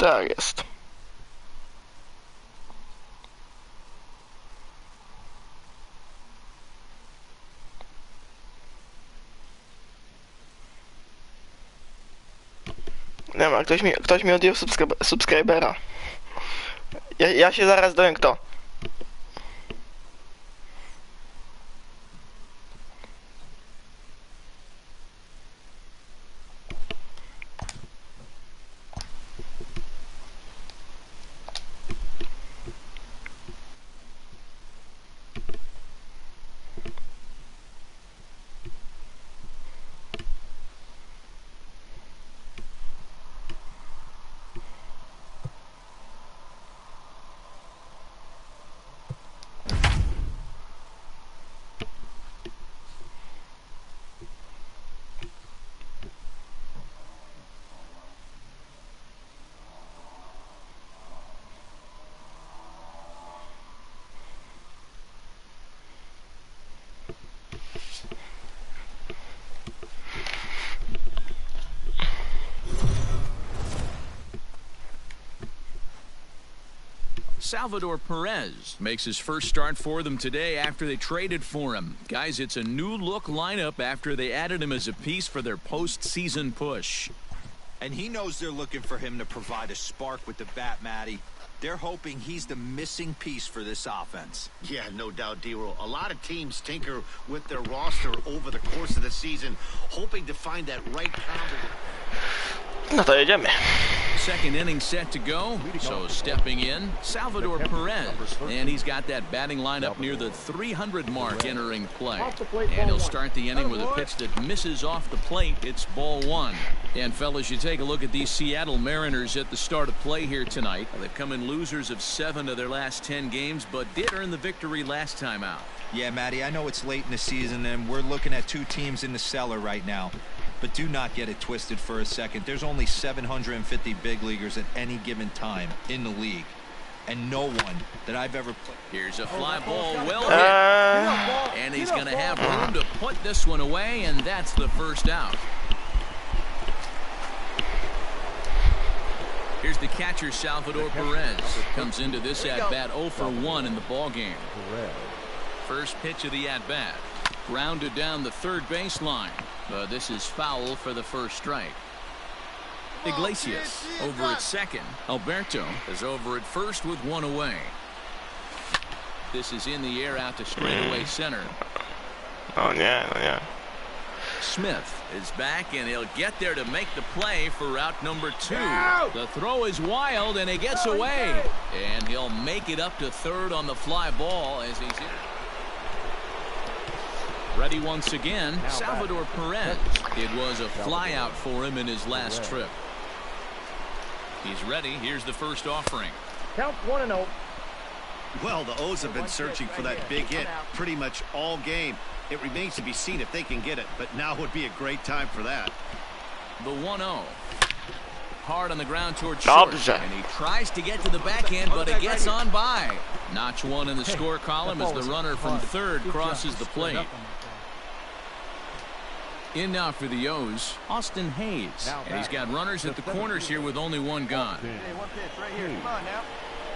Tak jest. Nie ma, ktoś mi odjął subskrybera. Ja się zaraz dowiem kto. Salvador Perez makes his first start for them today after they traded for him. Guys, it's a new-look lineup after they added him as a piece for their postseason push. And he knows they're looking for him to provide a spark with the bat, Matty. They're hoping he's the missing piece for this offense. Yeah, no doubt, D-Roll. A lot of teams tinker with their roster over the course of the season, hoping to find that right combo. No to jedziemy. Second inning set to go. So stepping in, Salvador Perez. And he's got that batting lineup near the 300 mark entering play. And he'll start the inning with a pitch that misses off the plate. It's ball one. And fellas, you take a look at these Seattle Mariners at the start of play here tonight. They've come in losers of 7 of their last 10 games, but did earn the victory last time out. Yeah, Matty, I know it's late in the season, and we're looking at 2 teams in the cellar right now. But do not get it twisted for a second. There's only 750 big leaguers at any given time in the league. And no one that I've ever played. Here's a fly ball, well hit. And he's going to have room to put this one away, and that's the first out. Here's the catcher, Salvador Perez. Comes into this at-bat 0 for 1 in the ballgame. First pitch of the at-bat. Grounded down the third baseline. This is foul for the first strike. Iglesias over at second. Alberto is over at first with 1 away. This is in the air out to straightaway center. Oh yeah. Smith is back, and he'll get there to make the play for route number 2. The throw is wild, and he gets away. And he'll make it up to third on the fly ball as he's in. Ready once again, Salvador Perez. It was a fly out for him in his last trip. He's ready. Here's the first offering. Count 1-0. Well, the O's have been searching for that big hit pretty much all game. It remains to be seen if they can get it, but now would be a great time for that. The 1-0. Hard on the ground towards short, and he tries to get to the backhand, but it gets on by. Notch 1 in the score column as the runner from third crosses the plate. In now for the O's, Austin Hayes. And he's got runners at the corners here with only 1 gone.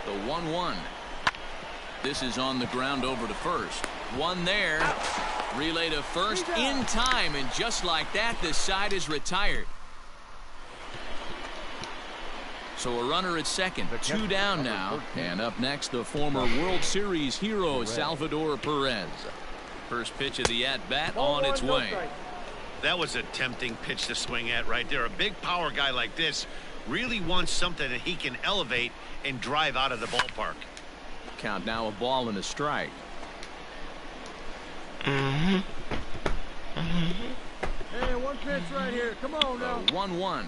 The 1-1. This is on the ground over to first. 1 there. Relay to first in time, and just like that, this side is retired. So a runner at second, 2 down now. And up next, the former World Series hero, Salvador Perez. First pitch of the at-bat on its way. That was a tempting pitch to swing at right there. A big power guy like this really wants something that he can elevate and drive out of the ballpark. Count now, a ball and a strike. Hey, 1 pitch right here. Come on now. 1-1.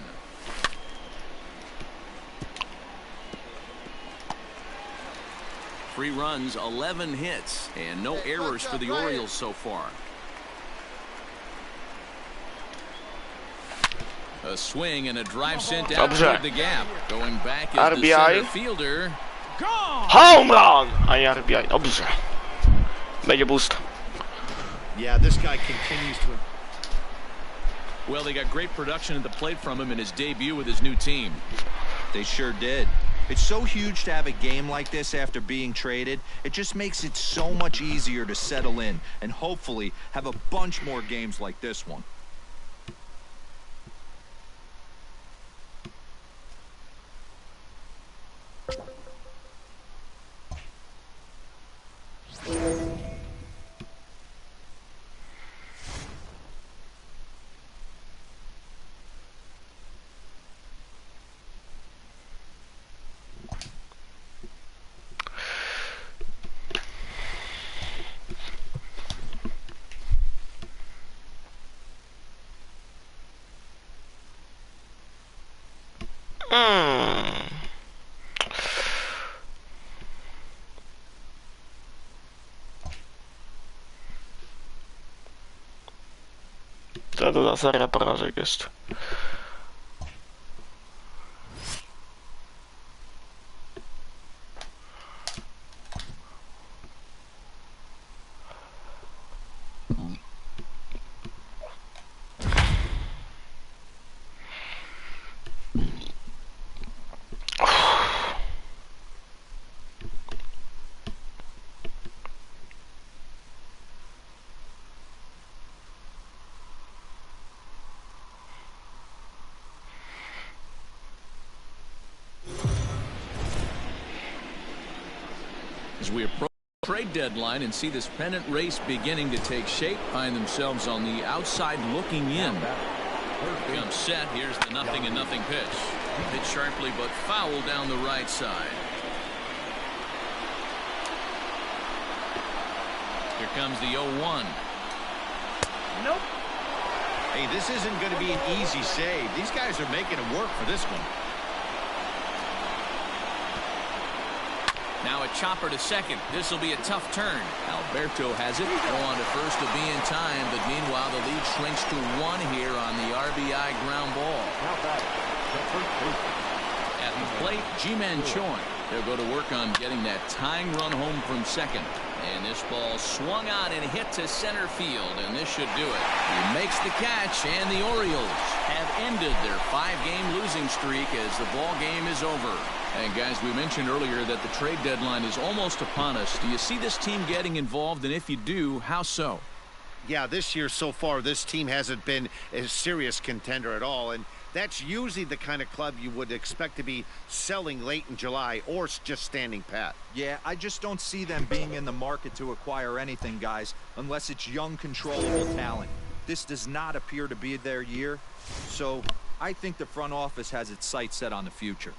Three runs, 11 hits, and no errors for the Orioles so far. A swing and a drive sent out toward the gap. Going back is the center fielder. Home run! A nie RBI. Dobrze. Będzie boost. Yeah, this guy continues to. Well, they got great production at the plate from him in his debut with his new team. They sure did. It's so huge to have a game like this after being traded. It just makes it so much easier to settle in and hopefully have a bunch more games like this one. To druga seria porażek jest. As we approach the trade deadline and see this pennant race beginning to take shape, find themselves on the outside looking in. Comes set. Here's the 0-0 pitch. Hit sharply but foul down the right side. Here comes the 0-1. Nope. Hey, this isn't going to be an easy save. These guys are making it work for this one. Now a chopper to second. This will be a tough turn. Alberto has it. Go on to first to be in time, but meanwhile the lead shrinks to 1 here on the RBI ground ball. At the plate, G-Man Choi. They'll go to work on getting that tying run home from second. And this ball swung out and hit to center field, and this should do it. He makes the catch, and the Orioles have ended their 5-game losing streak as the ball game is over. And guys, we mentioned earlier that the trade deadline is almost upon us. Do you see this team getting involved? And if you do, how so? Yeah, this year so far, this team hasn't been a serious contender at all. And that's usually the kind of club you would expect to be selling late in July or just standing pat. Yeah, I just don't see them being in the market to acquire anything, guys, unless it's young, controllable talent. This does not appear to be their year. So I think the front office has its sights set on the future.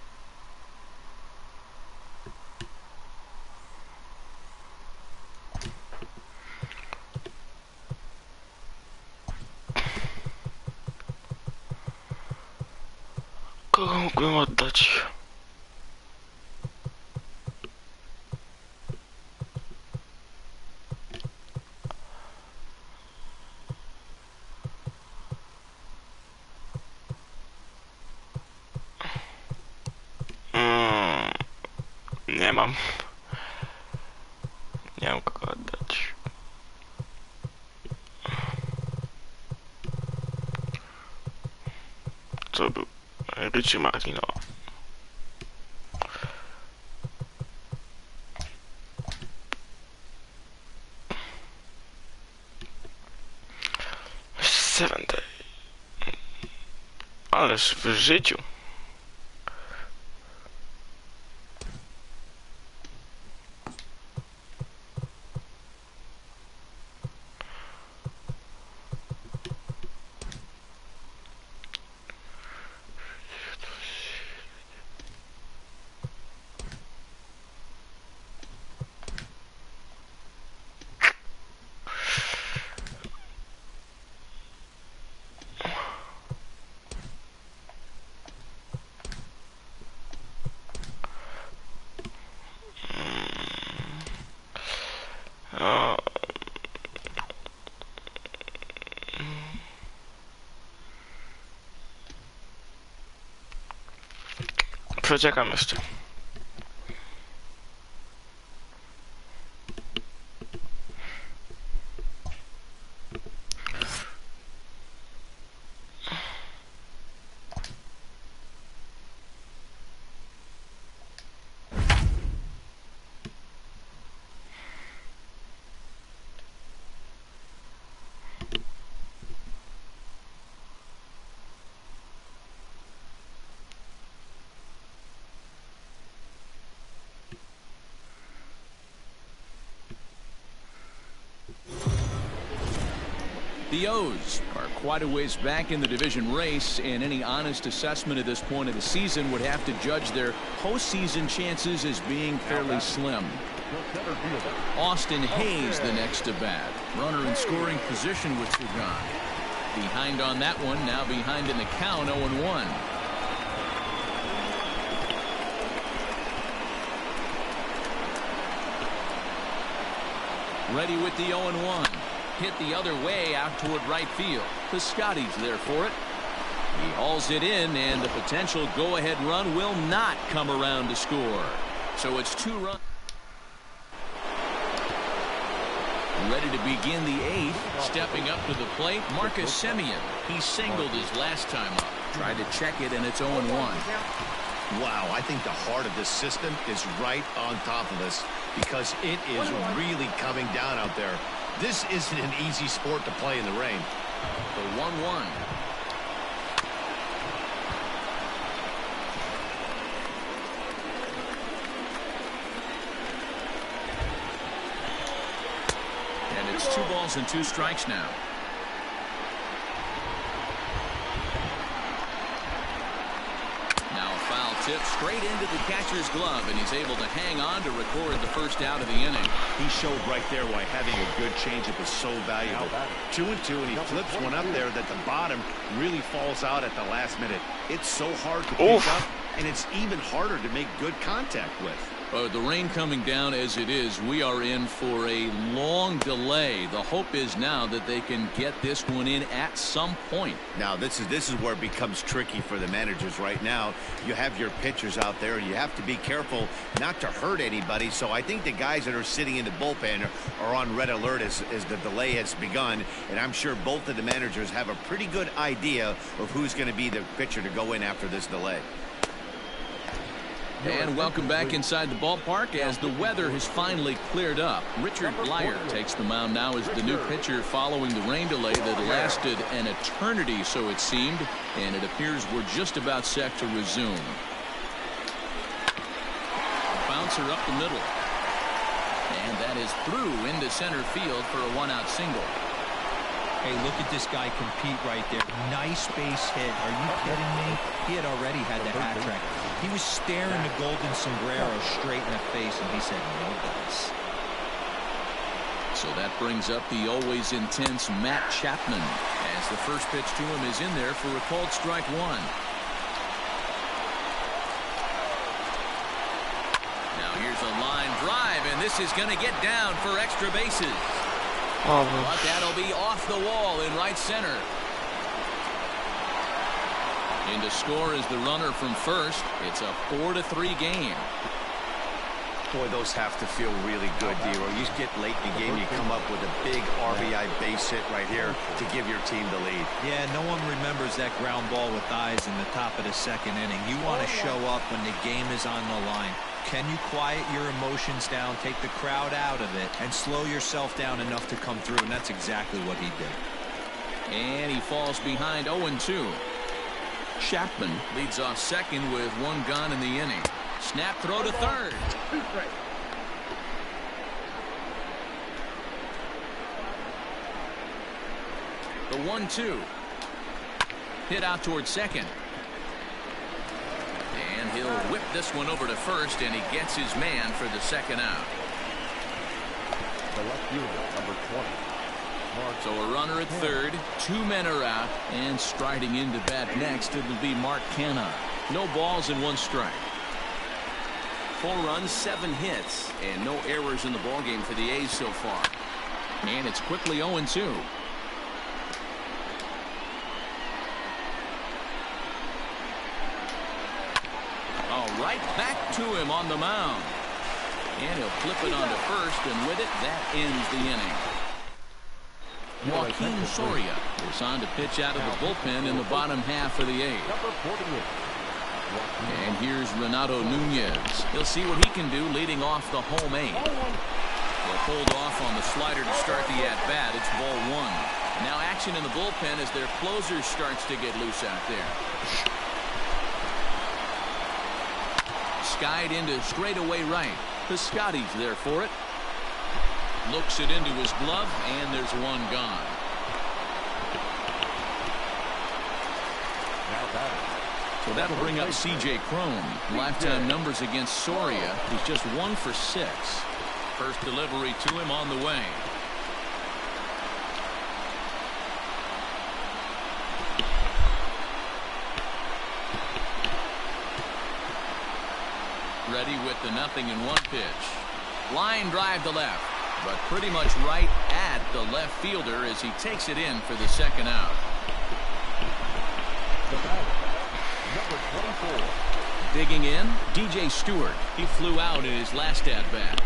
Kogo mógłbym oddać? Nie mam. Nie mam kogo oddać. Co był? Richie Martino. Seventy. Ależ w życiu. Przeczekam jeszcze. The O's are quite a ways back in the division race, and any honest assessment at this point of the season would have to judge their postseason chances as being fairly slim. Austin Hayes the next to bat. Runner in scoring position with 2 gone. Behind on that one, now behind in the count, 0-1. Ready with the 0-1. Hit the other way out toward right field. Piscotty's there for it. He hauls it in, and the potential go-ahead run will not come around to score. So it's 2 runs. Ready to begin the 8th. Stepping up to the plate, Marcus Semien. He singled his last time up. Tried to check it, and it's 0-1. Wow, I think the heart of this system is right on top of us because it is really coming down out there. This isn't an easy sport to play in the rain. The 1-1. And it's 2 balls and 2 strikes now. Now a foul tip straight into the catcher's glove, and he's able to hang on to record the first out of the inning. He showed right there why having a good changeup is so valuable. 2-2, and he flips one up there that the bottom really falls out at the last minute. It's so hard to pick up, and it's even harder to make good contact with. The rain coming down as it is, we are in for a long delay. The hope is now that they can get this one in at some point. Now this is where it becomes tricky for the managers right now. You have your pitchers out there, and you have to be careful not to hurt anybody. So I think the guys that are sitting in the bullpen are on red alert as the delay has begun. And I'm sure both of the managers have a pretty good idea of who's going to be the pitcher to go in after this delay. And welcome back inside the ballpark as the weather has finally cleared up. Richard Blyer takes the mound now as the new pitcher following the rain delay that lasted an eternity, so it seemed, and it appears we're just about set to resume. Bouncer up the middle. And that is through into center field for a 1-out single. Hey, look at this guy compete right there. Nice base hit. Are you kidding me? He had already had the hat trick. He was staring the golden sombrero straight in the face, and he said, no dice. So that brings up the always intense Matt Chapman as the first pitch to him is in there for a called strike 1. Now here's a line drive, and this is going to get down for extra bases. But that'll be off the wall in right center. In to score is the runner from first. It's a 4-3 game. Boy, those have to feel really good, D-Roy. You get late in the game, you come up with a big RBI base hit right here to give your team the lead. Yeah, no one remembers that ground ball with eyes in the top of the 2nd inning. You want to show up when the game is on the line. Can you quiet your emotions down, take the crowd out of it, and slow yourself down enough to come through? And that's exactly what he did. And he falls behind 0-2. Chapman leads off second with 1 gone in the inning. Snap throw to third. The 1-2. Hit out towards second. And he'll whip this one over to first, and he gets his man for the 2nd out. The left fielder, number 20. So a runner at third, 2 men are out, and striding into bat next, it'll be Mark Canha. No balls and 1 strike. 4 runs, 7 hits, and no errors in the ballgame for the A's so far. And it's quickly 0-2. All right, back to him on the mound. And he'll flip it onto first, and with it, that ends the inning. Joaquin Soria is on to pitch out of the bullpen in the bottom half of the 8th. And here's Renato Nunez. He'll see what he can do leading off the home 8. They'll hold off on the slider to start the at-bat. It's ball 1. Now action in the bullpen as their closer starts to get loose out there. Skied into straightaway right. Piscotty's there for it. Looks it into his glove, and there's 1 gone. So that'll bring up C.J. Cron. Lifetime numbers against Soria. He's just 1 for 6. First delivery to him on the way. Ready with the 0-1 pitch. Line drive to left, but pretty much right at the left fielder as he takes it in for the second out. Number 24. Digging in, DJ Stewart. He flew out in his last at-bat.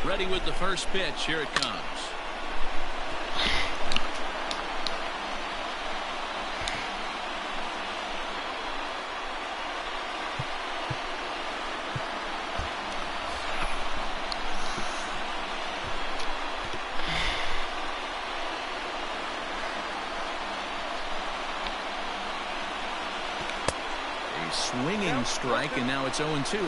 Ready with the first pitch. Here it comes. Swinging strike, and now it's 0-2.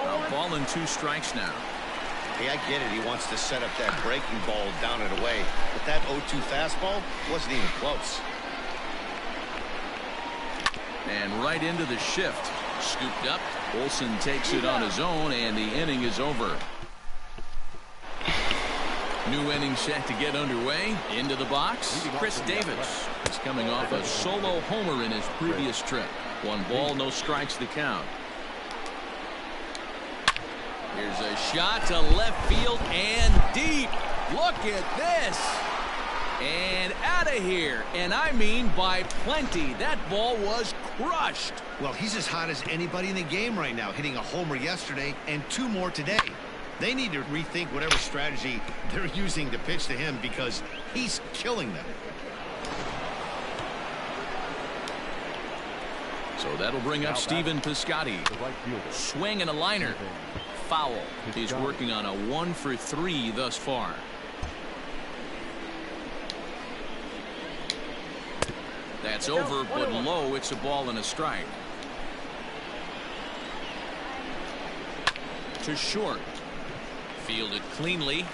A ball and 2 strikes now. Hey, I get it. He wants to set up that breaking ball down and away, but that 0-2 fastball wasn't even close. And right into the shift. Scooped up. Olsen takes it on his own, and the inning is over. New inning set to get underway. Into the box, Chris Davis. He's coming off a solo homer in his previous trip. 1 ball, no strikes to count. Here's a shot to left field and deep. Look at this. And out of here. And I mean by plenty. That ball was crushed. Well, he's as hot as anybody in the game right now, hitting a homer yesterday and 2 more today. They need to rethink whatever strategy they're using to pitch to him because he's killing them. So that'll bring up Stephen Piscotty. Swing and a liner. Foul. He's working on a 1 for 3 thus far. That's over, but low. It's a ball and a strike. To short. Fielded cleanly.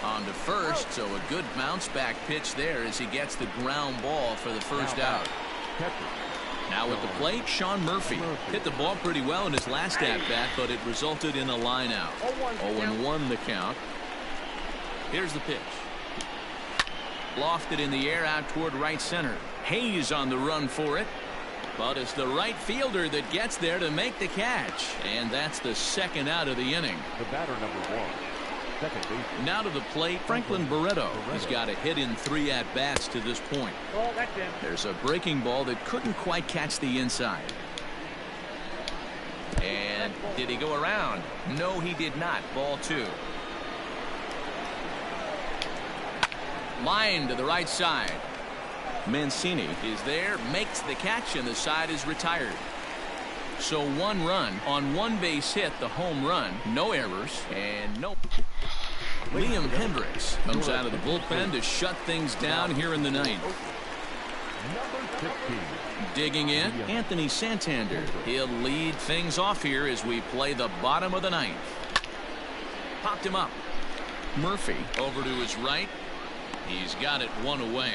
On to first, so a good bounce back pitch there as he gets the ground ball for the first out. Now at the plate, Sean Murphy. Hit the ball pretty well in his last at-bat, but it resulted in a line out. 0-1 the count. Here's the pitch. Lofted in the air out toward right center. Hayes on the run for it. But it's the right fielder that gets there to make the catch. And that's the second out of the inning. The batter, number 1. Second base. Now to the plate, Franklin Barreto. He's got a hit in 3 at-bats to this point. There's a breaking ball that couldn't quite catch the inside. And did he go around? No, he did not. Ball 2. Line to the right side. Mancini is there, makes the catch, and the side is retired. So 1 run on 1 base hit, the home run, no errors, and no. Liam Hendricks comes out of the bullpen to shut things down here in the 9th. Number 15. Digging in, Anthony Santander. He'll lead things off here as we play the bottom of the 9th. Popped him up. Murphy over to his right. He's got it 1 away.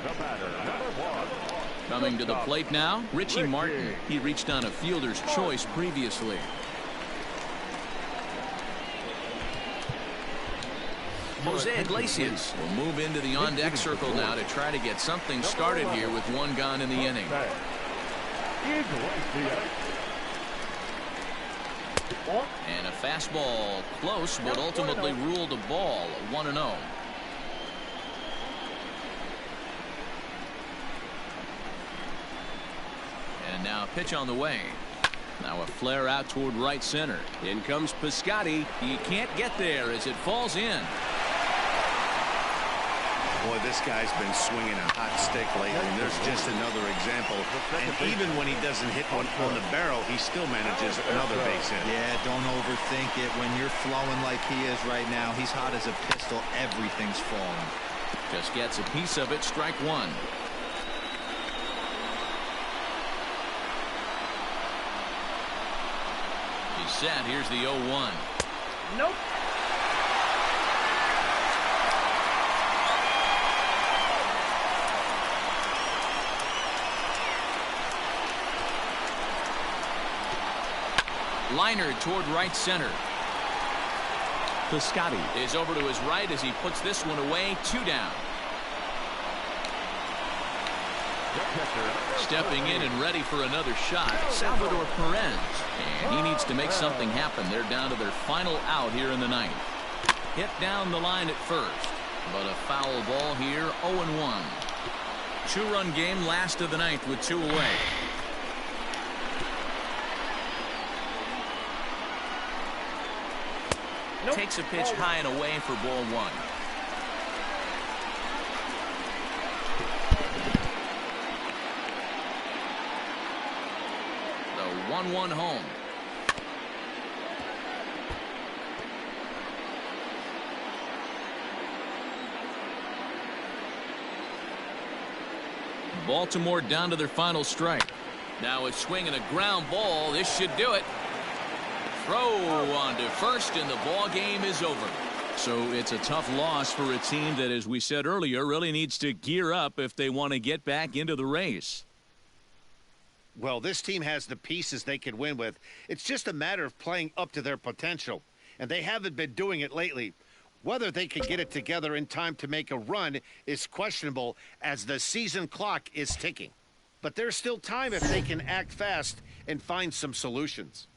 The batter, number 1. Coming to the plate now, Richie Martin. He reached on a fielder's choice previously. Jose Iglesias will move into the on-deck circle now to try to get something started here with 1 gone in the inning. And a fastball close, but ultimately ruled a ball. 1-0. And now a pitch on the way. Now a flare out toward right center. In comes Piscotty. He can't get there as it falls in. Boy, this guy's been swinging a hot stick lately. There's just another example. And even when he doesn't hit one on the barrel, he still manages another base hit. Yeah, don't overthink it. When you're flowing like he is right now, he's hot as a pistol. Everything's falling. Just gets a piece of it. Strike 1. set. Here's the 0-1. Nope. Liner toward right center. Piscotti is over to his right as he puts this one away. 2 down. Stepping in and ready for another shot, Salvador Perez. And he needs to make something happen. They're down to their final out here in the ninth. Hit down the line at first, but a foul ball here. 0-1. 2-run game, last of the ninth with 2 away. Nope. Takes a pitch high and away for ball 1. The 1-1 home. Baltimore down to their final strike. Now it's swinging a ground ball. This should do it. Throw on to first, and the ball game is over. So it's a tough loss for a team that, as we said earlier, really needs to gear up if they want to get back into the race. Well, this team has the pieces they could win with. It's just a matter of playing up to their potential, and they haven't been doing it lately. Whether they can get it together in time to make a run is questionable as the season clock is ticking. But there's still time if they can act fast and find some solutions.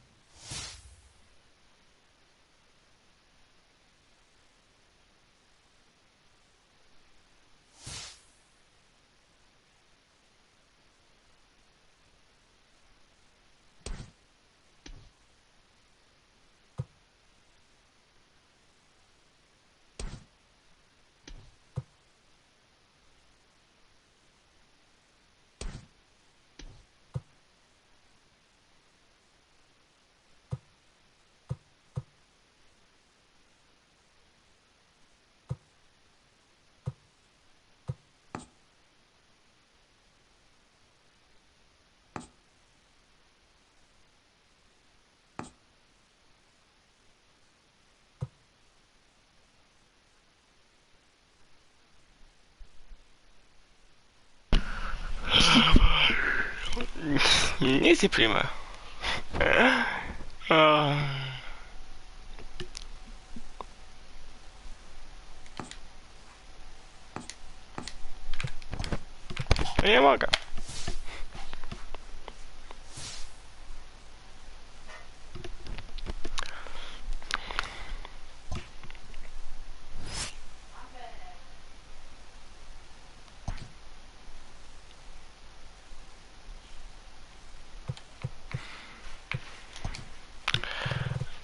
Nie si prima. Nie mogę.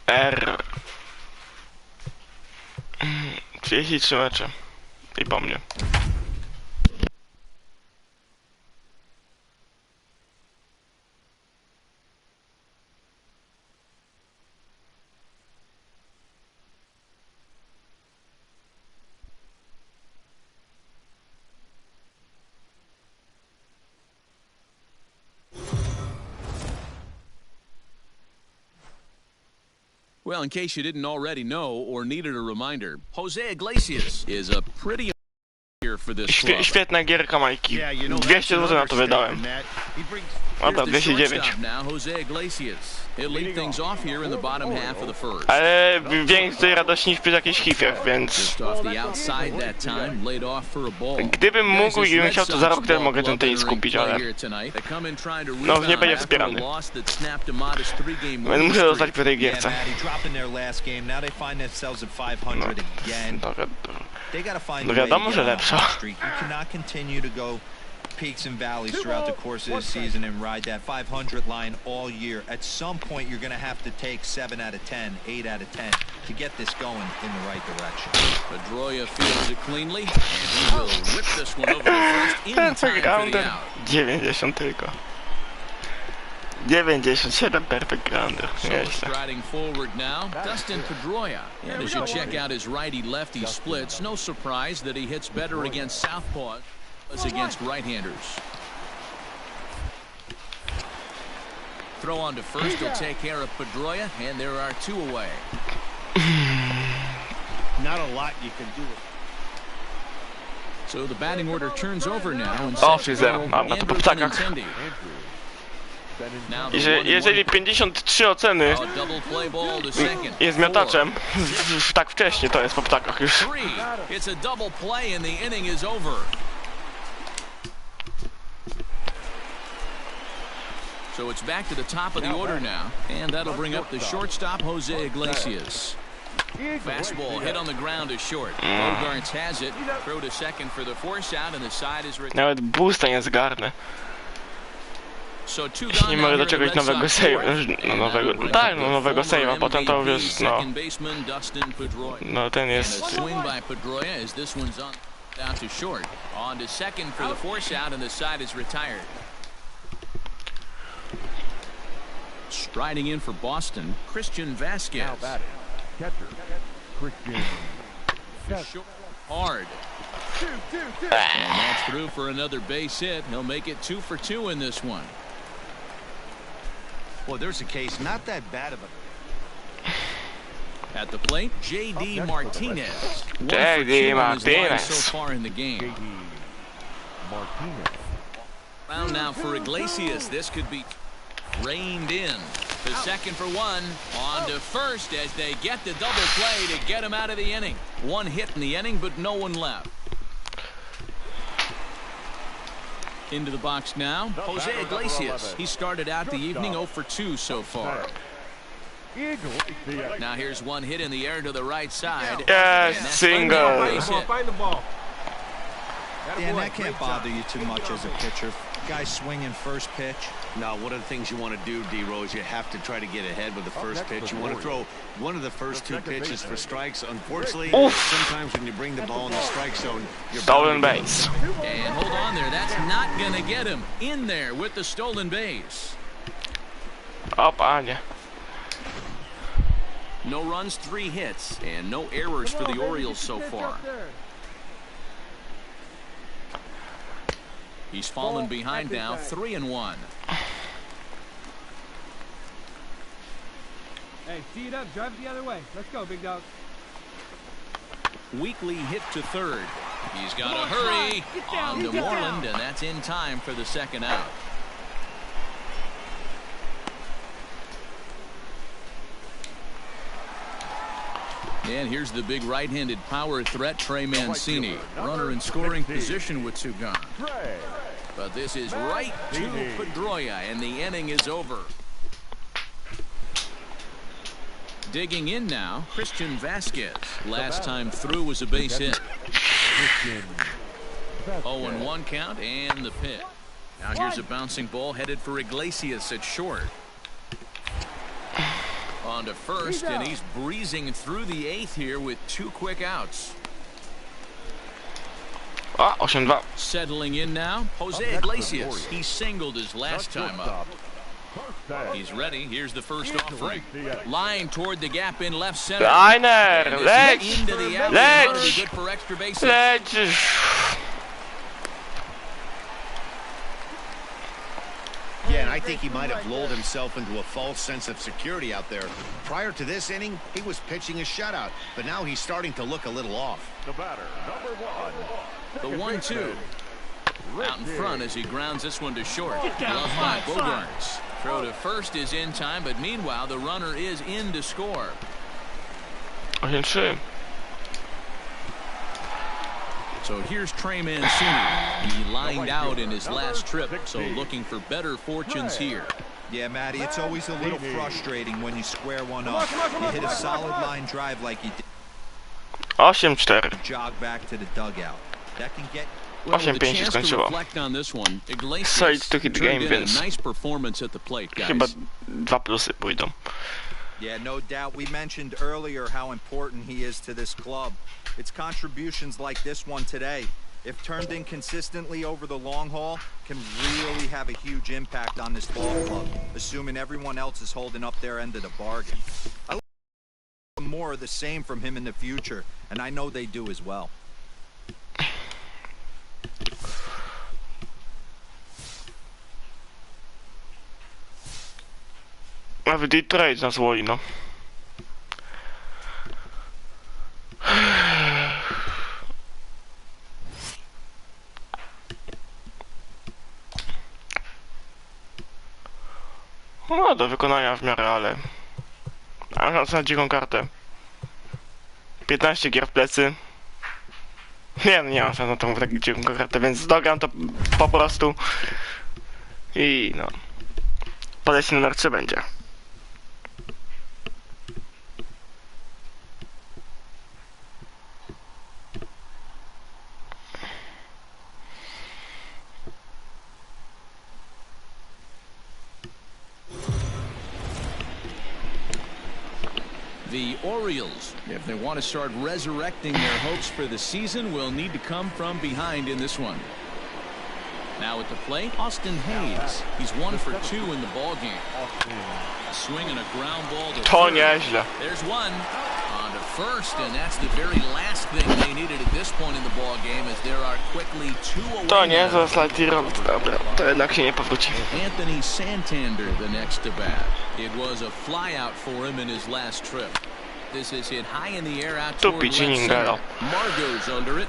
R 33 mecze i po mnie. Well, in case you didn't already know or needed a reminder, Jose Iglesias is a pretty here for this club. Świetna gierka, Majki. 200 zł na to wydałem. Dobra, 209. Ale więcej radości niż przy jakichś hifach, więc... Gdybym mógł i gdybym chciał, to za rok też mogę ten tenis kupić, ale... No, nie będzie wspierany. Będę musiał dostać po tej gierce. No wiadomo, że lepsza. Peaks and valleys throughout the course of the season and ride that 500 line all year. At some point, you're going to have to take 7 out of 10, 8 out of 10 to get this going in the right direction. Pedroia fields it cleanly, and he will whip this one over the first in time for the out. 90 tylko. 97 perfect grounder. So striding forward now, Dustin Pedroia. And as you check out his righty-lefty splits, no surprise that he hits better against southpaws as against right-handers. throw on to first will take care of Pedroia, and there are 2 away. Not a lot you can do. So the batting order turns over now. And O, 3-0. Mam na to po ptakach. Jeżeli 53 oceny jest miotaczem, tak wcześnie, to jest po ptakach już. It's a double play and the inning is over. So it's back to the top of the order now, and that'll bring up the shortstop, Jose Iglesias. Fastball hit on the ground to short. Bogarts has it. Throw to second for the force out, and the side is retired. Nawet boosta nie zgarnę. So Nie mogę do czegoś nowego save'a. No nowego, tak, no nowego save'a, potem to już jest, no. No ten jest. Swing by Pedroia as this one's on down to short. On to second for the force out, and the side is retired. Striding in for Boston, Christian Vasquez. Catcher, Christian. Hard. And that's through for another base hit. He'll make it 2 for 2 in this one. Well, there's a case, not that bad of a... At the plate, J.D. Martinez. J.D. Martinez. So far in the game. J.D. Martinez. Round now for Iglesias. This could be reined in. To second for 1. On to first as they get the double play to get him out of the inning. 1 hit in the inning, but no one left. Into the box now, Jose Iglesias. He started out the evening 0 for 2 so far. Now here's 1 hit in the air to the right side. Yes, single. Find the ball. Dan, that can't bother you too much as a pitcher. Guy swinging first pitch. Now, one of the things you want to do, D-Rose, you have to try to get ahead with the first pitch. You want to throw one of the first 2 pitches for strikes. Unfortunately, sometimes when you bring the ball in the strike zone, you're Stolen base. And hold on there, that's not going to get him in there with the stolen base. O panie. No runs, 3 hits, and no errors for the Orioles so far. He's fallen behind now, 3-1. Hey, tee it up, drive it the other way. Let's go, big dog. Weekly hit to third. He's got to hurry on to Moreland, and that's in time for the second out. And here's the big right-handed power threat, Trey Mancini. Runner in scoring position with 2 gone. But this is right to Pedroia, and the inning is over. Digging in now, Christian Vasquez. Last time through was a base hit. 0-1 count and the pitch. Now here's a bouncing ball headed for Iglesias at short. On to first, and he's breezing through the 8th here with 2 quick outs. O, 8-2. Settling in now, Jose Iglesias. He singled his last time up. He's ready. Here's the first offering. Line toward the gap in left center. Liner, leć, Leć. Good for extra bases. leć. Yeah, and I think he might have lulled himself into a false sense of security out there. Prior to this inning, he was pitching a shutout, but now he's starting to look a little off. The batter, number 1. The 1-2. Out in front as he grounds this one to short. Loved by Bogarts. Throw to first is in time, but meanwhile the runner is in to score. 8-3. So here's Trey Mancini. He lined out in his last trip, so looking for better fortunes here. Yeah, Matty, it's always a little frustrating when you square one up. You hit a solid line drive like you did. 8-4. Jog back to the dugout. That can get... Well, with a 8-5 się chance to skończyło. reflect on this one, Solid Iglesias to hit the turned game, in a więc nice performance at the plate, guys. chyba 2 plusy pójdą. Yeah, no doubt. We mentioned earlier how important he is to this club. It's contributions like this one today, if turned in consistently over the long haul, can really have a huge impact on this ball club, assuming everyone else is holding up their end of the bargain. I look for more of the same from him in the future, and I know they do as well. w Detroit nas łoli, no. No, do wykonania w miarę, ale... A na dziką kartę. 15 gier w plecy. Nie, no nie mam na tą taką dziką kartę, więc dogram to po prostu. I no... Podejście numer 3 będzie. The Orioles, if they want to start resurrecting their hopes for the season, will need to come from behind in this one. Now at the plate, Austin Hayes. He's 1 for 2 in the ball game. A swing and a ground ball to To third. nieźle. There's one on to first, and that's the very last thing they needed at this point in the ball game, as there are quickly 2 away. To nie, now. za Slighty Roll, dobra, to jednak się nie powróci. Anthony Santander the next to bat. It was a flyout for him in his last trip. This is hit high in the air out Tu toward left Picciningero. center. Margot's under it.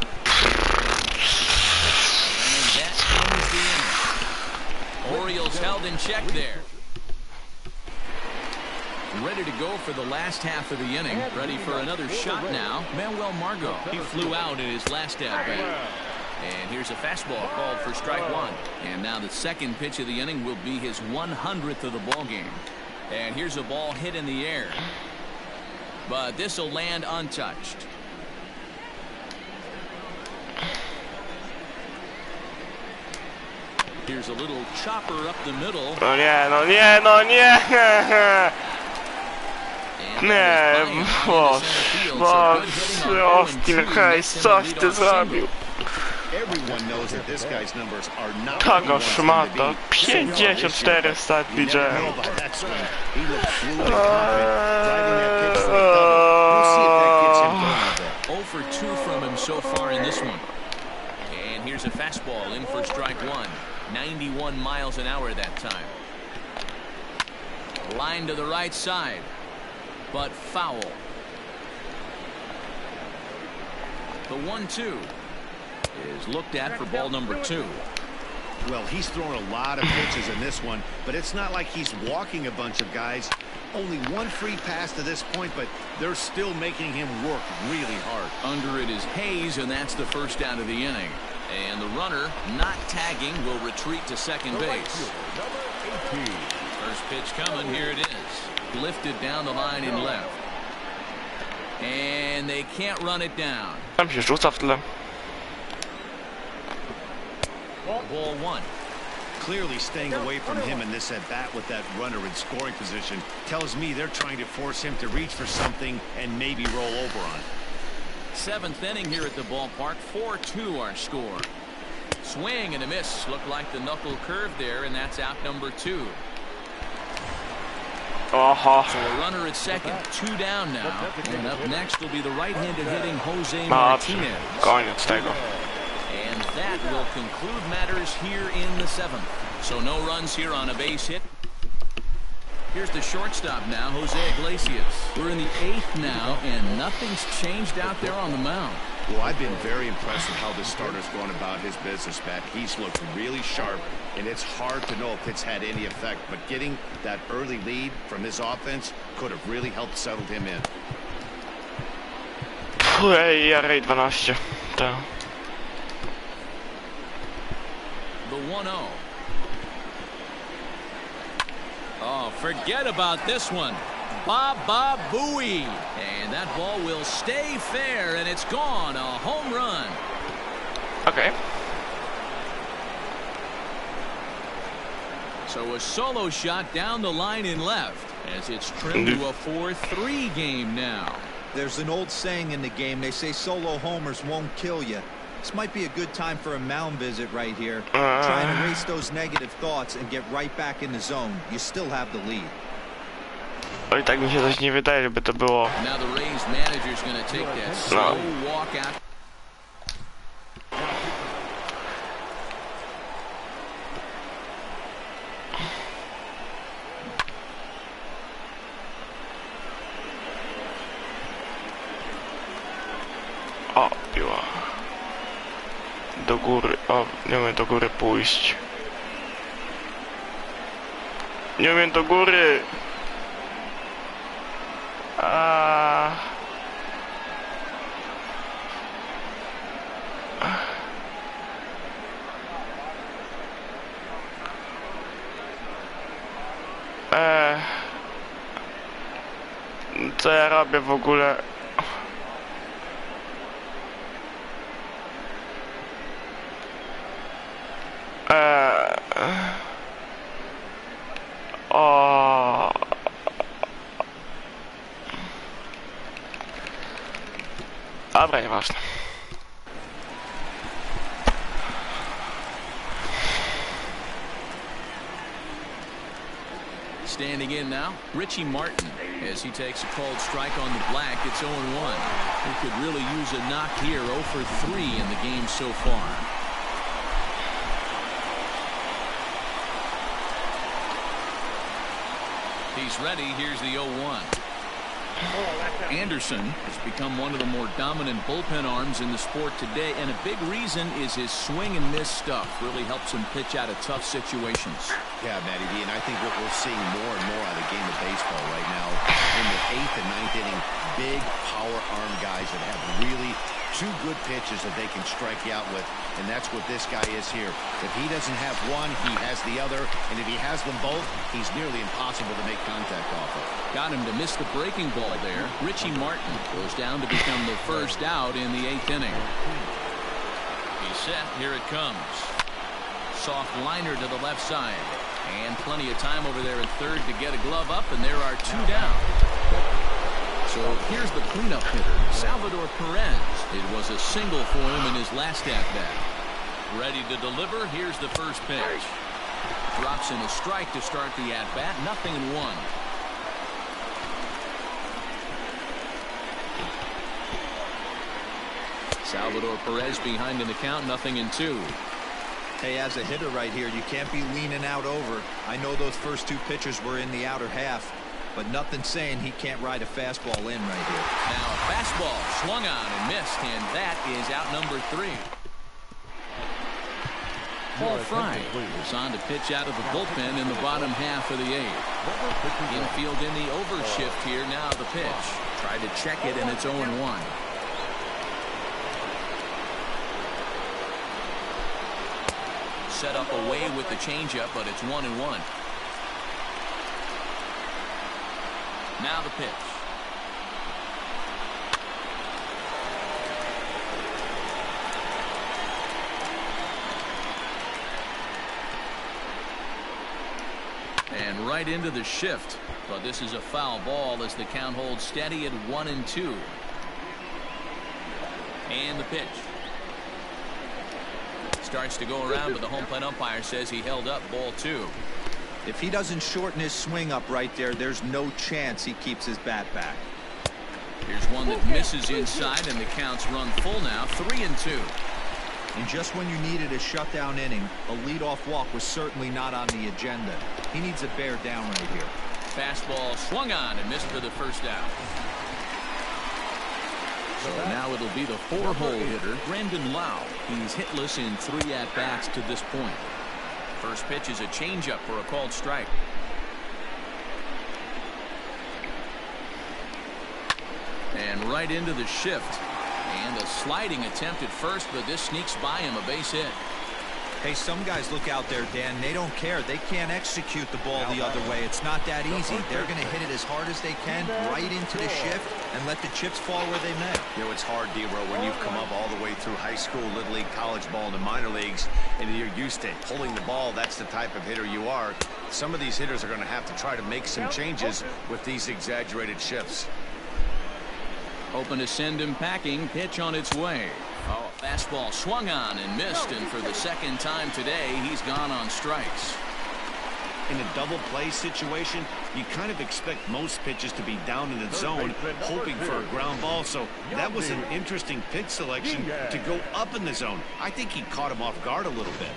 And that ends the inning. Orioles held in check there. Ready to go for the last half of the inning. Ready for another shot now. Manuel Margot. He flew out in his last at-bat. And here's a fastball called for strike 1. And now the second pitch of the inning will be his 100th of the ball game. And here's a ball hit in the air. But this will land untouched. Here's a little chopper up the middle. No nie, no nie, no nie! And Nie, that is flying boż, high into center field, so good hitting on Austin 0-2 Hayes, makes him coś the ty leadoff single. zrobił. Everyone knows that this guy's numbers are not Ta what he go wants them to szmata, be. 54 start You never know widziałem. about that swing. He looked fluid and confident, driving that pitch for a double. We'll see if that gets him going a bit. 0 for 2 from him so far in this one. And here's a fastball in for strike 1. 91 miles an hour that time. Line to the right side, but foul. The 1-2 is looked at for ball number 2. Well, he's thrown a lot of pitches in this one, but it's not like he's walking a bunch of guys. Only one free pass to this point, but they're still making him work really hard. Under it is Hayes, and that's the first out of the inning. And the runner, not tagging, will retreat to second base. First pitch coming, here it is. Lifted down the line in left. And they can't run it down. Tam się rzuca w tle. Ball 1. Clearly staying away from him in this at-bat with that runner in scoring position tells me they're trying to force him to reach for something and maybe roll over on it. 7th inning here at the ballpark. 4-2 our score. Swing and a miss. Looked like the knuckle curve there, and that's out number 2. Oho. So a runner at second. 2 down now. And up next will be the right-handed hitting Jose Dobrze, Martinez. koniec tego. And that will conclude matters here in the 7th. So no runs here on a base hit. Here's the shortstop now, Jose Iglesias. We're in the 8th now, and nothing's changed out there on the mound. Well, I've been very impressed with how this starter's going about his business, Pat. He's looked really sharp, and it's hard to know if it's had any effect, but getting that early lead from his offense could have really helped settle him in. Ej, 12. Tak. The 1-0. Oh, forget about this one. Baba Booey. And that ball will stay fair, and it's gone. A home run. Okej. So a solo shot down the line in left, as it's trimmed to a 4-3 game now. There's an old saying in the game. They say solo homers won't kill you. This might be a good time for a mound visit right here. Try and erase those negative thoughts and get right back in the zone. You still have the lead. Oj, tak mi się coś nie wydaje, żeby to było. Now the Rays manager's going to take that slow walk out. do góry. O, nie umiem do góry pójść. Nie umiem do góry. Co ja robię w ogóle? O. Dobra, nieważne. Standing in now, Richie Martin, as he takes a called strike on the black. It's 0-1. He could really use a knock here. 0 for 3 in the game so far. He's ready. Here's the 0-1. Anderson has become one of the more dominant bullpen arms in the sport today, and a big reason is his swing and miss stuff. Really helps him pitch out of tough situations. Yeah, Matty D, and I think what we're seeing more and more out of the game of baseball right now in the 8th and 9th inning, big power arm guys that have really two good pitches that they can strike you out with, and that's what this guy is here. If he doesn't have one, he has the other, and if he has them both, he's nearly impossible to make contact off of. Got him to miss the breaking ball there. Richie Martin goes down to become the first out in the 8th inning. He's set. Here it comes. Soft liner to the left side. And plenty of time over there at third to get a glove up, and there are 2 down. So here's the cleanup hitter, Salvador Perez. It was a single for him in his last at-bat. Ready to deliver. Here's the first pitch. Drops in a strike to start the at-bat. 0-1. Salvador Perez behind in the count, 0-2. Hey, as a hitter right here, you can't be leaning out over. I know those first 2 pitches were in the outer half, but nothing saying he can't ride a fastball in right here. Now a fastball swung on and missed, and that is out number 3. Paul Fry is on to pitch out of the bullpen in the bottom half of the 8th. Infield in the overshift here. Now the pitch. Tried to check it, and it's 0-1. Set up away with the changeup, but it's 1-1. Now the pitch. And right into the shift. But this is a foul ball as the count holds steady at 1-2. And the pitch. Starts to go around, but the home plate umpire says he held up ball 2. If he doesn't shorten his swing up right there, there's no chance he keeps his bat back. Here's one that misses inside, and the count's run full now, 3-2. And just when you needed a shutdown inning, a leadoff walk was certainly not on the agenda. He needs a bear down right here. Fastball swung on and missed for the first out. So now it'll be the 4-hole hitter, Brandon Lau. He's hitless in 3 at-bats to this point. First pitch is a changeup for a called strike. And right into the shift. And a sliding attempt at first, but this sneaks by him, a base hit. Hey, some guys look out there, Dan, they don't care. They can't execute the ball the other way. It's not that easy. They're going to hit it as hard as they can, right into the shift, and let the chips fall where they may. You know, it's hard, D-Row, when you've come up all the way through high school, little league, college ball, and the minor leagues, and you're used to pulling the ball. That's the type of hitter you are. Some of these hitters are going to have to try to make some changes with these exaggerated shifts. Open to send him packing. Pitch on its way. Oh, fastball swung on and missed, and for the second time today, he's gone on strikes. In a double play situation, you kind of expect most pitches to be down in the zone, hoping for a ground ball. So that was an interesting pitch selection to go up in the zone. I think he caught him off guard a little bit.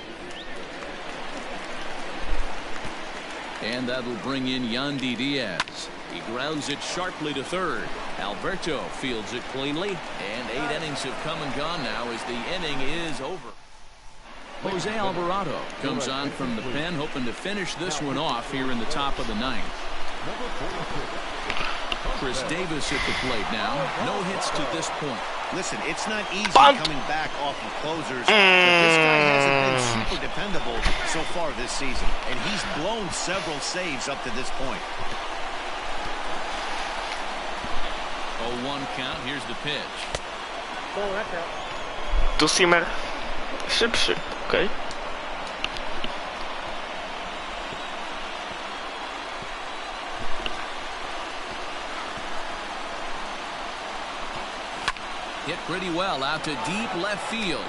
And that'll bring in Yandy Diaz. He grounds it sharply to third. Alberto fields it cleanly, and 8 innings have come and gone now as the inning is over. Jose Alvarado comes on from the pen, hoping to finish this one off here in the top of the ninth. Chris Davis at the plate now. No hits to this point. Listen, it's not easy coming back off of closers, but this guy hasn't been super dependable so far this season, and he's blown several saves up to this point. 0-1 count. Here's the pitch. Tu Simmer szybszy, okej. Hit pretty well out to deep left field.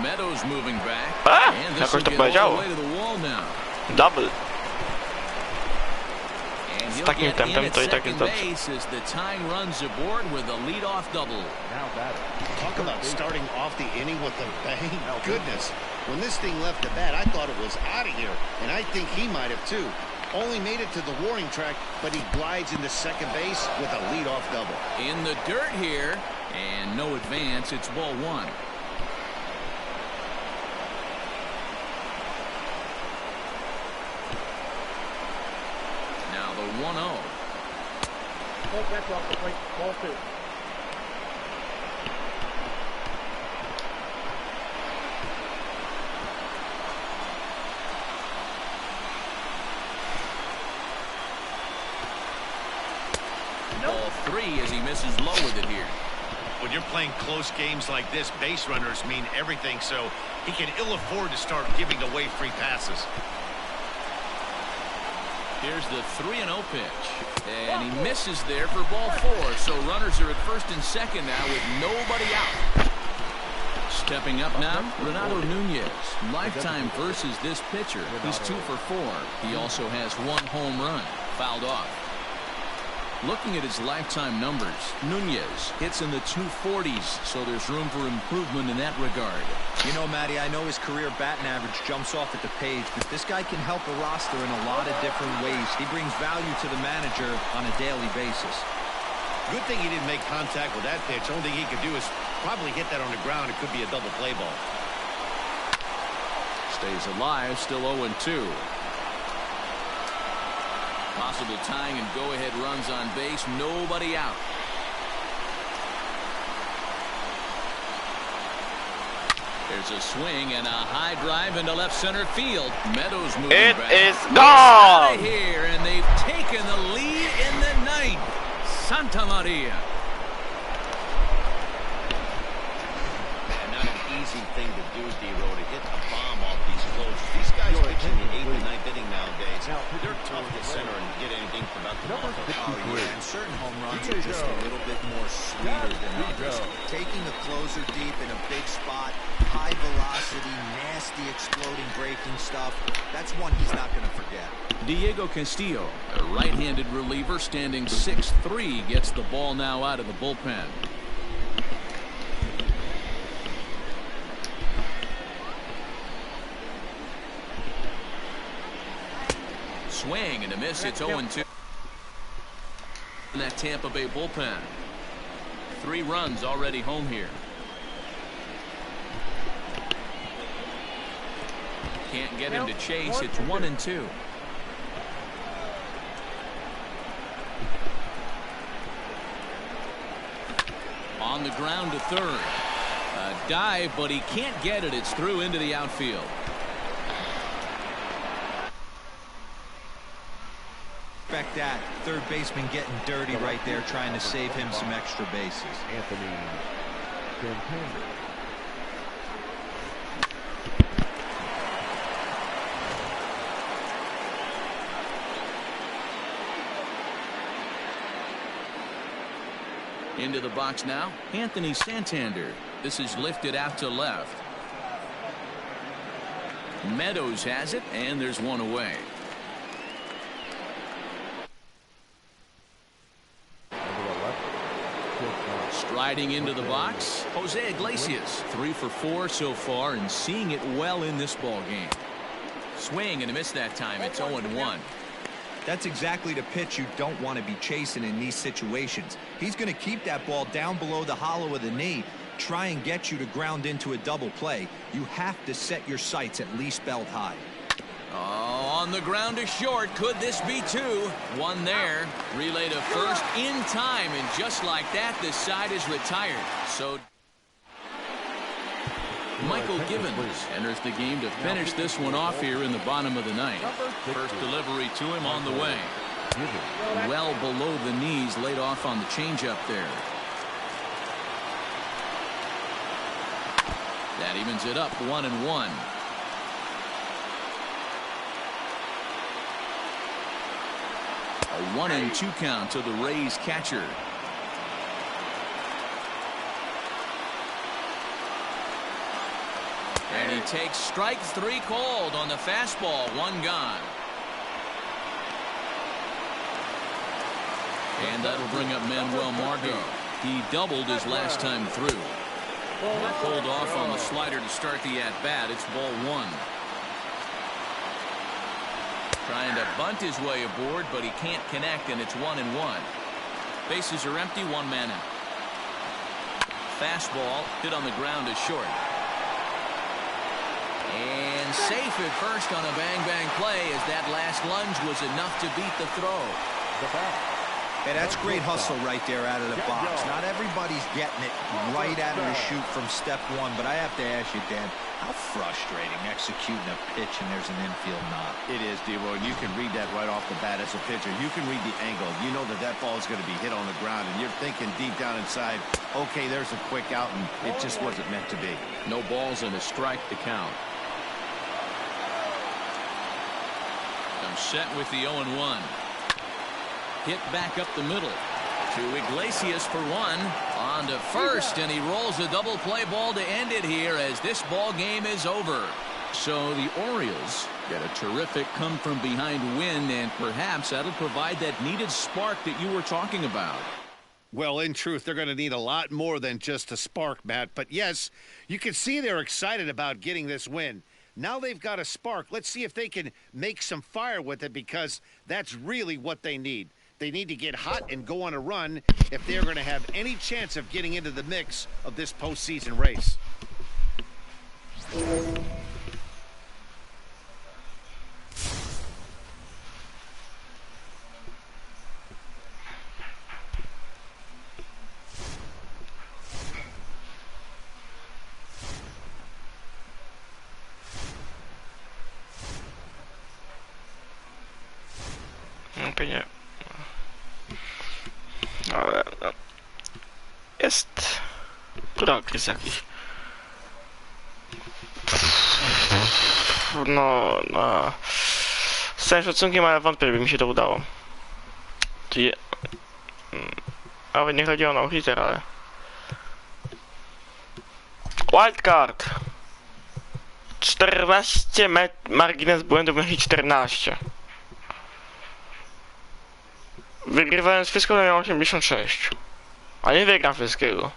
Meadows moving back. And this will jakoś to get all powiedziało. the way to the wall now. Double. And Z he'll takim get tempem in to at i tak jest second dobrze. base as the tying runs aboard with a leadoff double. Talk about starting off the inning with a bang. Goodness. When this thing left the bat, I thought it was out of here, and I think he might have too. Only made it to the warning track, but he glides into second base with a leadoff double. In the dirt here, and no advance. It's ball one. Now the 1-0. That's off the plate. Ball two. Ball three as he misses low with it here. When you're playing close games like this, base runners mean everything, so he can ill afford to start giving away free passes. Here's the 3-0 pitch. And he misses there for ball four. So runners are at first and second now with nobody out. Stepping up now, Renato Nunez. Lifetime versus this pitcher. He's 2 for 4. He also has 1 home run. Fouled off. Looking at his lifetime numbers, Nunez hits in the 240s, so there's room for improvement in that regard. You know, Matty, I know his career batting average jumps off at the page, but this guy can help a roster in a lot of different ways. He brings value to the manager on a daily basis. Good thing he didn't make contact with that pitch. Only thing he could do is probably hit that on the ground. It could be a double play ball. Stays alive, still 0-2. Possible tying and go-ahead runs on base. Nobody out. There's a swing and a high drive into left center field. Meadows moving back. It is Out gone! of here, and they've taken the lead in the ninth. Santa Maria. And not an easy thing to do, D-Row, to hit a bomb off these closers. These guys pitching the 8th and 9th inning nowadays. They're tough to center and get anything productive off of. Oh, yeah, and certain home runs are just a little bit more sweeter than others. Taking a closer deep in a big spot, high velocity, nasty exploding breaking stuff, that's one he's not going to forget. Diego Castillo, a right-handed reliever standing 6'3", gets the ball now out of the bullpen. Swing and a miss. It's 0-2 in that Tampa Bay bullpen. 3 runs already home here. Can't get him to chase. It's 1-2. On the ground to third. A dive, but he can't get it. It's through into the outfield. Expect that. Third baseman getting dirty right there, trying to save him some extra bases. Anthony Santander. Into the box now, Anthony Santander. This is lifted out to left. Meadows has it, and there's one away. Striding into the box, Jose Iglesias. 3 for 4 so far, and seeing it well in this ball game. Swing and a miss that time. It's 0-1. That's exactly the pitch you don't want to be chasing in these situations. He's going to keep that ball down below the hollow of the knee, try and get you to ground into a double play, you have to set your sights at least belt high. Oh, on the ground to short. Could this be two? One there. Relay to first in time, and just like that, the side is retired. So Michael Gibbons enters the game to finish this one off here in the bottom of the ninth. First delivery to him on the way. Well below the knees, laid off on the changeup there. That evens it up 1-1. A 1-2 count to the Rays catcher. And he takes strike three called on the fastball. One gone. And that'll bring up Manuel Margot. He doubled his last time through. Pulled off on the slider to start the at-bat. It's ball one. Trying to bunt his way aboard, but he can't connect, and it's 1-1. Bases are empty, one man out. Fastball hit on the ground to short. And safe at first on a bang-bang play, as that last lunge was enough to beat the throw. Hey, that's great hustle right there out of the box. Not everybody's getting it right out of the chute from step one, but I have to ask you, Dan, how frustrating executing a pitch and there's an infield knock. It is, D-Roy, and you can read that right off the bat as a pitcher. You can read the angle. You know that that ball is going to be hit on the ground, and you're thinking deep down inside, okay, there's a quick out, and it just wasn't meant to be. No balls and a strike to count. I'm set with the 0-1. Hit back up the middle to Iglesias for one. On to first, and he rolls a double play ball to end it here as this ball game is over. So the Orioles get a terrific come from behind win, and perhaps that'll provide that needed spark that you were talking about. Well, in truth, they're going to need a lot more than just a spark, Matt. But yes, you can see they're excited about getting this win. Now they've got a spark. Let's see if they can make some fire with it, because that's really what they need. They need to get hot and go on a run if they're going to have any chance of getting into the mix of this postseason race. Nie. Ale no, jest progres jakiś. No, z całym szacunkiem, ale wątpię, żeby mi się to udało. Czyli, nawet nie chodzi o no-hitter, ale wildcard 14 margines błędów i 14. Wygrywając wszystko, to miał 86. A nie wygram wszystkiego.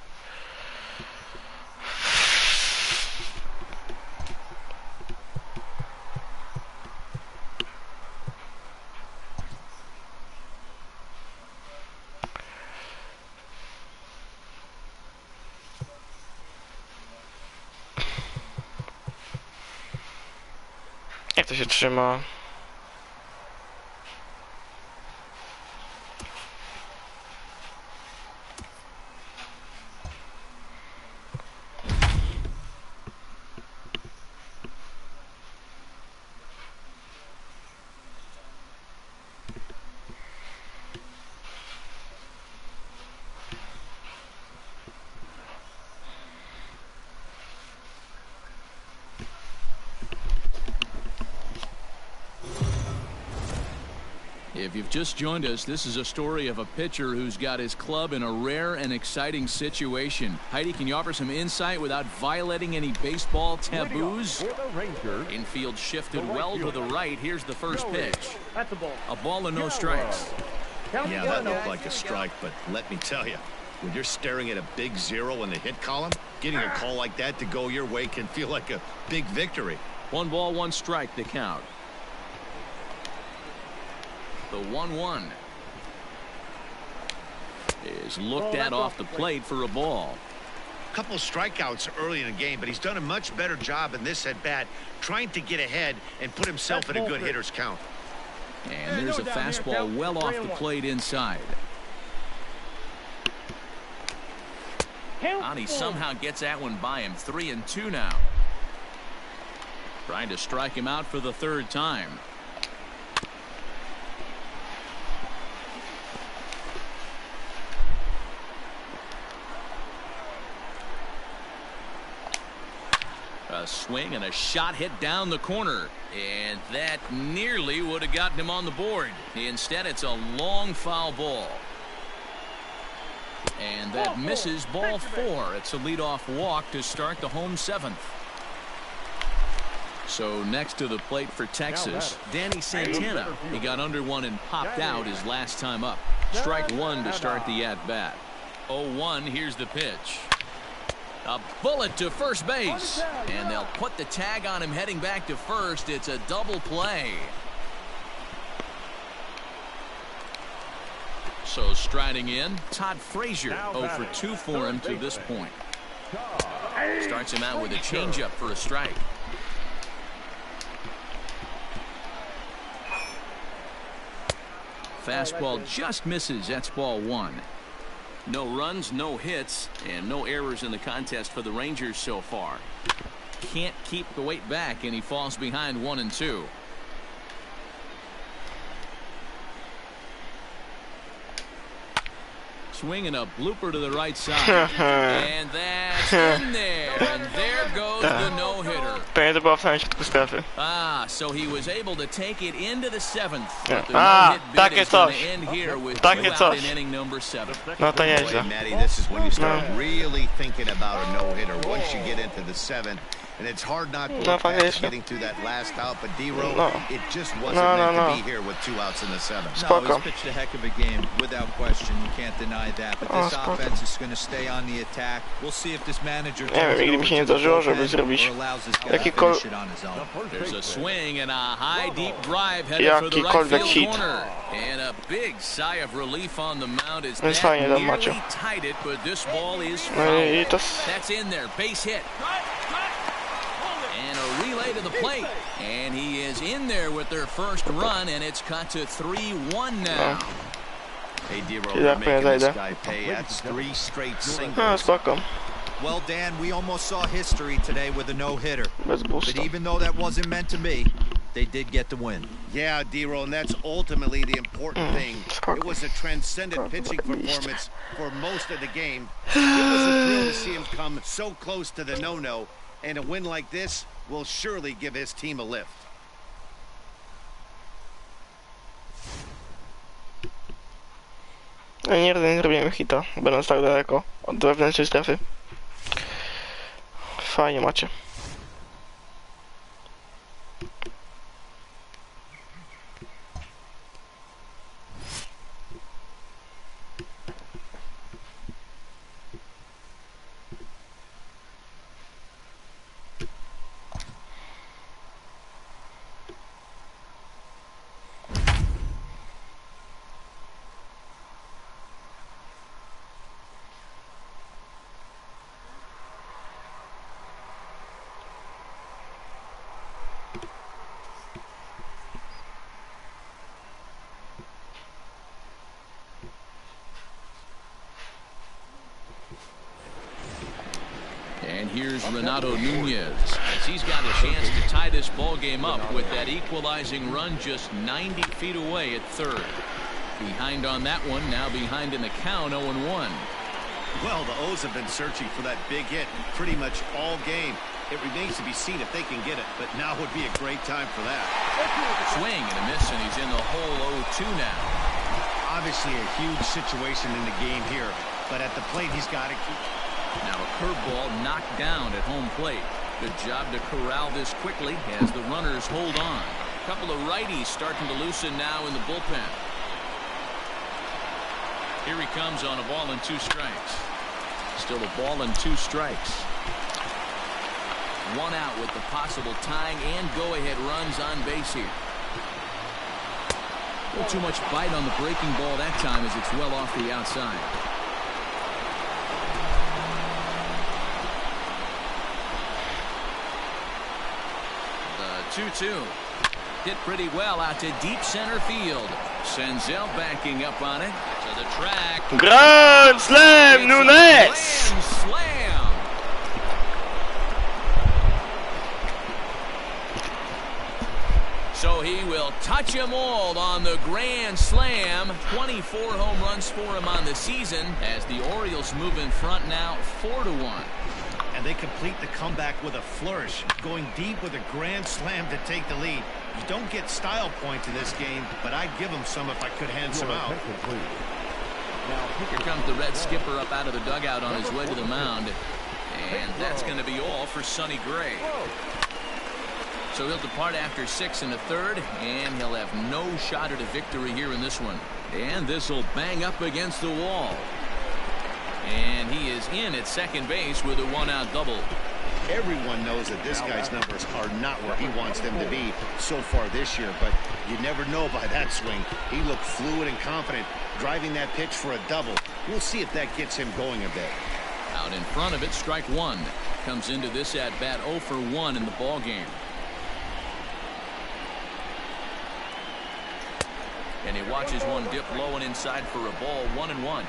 Jak to się trzyma? If you've just joined us, this is a story of a pitcher who's got his club in a rare and exciting situation. Heidi, can you offer some insight without violating any baseball taboos? Infield shifted well to the right. Here's the first pitch. A ball and no strikes. Yeah, that looked like a strike, but let me tell you, when you're staring at a big zero in the hit column, getting a call like that to go your way can feel like a big victory. 1 ball, 1 strike to count. The 1-1 is looked at off the plate for a ball. couple strikeouts early in the game, but he's done a much better job in this at-bat trying to get ahead and put himself in a good hitter's count. And there's a fastball well off the plate inside. And he somehow gets that one by him. 3-2 now. Trying to strike him out for the third time. A swing and a shot hit down the corner. And that nearly would have gotten him on the board. Instead, it's a long foul ball. And that misses ball 4. It's a leadoff walk to start the home 7th. So next to the plate for Texas, Danny Santana. He got under one and popped out his last time up. Strike 1 to start the at-bat. 0-1, here's the pitch. A bullet to first base. And they'll put the tag on him heading back to first. It's a double play. So striding in, Todd Frazier, 0 for 2 for him to this point. Starts him out with a changeup for a strike. Fastball just misses. That's ball 1. No runs, no hits, and no errors in the contest for the Rangers so far. Can't keep the weight back, and he falls behind 1-2. Swinging a blooper to the right side. And that's in there. And there goes the no-hitter. To była w samym środku strefy. So he was able to take it into the 7th. Yeah. But the no-hit bid Takie is going coś. to end here with Takie 2 out coś. in inning number 7. No to Boy, nieźle. Matty, this is when you start really thinking about a no-hitter once you get into the 7th. And it's hard not to look past getting to that last out, but D-Row, it just wasn't meant to be here with 2 outs in the 7th. No, he's pitched a heck of a game, without question. You can't deny that. But this offense is going to stay on the attack. We'll see if this manager Nigdy mi się nie zdarzyło, żeby zrobić There's a swing and a high deep drive headed for the right field corner. And a big sigh of relief on the mound as that nearly tied it, but this ball is foul. That's in there, base hit. And a relay to the plate. And he is in there with their first run, and it's cut to 3-1 now. Hey, D-Row, you're making this guy pay. That's 3 straight singles. Well, Dan, we almost saw history today with a no-hitter. Bez But gustu. even though that wasn't meant to be, they did get the win. Yeah, D-Row, and that's ultimately the important thing. It was a transcendent pitching performance for most of the game. It was a thrill to see him come so close to the no-no, and a win like this will surely give his team a lift. Nigdy nie zrobiłem hita, będąc tak daleko od wewnętrznej strefy. Fajnie macie. And here's Renato Nunez as he's got a chance to tie this ball game up with that equalizing run just 90 feet away at third. Behind on that one, now behind in the count, 0-1. Well, the O's have been searching for that big hit pretty much all game. It remains to be seen if they can get it, but now would be a great time for that. Swing and a miss, and he's in the hole 0-2 now. Obviously a huge situation in the game here, but at the plate he's got to keep. Now a curveball knocked down at home plate. Good job to corral this quickly as the runners hold on. A couple of righties starting to loosen now in the bullpen. Here he comes on a ball and 2 strikes. Still a ball and 2 strikes. 1 out with the possible tying and go-ahead runs on base here. A little too much bite on the breaking ball that time as it's well off the outside. The 2-2. Hit pretty well out to deep center field. Senzel backing up on it to the track. Grand Slam, Nunes! Grand slam. So he will touch them all on the grand slam. 24 home runs for him on the season as the Orioles move in front now 4-1. And they complete the comeback with a flourish, going deep with a grand slam to take the lead. You don't get style points in this game, but I'd give them some if I could hand some out. Here comes the Red skipper up out of the dugout on his way to the mound. And that's going to be all for Sonny Gray. So he'll depart after 6 1/3, and he'll have no shot at a victory here in this one. And this will bang up against the wall. And he is in at second base with a 1-out double. Everyone knows that this guy's numbers are not where he wants them to be so far this year, but you never know by that swing. He looked fluid and confident, driving that pitch for a double. We'll see if that gets him going a bit. Out in front of it, strike one. Comes into this at bat 0 for 1 in the ball game. And he watches one dip low and inside for a ball. 1-1.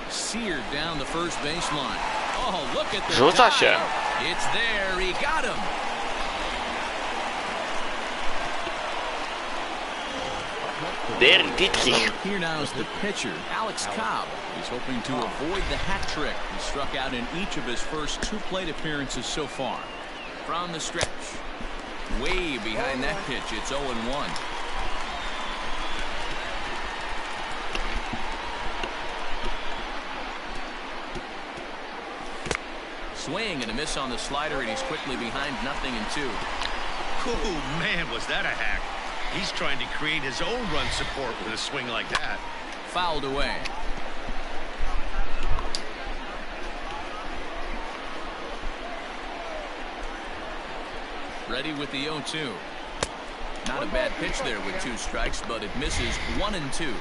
Seared down the first baseline. Oh, look at the Rzuca się. dive. It's there. He got him. Der Dietrich. Here now is the pitcher, Alex Cobb. He's hoping to avoid the hat trick. He struck out in each of his first 2 plate appearances so far. From the stretch. Way behind that pitch. It's 0-1. Swing and a miss on the slider, and he's quickly behind 0-2. Oh, man, was that a hack. He's trying to create his own run support with a swing like that. Fouled away. Ready with the 0-2. Not a bad pitch there with 2 strikes, but it misses 1-2.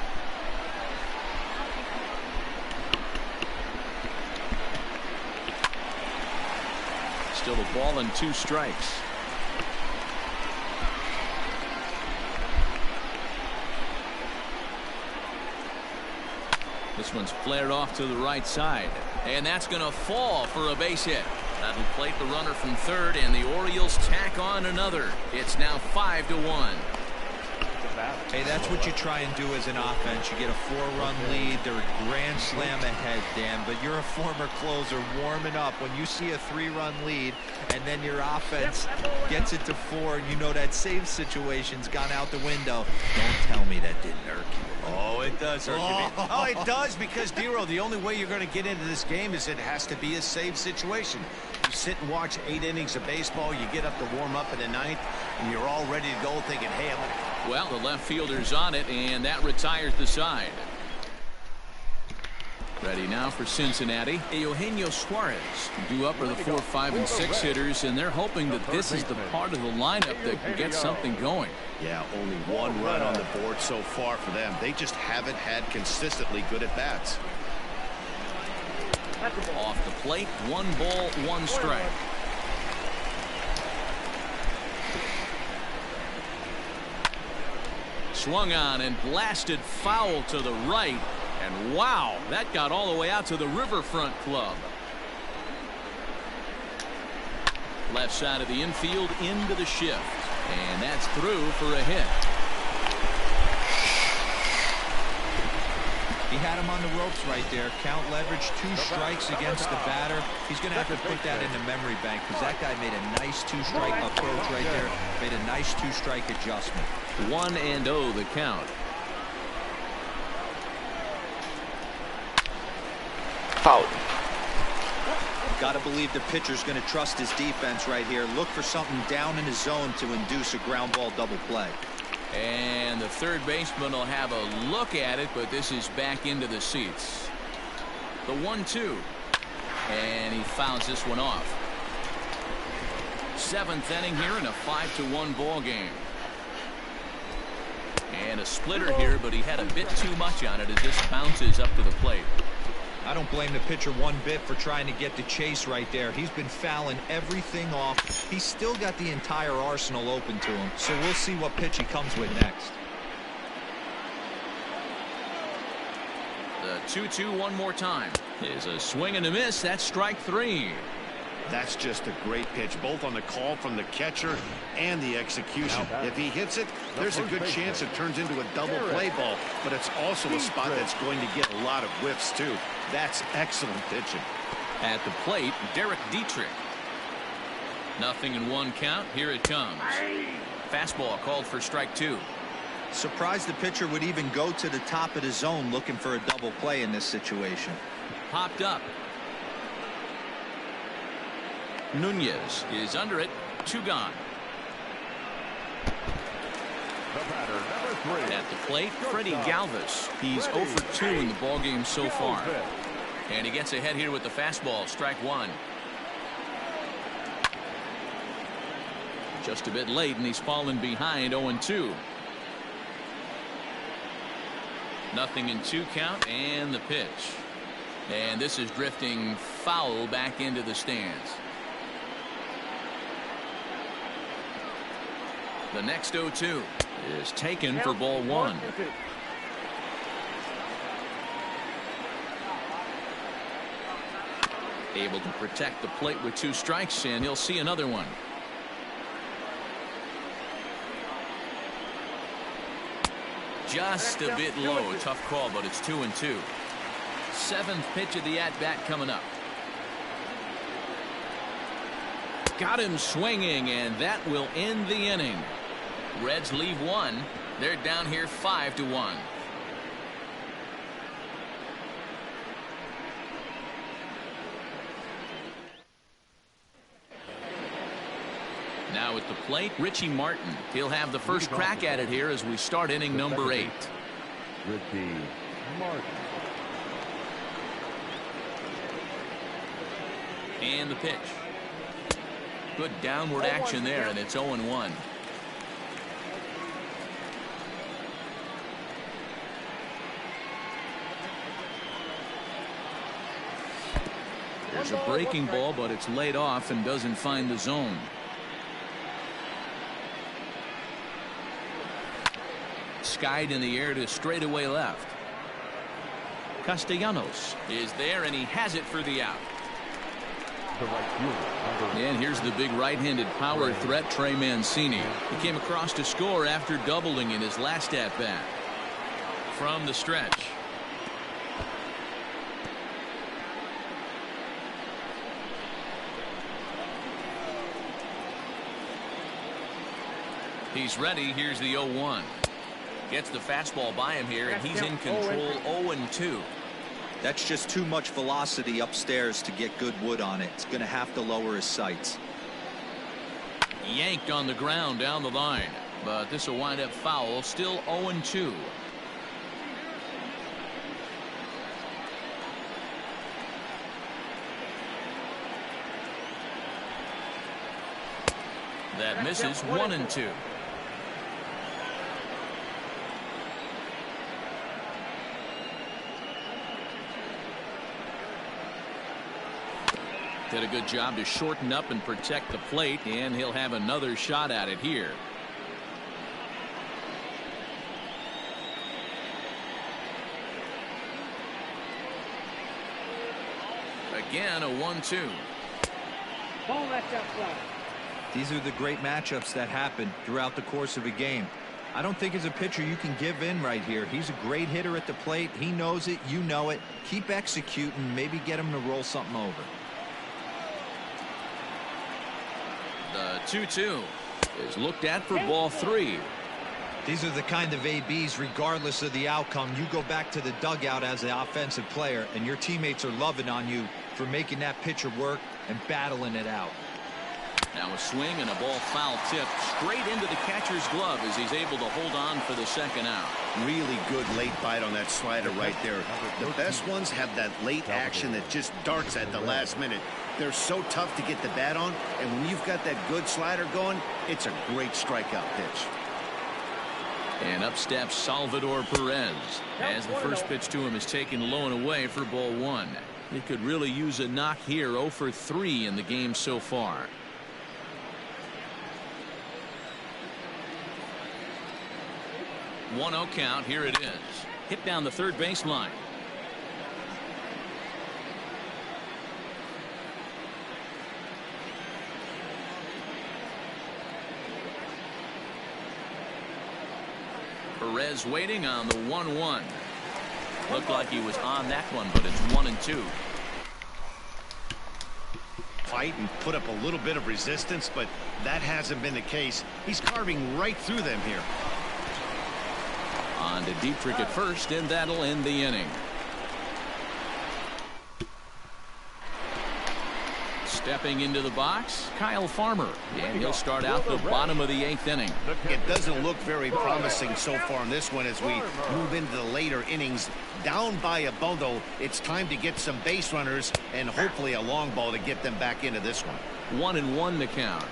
Still a ball and 2 strikes. This one's flared off to the right side, and that's going to fall for a base hit. That'll plate the runner from third, and the Orioles tack on another. It's now 5-1. Hey, that's what you try and do as an offense. You get a 4-run lead. They're a grand slam ahead, Dan, but you're a former closer warming up. When you see a 3-run lead and then your offense gets it to 4, and you know that save situation's gone out the window. Don't tell me that didn't irk you. Oh, it does hurt you. Oh, it does, because, Dero, the only way you're going to get into this game is it has to be a save situation. You sit and watch 8 innings of baseball, you get up to warm up in the 9th, and you're all ready to go thinking, hey, I'm going to... Well, the left fielder's on it, and that retires the side. Ready now for Cincinnati. Eugenio Suarez. Due up are the 4, 5, and 6 hitters, and they're hoping that this is the part of the lineup that can get something going. Yeah, only 1 run on the board so far for them. They just haven't had consistently good at-bats. Off the plate, 1 ball, 1 strike. Swung on and blasted foul to the right. And wow, that got all the way out to the Riverfront Club. Left side of the infield into the shift. And that's through for a hit. He had him on the ropes right there. Count leverage, 2 strikes against the batter. He's going to have to put that in the memory bank, because that guy made a nice 2-strike approach right there. Made a nice 2-strike adjustment. 1-0 the count. Foul. Got to believe the pitcher's going to trust his defense right here. Look for something down in his zone to induce a ground ball double play. And the third baseman will have a look at it, but this is back into the seats. The 1-2. And he fouls this one off. 7th inning here in a 5-1 ball game. And a splitter here, but he had a bit too much on it as this bounces up to the plate. I don't blame the pitcher one bit for trying to get the chase right there. He's been fouling everything off. He's still got the entire arsenal open to him, so we'll see what pitch he comes with next. The 2-2 one more time is a swing and a miss. That's strike 3. That's just a great pitch, both on the call from the catcher and the execution. If he hits it, there's a good chance it turns into a double play ball, but it's also a spot that's going to get a lot of whiffs, too. That's excellent pitching. At the plate, Derek Dietrich. 0-1 count. Here it comes. Fastball called for strike 2. Surprised the pitcher would even go to the top of the zone looking for a double play in this situation. Popped up. Nunez is under it. 2 gone. The batter, number 3. At the plate, Freddie Galvis. He's 0 for 2 in the ballgame so far. And he gets ahead here with the fastball. Strike 1. Just a bit late, and he's fallen behind 0-2. 0-2 count, and the pitch. And this is drifting foul back into the stands. The next 0-2 is taken for ball 1. Able to protect the plate with 2 strikes, and he'll see another one. Just a bit low. Tough call, but it's 2-2. 7th pitch of the at-bat coming up. Got him swinging, and that will end the inning. Reds leave 1. They're down here 5-1. Now at the plate, Richie Martin. He'll have the first crack at it here as we start inning number 8. Richie Martin. And the pitch. Good downward action there, and it's 0-1. There's a breaking ball, but it's laid off and doesn't find the zone. Skied in the air to straightaway left. Castellanos is there, and he has it for the out. The right fielder, And here's the big right-handed power threat, Trey Mancini. He came across to score after doubling in his last at-bat. From the stretch. He's ready. Here's the 0-1. Gets the fastball by him here, and he's in control. 0-2. That's just too much velocity upstairs to get good wood on it. It's going to have to lower his sights. Yanked on the ground down the line, but this will wind up foul. Still 0-2. That misses. 1-2. Did a good job to shorten up and protect the plate, and he'll have another shot at it here. Again, a 1-2. Ball that's outside. These are the great matchups that happen throughout the course of a game. I don't think as a pitcher you can give in right here. He's a great hitter at the plate. He knows it. You know it. Keep executing. Maybe get him to roll something over. The 2-2 is looked at for ball 3. These are the kind of ABs, regardless of the outcome. You go back to the dugout as an offensive player, and your teammates are loving on you for making that pitcher work and battling it out. Now a swing and a ball foul tip straight into the catcher's glove as he's able to hold on for the second out. Really good late bite on that slider right there. The best ones have that late action that just darts at the last minute. They're so tough to get the bat on, and when you've got that good slider going, it's a great strikeout pitch. And up steps Salvador Perez as the first pitch to him is taken low and away for ball one. He could really use a knock here. 0 for 3 in the game so far. One 0 count. Here it is. Hit down the third baseline. Perez waiting on the 1-1. Looked like he was on that one, but it's 1-2. Fight and put up a little bit of resistance, but that hasn't been the case. He's carving right through them here. On to Dietrich at first, and that'll end the inning. Stepping into the box, Kyle Farmer, and he'll start out the bottom of the 8th inning. It doesn't look very promising so far in this one as we move into the later innings. Down by a bundle, it's time to get some base runners and hopefully a long ball to get them back into this one. 1-1 to count.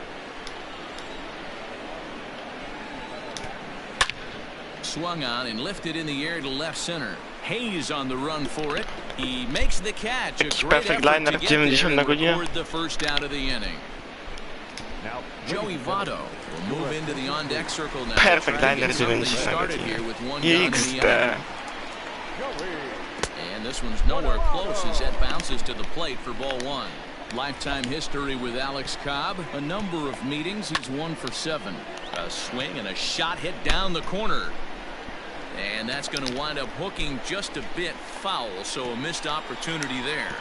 Swung on and lifted in the air to left center. Hayes on the run for it. He makes the catch. A great Perfect effort line to na get 90 there na and godzinę. record the first out of the inning. Now, Joey Votto will move into the on-deck circle now. Perfect Trying to line get na 90 something na started godzinę. here with one gun in the XD. inning. And this one's nowhere close as that bounces to the plate for ball one. Lifetime history with Alex Cobb. A number of meetings. He's 1 for 7. A swing and a shot hit down the corner. And that's going to wind up hooking just a bit foul, so a missed opportunity there.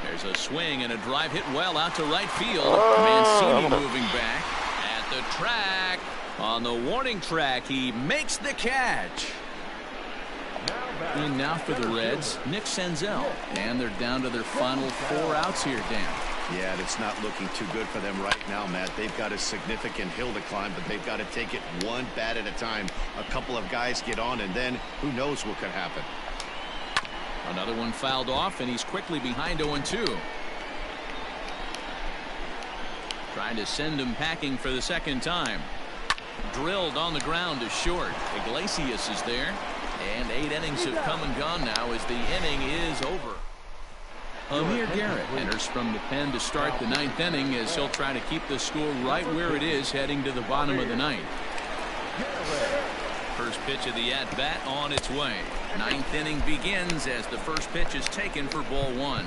There's a swing and a drive hit well out to right field. Mancini moving back at the track. On the warning track, he makes the catch. In now for the Reds, Nick Senzel. And they're down to their final 4 outs here, Dan. Yeah, it's not looking too good for them right now, Matt. They've got a significant hill to climb, but they've got to take it one bat at a time. A couple of guys get on, and then who knows what could happen. Another one fouled off, and he's quickly behind 0-2. Trying to send him packing for the second time. Drilled on the ground to short. Iglesias is there. And 8 innings have come and gone now as the inning is over. Amir Garrett enters from the pen to start the 9th inning as he'll try to keep the score right where it is heading to the bottom of the 9th. First pitch of the at-bat on its way. 9th inning begins as the first pitch is taken for ball one.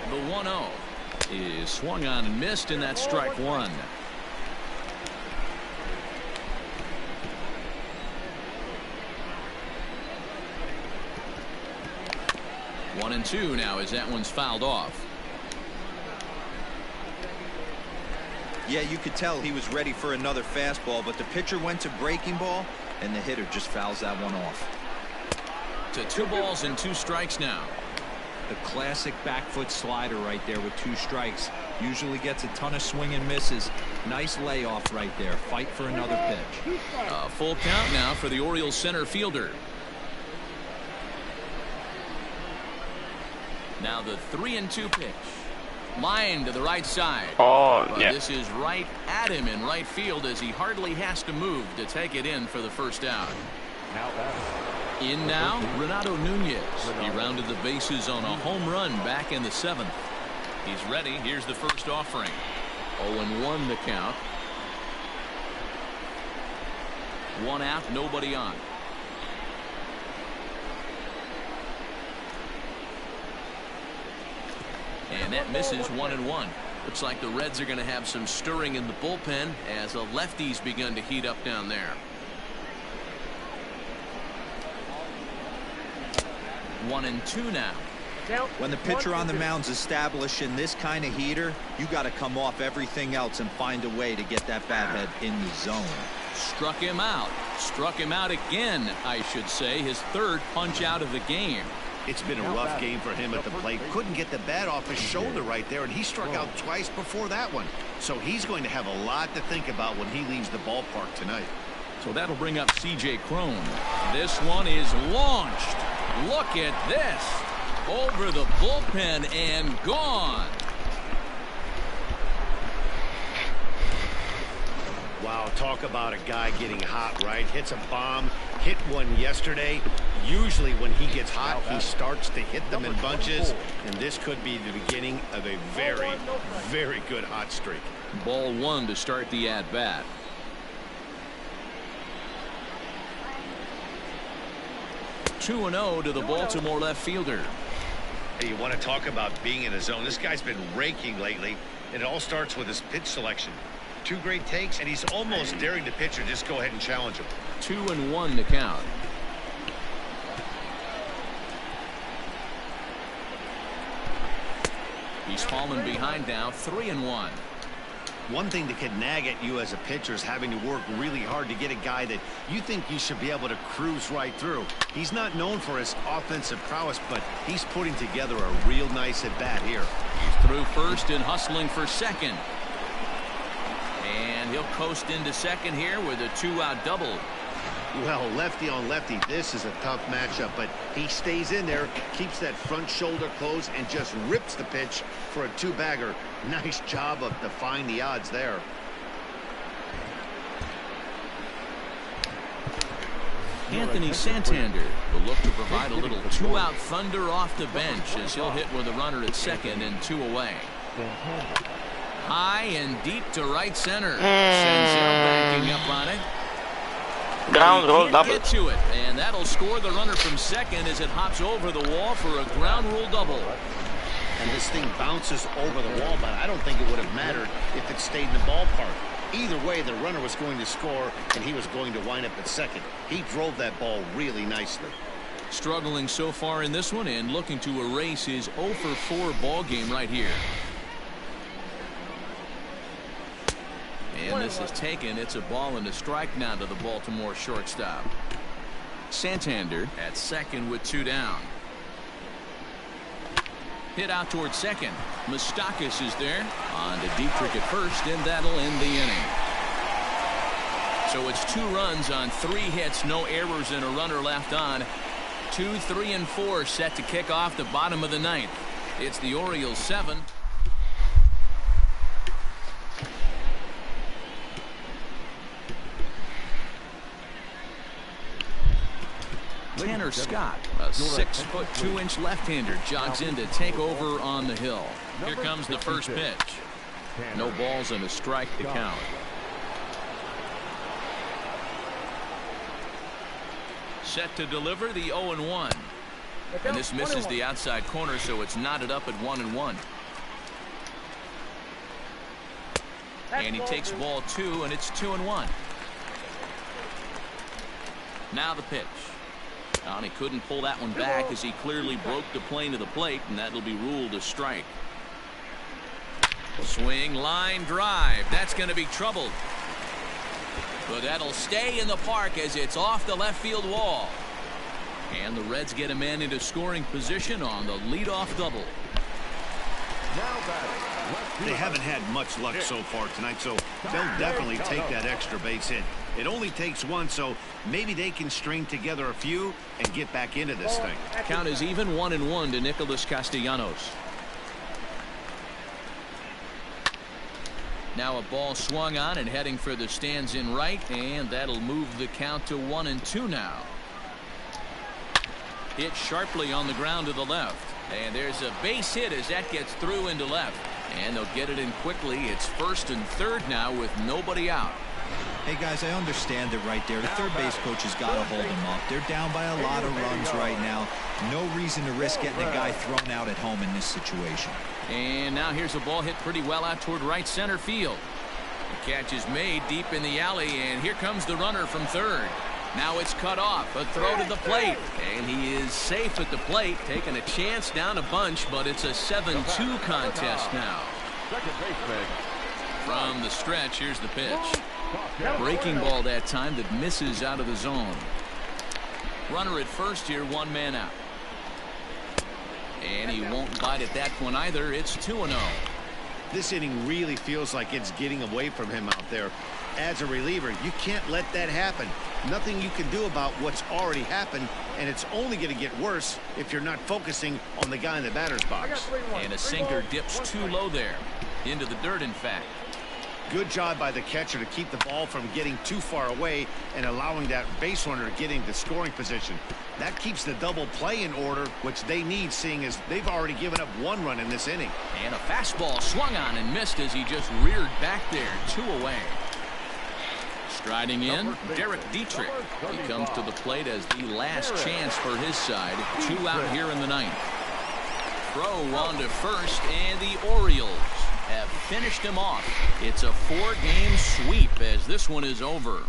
The 1-0 is swung on and missed, and that's strike one. One and two now as that one's fouled off. Yeah, you could tell he was ready for another fastball, but the pitcher went to breaking ball, and the hitter just fouls that one off. To 2 balls and 2 strikes now. The classic back foot slider right there with 2 strikes. Usually gets a ton of swing and misses. Nice layoff right there. Fight for another pitch. A full count now for the Orioles center fielder. Now the 3-2 pitch. Line to the right side. Oh, But yeah. this is right at him in right field as he hardly has to move to take it in for the first out. now that. In now, Renato Nunez. He rounded the bases on a home run back in the 7th. He's ready. Here's the first offering. 0-1 the count. 1 out, nobody on. And that misses 1-1. Looks like the Reds are going to have some stirring in the bullpen as the lefties begun to heat up down there. 1-2 now. When the pitcher on the mound's establishing this kind of heater, you got to come off everything else and find a way to get that bat head in the zone. Struck him out. Struck him out again, I should say. His 3rd punch out of the game. It's been a rough game for him at the plate. Couldn't get the bat off his shoulder right there, and he struck out twice before that one. So he's going to have a lot to think about when he leaves the ballpark tonight. So that'll bring up C.J. Cron. This one is launched. Look at this. Over the bullpen and gone. Wow, talk about a guy getting hot, right? Hits a bomb, hit one yesterday. Usually when he gets hot, he starts to hit them in bunches, and this could be the beginning of a very, very good hot streak. Ball one to start the at-bat. Two 2-0 to the Baltimore left fielder. Hey, you want to talk about being in a zone? This guy's been raking lately, and it all starts with his pitch selection. 2 great takes, and he's almost daring the pitcher just go ahead and challenge him. 2-1 to count. He's fallen behind now, 3-1. One thing that can nag at you as a pitcher is having to work really hard to get a guy that you think you should be able to cruise right through. He's not known for his offensive prowess, but he's putting together a real nice at-bat here. He's through first and hustling for second. And he'll coast into second here with a 2-out double. Well, lefty on lefty, this is a tough matchup, but he stays in there, keeps that front shoulder closed, and just rips the pitch for a 2-bagger. Nice job of defying the odds there. Anthony Santander will look to provide a little 2-out thunder off the bench as he'll hit with a runner at second and 2 away. High and deep to right center. Senzel backing up on it. Ground roll double. Get to it, and that'll score the runner from second as it hops over the wall for a ground rule double. And this thing bounces over the wall, but I don't think it would have mattered if it stayed in the ballpark. Either way, the runner was going to score, and he was going to wind up at second. He drove that ball really nicely. Struggling so far in this one and looking to erase his 0-for-4 ball game right here. And this is taken. It's a ball and a strike now to the Baltimore shortstop. Santander at second with 2 down. Hit out towards second. Moustakas is there. On to Dietrich at first, and that'll end the inning. So it's 2 runs on 3 hits, no errors, and a runner left on. 2, 3, and 4 set to kick off the bottom of the 9th. It's the Orioles 7. Tanner Scott, a 6-foot 2-inch left-hander, jogs in to take over on the hill. Here comes the first pitch. No balls and a strike to count. Set to deliver the 0-1. And this misses the outside corner, so it's knotted up at 1-1. And he takes ball 2, and it's 2-1. Now the pitch. And he couldn't pull that one back as he clearly broke the plane of the plate, and that'll be ruled a strike. Swing, line drive. That's going to be troubled. But that'll stay in the park as it's off the left field wall. And the Reds get a man into scoring position on the leadoff double. They haven't had much luck so far tonight, so they'll definitely take that extra base hit. It only takes 1, so maybe they can string together a few and get back into this thing. Count is even 1-1 to Nicholas Castellanos. Now a ball swung on and heading for the stands in right, and that'll move the count to 1-2 now. Hit sharply on the ground to the left. And there's a base hit as that gets through into left. And they'll get it in quickly. It's 1st and 3rd now with nobody out. Hey, guys, I understand it right there. The third base coach has got to hold them up. They're down by a lot of runs right now. No reason to risk getting a guy thrown out at home in this situation. And now here's a ball hit pretty well out toward right center field. The catch is made deep in the alley, and here comes the runner from third. Now it's cut off. A throw to the plate. And he is safe at the plate, taking a chance down a bunch, but it's a 7-2 contest now. From the stretch, here's the pitch. Breaking ball that time that misses out of the zone. Runner at first here, 1 man out. And he won't bite at that one either. It's 2-0. This inning really feels like it's getting away from him out there. As a reliever, you can't let that happen. Nothing you can do about what's already happened, and it's only going to get worse if you're not focusing on the guy in the batter's box. And a sinker dips too low there. Into the dirt, in fact. Good job by the catcher to keep the ball from getting too far away and allowing that base runner to get into scoring position. That keeps the double play in order, which they need, seeing as they've already given up 1 run in this inning. And a fastball swung on and missed as he just reared back there. 2 away. Striding in, Derek Dietrich. He comes to the plate as the last chance for his side. 2 out here in the 9th. Throw on to first, and the Orioles have finished him off. It's a 4-game sweep as this one is over.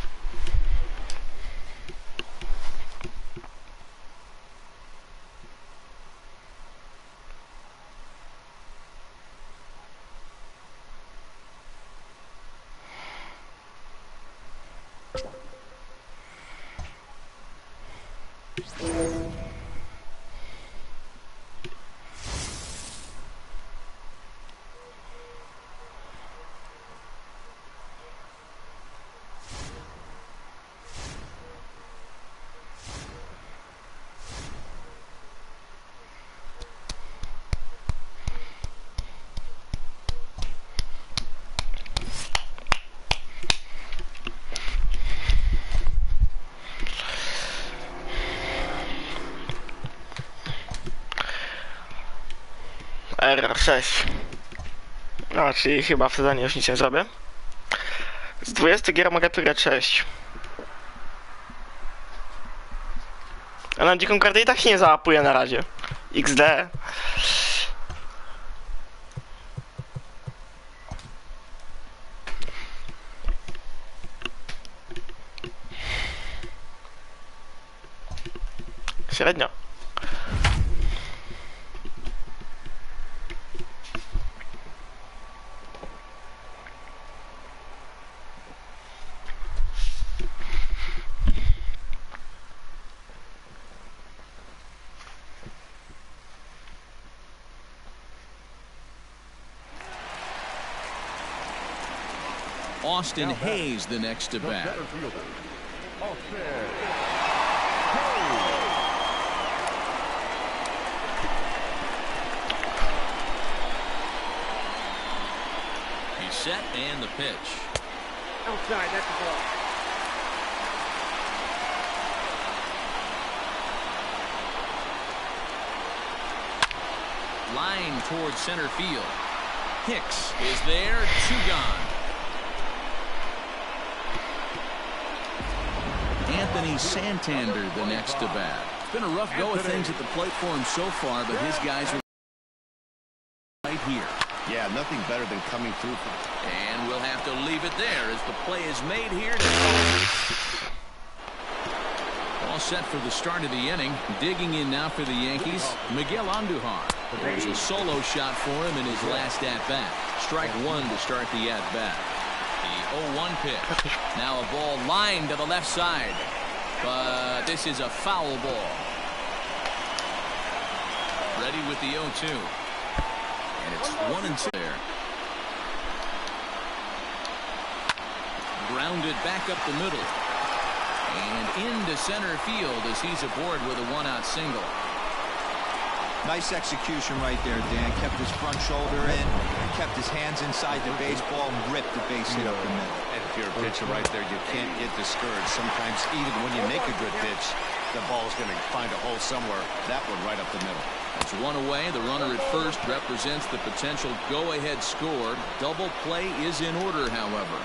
Error 6. No, czyli chyba w sezonie już nic nie zrobię. Z 20 gier mogę wygrać 6. A na dziką kartę i tak się nie załapuję na razie. XD. Średnio. Austin Hayes the next to bat. He's set and the pitch. Outside, that's the ball. Line towards center field. Hicks is there, 2 gone. Anthony Santander the next to bat. It's been a rough go of things at the plate for him so far, but his guys are right here. Yeah, nothing better than coming through. And we'll have to leave it there as the play is made here. All set for the start of the inning. Digging in now for the Yankees, Miguel Andujar. There's a solo shot for him in his last at-bat. Strike 1 to start the at-bat. The 0-1 pitch. Now a ball lined to the left side. But this is a foul ball. Ready with the 0-2. And it's 1-2 there. Grounded back up the middle. And into center field as he's aboard with a 1-out single. Nice execution right there, Dan. Kept his front shoulder in, kept his hands inside the baseball, and ripped the base hit up the middle. And if you're a pitcher right there, you can't get discouraged. Sometimes even when you make a good pitch, the ball's going to find a hole somewhere. That one right up the middle. That's 1 away. The runner at first represents the potential go-ahead score. Double play is in order, however.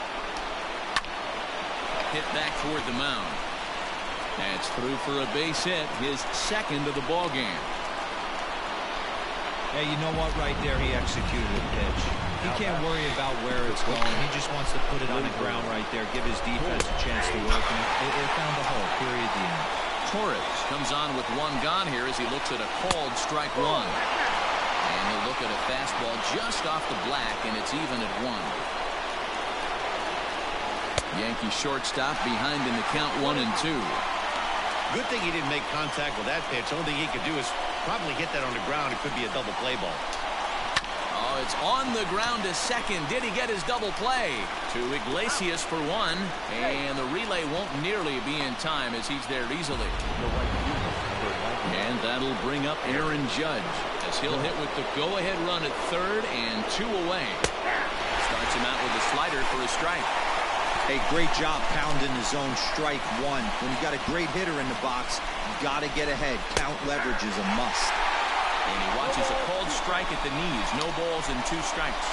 Hit back toward the mound. That's through for a base hit, his second of the ball game. Hey, you know what? Right there, he executed the pitch. He can't worry about where it's going. He just wants to put it on the ground right there, give his defense a chance to work, and it found the hole, period, the end. Torres comes on with 1 gone here as he looks at a called strike 1. And he'll look at a fastball just off the black, and it's even at 1. Yankee shortstop behind in the count 1-2. Good thing he didn't make contact with that pitch. Only thing he could do is probably hit that on the ground. It could be a double play ball. Oh, it's on the ground to second. Did he get his double play? To Iglesias for one. And the relay won't nearly be in time as he's there easily. And that'll bring up Aaron Judge as he'll hit with the go-ahead run at third and 2 away. Starts him out with a slider for a strike. Hey, great job pounding the zone strike one. When you got a great hitter in the box, you got to get ahead. Count leverage is a must. And he watches a called strike at the knees. No balls and 2 strikes.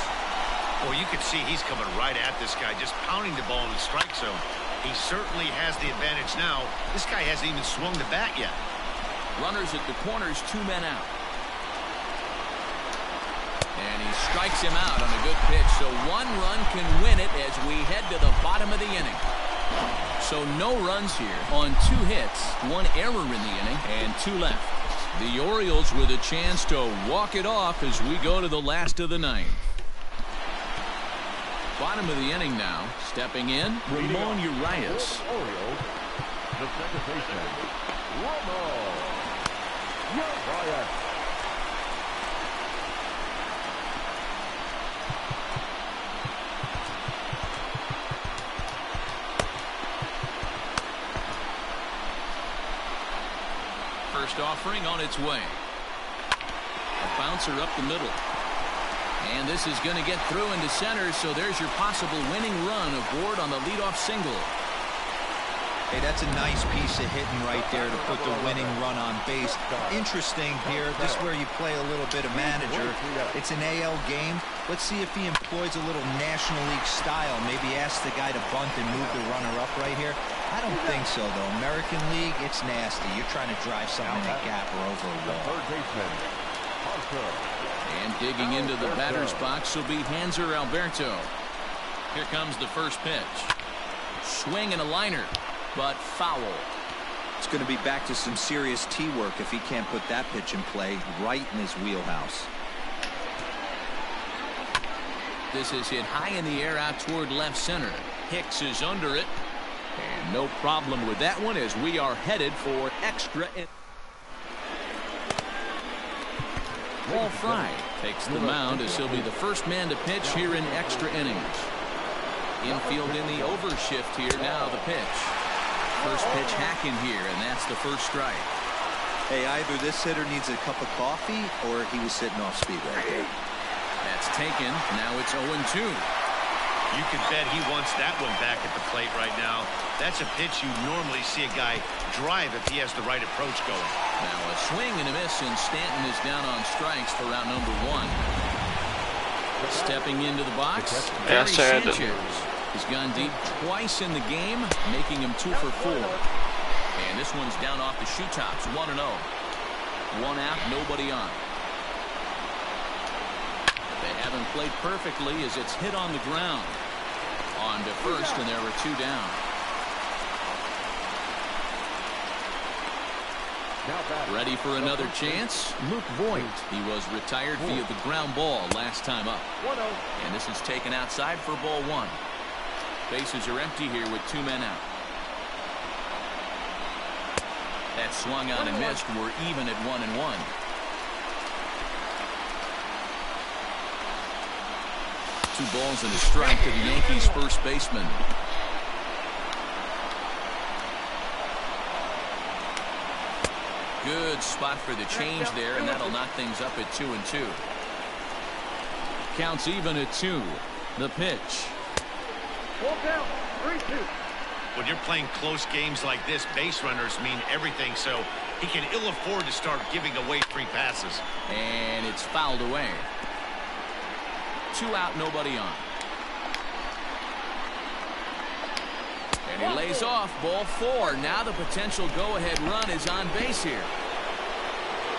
Well, you can see he's coming right at this guy, just pounding the ball in the strike zone. He certainly has the advantage now. This guy hasn't even swung the bat yet. Runners at the corners, 2 men out. And he strikes him out on a good pitch, so 1 run can win it as we head to the bottom of the inning. So no runs here on 2 hits, 1 error in the inning, and 2 left. The Orioles with a chance to walk it off as we go to the last of the 9th. Bottom of the inning now, stepping in, Ramon Urias. Orioles, the second baseman, Ramon Urias. First offering on its way. A bouncer up the middle. And this is going to get through into center, so there's your possible winning run aboard on the leadoff single. Hey, that's a nice piece of hitting right there to put the winning run on base. Interesting here. This is where you play a little bit of manager. It's an AL game. Let's see if he employs a little National League style. Maybe ask the guy to bunt and move the runner up right here. I don't think so, though. American League, it's nasty. You're trying to drive something in a gap or over a wall. Third baseman, Hunter. And digging into the batter's box will be Hanser Alberto. Here comes the first pitch. Swing and a liner, but foul. It's going to be back to some serious tee work if he can't put that pitch in play right in his wheelhouse. This is hit high in the air out toward left center. Hicks is under it. And no problem with that one as we are headed for extra. Wall Fry takes the mound as he'll be the first man to pitch here in extra innings. Infield in the overshift here now the pitch. First pitch hacking here, and that's the first strike. Hey, either this hitter needs a cup of coffee or he was sitting off speed right there. That's taken. Now it's 0-2. You can bet he wants that one back at the plate right now. That's a pitch you normally see a guy drive if he has the right approach going. Now a swing and a miss, and Stanton is down on strikes for out number 1. Stepping into the box, Gary Sanchez. He's gone deep twice in the game, making him 2 for 4. And this one's down off the shoe tops, 1-0. 1 out, nobody on. They haven't played perfectly as it's hit on the ground. On to first, and there were 2 down. Ready for another chance? Luke Voigt. He was retired via the ground ball last time up. And this is taken outside for ball 1. Bases are empty here with 2 men out. That swung on and missed. We're even at 1-1. Two balls and a strike to the Yankees first baseman. Good spot for the change there, and that'll knock things up at 2-2. Counts even at 2. The pitch. When you're playing close games like this, base runners mean everything, so he can ill afford to start giving away free passes. And it's fouled away. 2 out, nobody on. And he lays off, ball 4. Now the potential go-ahead run is on base here.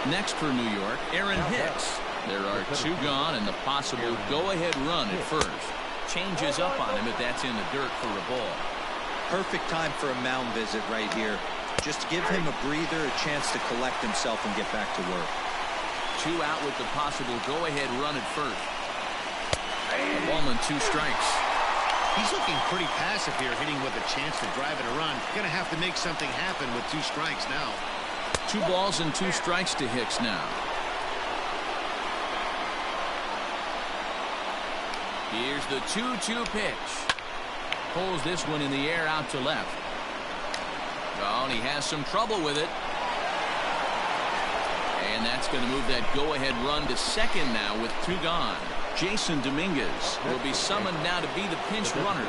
Next for New York, Aaron Hicks. There are 2 gone and the possible go-ahead run at first. Changes up on him if that's in the dirt for a ball. Perfect time for a mound visit right here. Just give him a breather, a chance to collect himself and get back to work. 2 out with the possible go-ahead run at first. Ball and 2 strikes. He's looking pretty passive here, hitting with a chance to drive it a run. Going to have to make something happen with 2 strikes now. 2 balls and 2 strikes to Hicks now. Here's the 2-2 pitch. Pulls this one in the air out to left. Oh, and he has some trouble with it. And that's going to move that go-ahead run to second now with 2 gone. Jason Dominguez will be summoned now to be the pinch runner.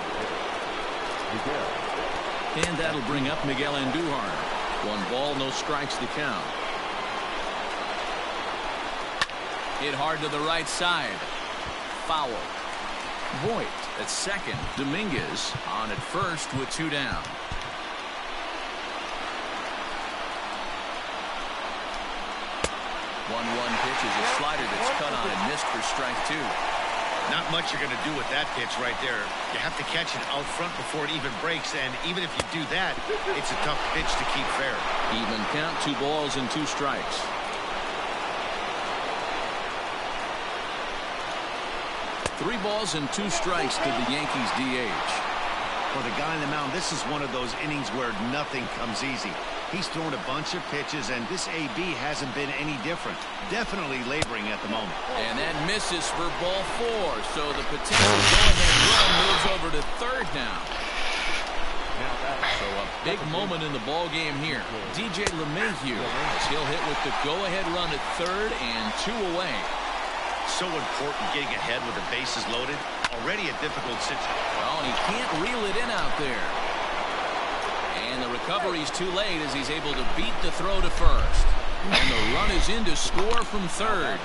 And that'll bring up Miguel Andujar. 1 ball, no strikes to count. Hit hard to the right side. Foul. Voit at second. Dominguez on at first with 2 down. 1-1 pitch is a slider that's cut on and missed for strike 2. Not much you're going to do with that pitch right there. You have to catch it out front before it even breaks, and even if you do that, it's a tough pitch to keep fair. Even count, 2 balls and 2 strikes. Three balls and 2 strikes to the Yankees DH. For the guy on the mound, this is one of those innings where nothing comes easy. He's thrown a bunch of pitches, and this AB hasn't been any different. Definitely laboring at the moment. And that misses for ball 4. So the potential go-ahead run moves over to third now. So a big moment in the ball game here. DJ LeMahieu, as he'll hit with the go-ahead run at third and 2 away. So important getting ahead with the bases loaded. Already a difficult situation. Oh, and he can't reel it in out there. And the recovery's too late as he's able to beat the throw to first. And the run is in to score from third.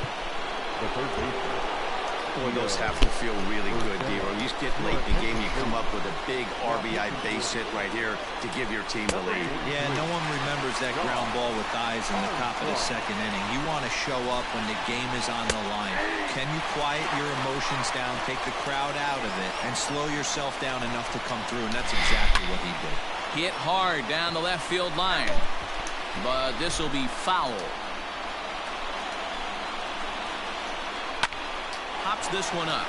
Boy, those have to feel really good, Devo. You get late in the game, you come up with a big RBI base hit right here to give your team the lead. Yeah, no one remembers that ground ball with eyes in the top of the second inning. You want to show up when the game is on the line. Can you quiet your emotions down, take the crowd out of it, and slow yourself down enough to come through? And that's exactly what he did. Hit hard down the left field line. But this will be foul. Pops this one up.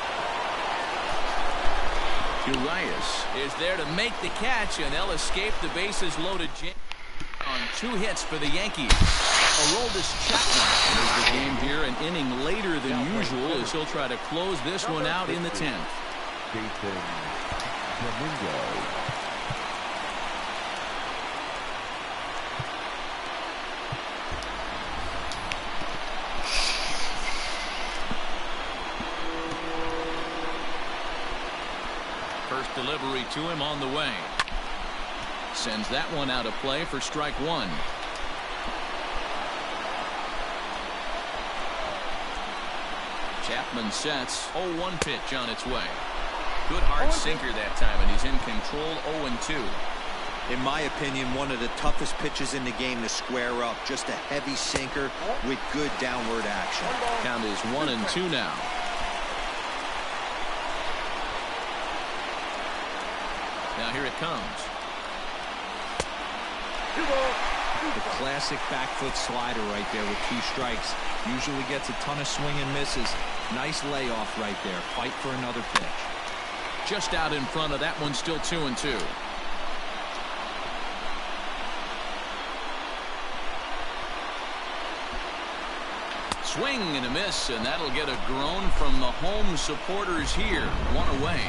Urias is there to make the catch, and they'll escape the bases loaded on 2 hits for the Yankees. Aroldis Chapman enters the game here an inning later than usual as he'll try to close this one out in the 10th. First delivery to him on the way. Sends that one out of play for strike 1. Chapman sets. 0-1 pitch on its way. Good hard sinker that time, and he's in control. 0-2. In my opinion, one of the toughest pitches in the game to square up. Just a heavy sinker with good downward action. Count is 1-2 now. Now here it comes. The classic back foot slider right there with 2 strikes. Usually gets a ton of swing and misses. Nice layoff right there. Fight for another pitch. Just out in front of that one, still 2-2. Swing and a miss, and that'll get a groan from the home supporters here. 1 away.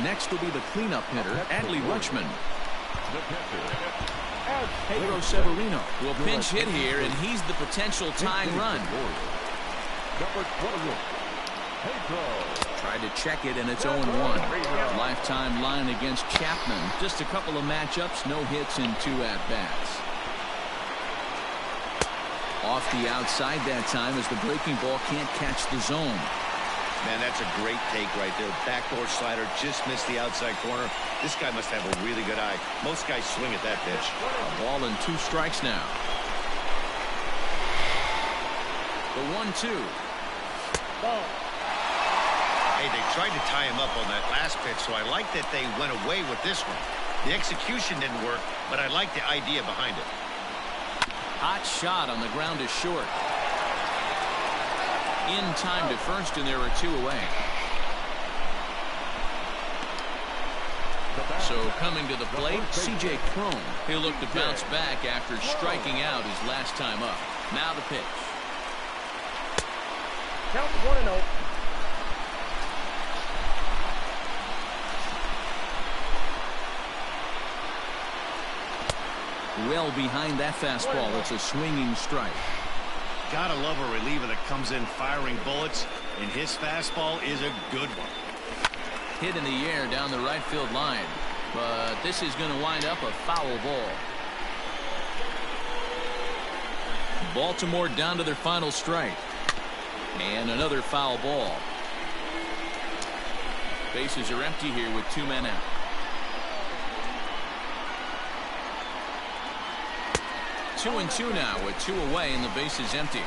Next will be the cleanup hitter, Adley Rutschman. Pedro Severino will pinch hit here, and he's the potential tying run. Tried to check it, and it's 0-1. Lifetime line against Chapman. Just a couple of matchups, no hits in 2 at-bats. Off the outside that time as the breaking ball can't catch the zone. Man, that's a great take right there. Backdoor slider just missed the outside corner. This guy must have a really good eye. Most guys swing at that pitch. A ball and 2 strikes now. The 1-2. Hey, they tried to tie him up on that last pitch, so I like that they went away with this one. The execution didn't work, but I like the idea behind it. Hot shot on the ground is short. In time to first, and there are 2 away. So coming to the plate, C.J. Cron. He'll look to bounce back after striking out his last time up. Now the pitch. Count 1-0. Well behind that fastball. It's a swinging strike. Gotta love a reliever that comes in firing bullets, and his fastball is a good one. Hit in the air down the right field line, but this is going to wind up a foul ball. Baltimore down to their final strike, and another foul ball. Bases are empty here with 2 men out. Two and two now with 2 away and the base is empty.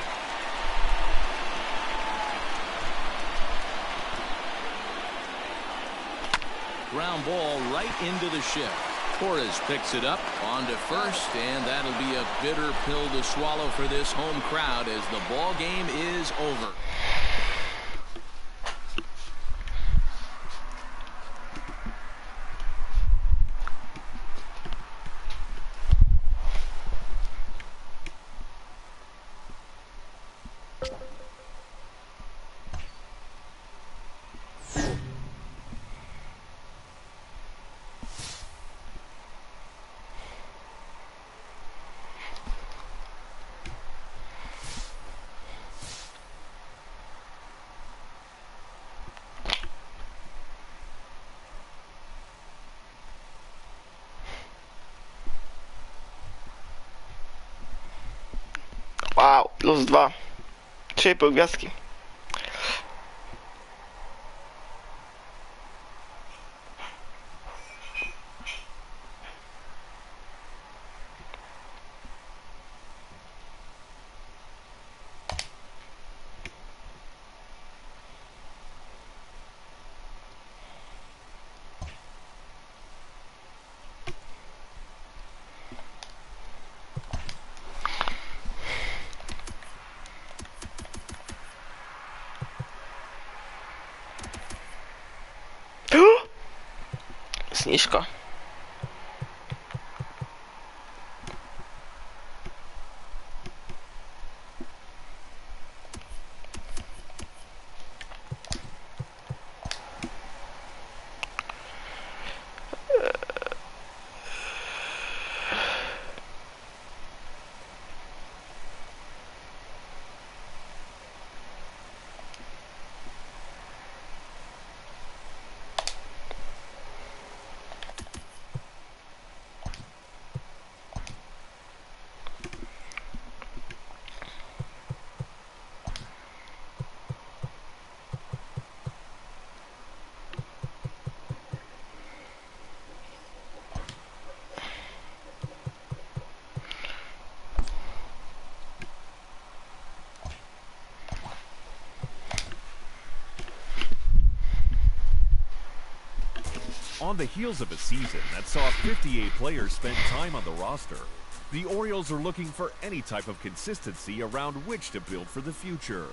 Ground ball right into the shift. Torres picks it up on to first, and that'll be a bitter pill to swallow for this home crowd as the ball game is over. Wow, +2. 3,5 gwiazdki. Zniżka. On the heels of a season that saw 58 players spend time on the roster, the Orioles are looking for any type of consistency around which to build for the future.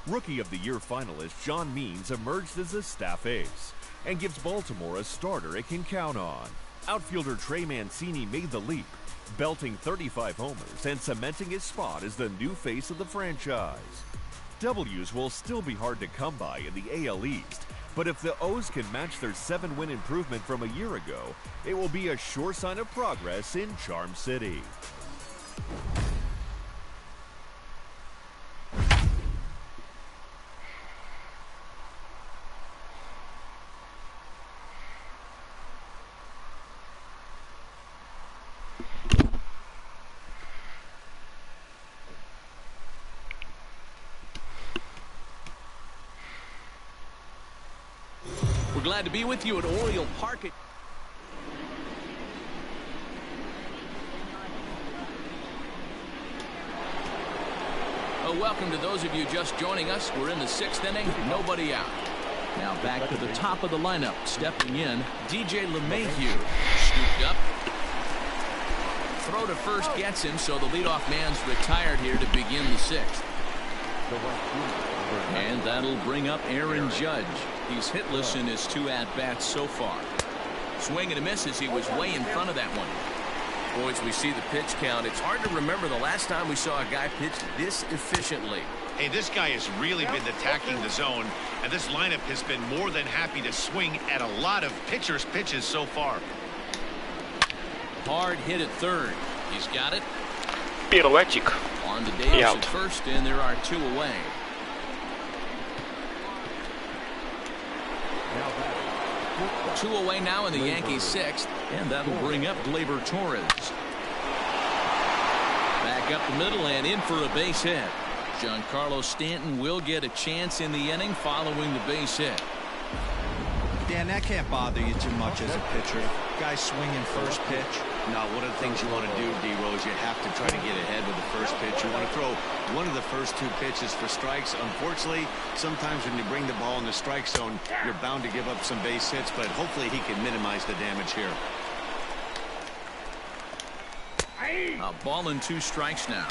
Rookie of the Year finalist John Means emerged as a staff ace and gives Baltimore a starter it can count on. Outfielder Trey Mancini made the leap, belting 35 homers and cementing his spot as the new face of the franchise. W's will still be hard to come by in the AL East, but if the O's can match their 7-win improvement from a year ago, it will be a sure sign of progress in Charm City. We're glad to be with you at Oriole Park. Welcome to those of you just joining us. We're in the 6th inning, nobody out. Now back to the top of the lineup. Stepping in, DJ LeMahieu. Scooped up. Throw to first gets him, so the leadoff man's retired here to begin the 6th. And that'll bring up Aaron Judge. He's hitless in his 2 at-bats so far. Swing and a miss as he was way in front of that one. Boys, we see the pitch count. It's hard to remember the last time we saw a guy pitch this efficiently. Hey, this guy has really been attacking the zone, and this lineup has been more than happy to swing at a lot of pitchers' pitches so far. Hard hit at third. He's got it. Pirouettik. On to Davis Out. at first, and there are 2 away. Two away now in the Yankees' 6th, and that'll bring up Gleyber Torres. Back up the middle and in for a base hit. Giancarlo Stanton will get a chance in the inning following the base hit. Dan, that can't bother you too much as a pitcher. Guy swinging first pitch. Now, one of the things you want to do, D-Rose, you have to try to get ahead with the first pitch. You want to throw one of the first 2 pitches for strikes. Unfortunately, sometimes when you bring the ball in the strike zone, you're bound to give up some base hits, but hopefully he can minimize the damage here. A ball and 2 strikes now.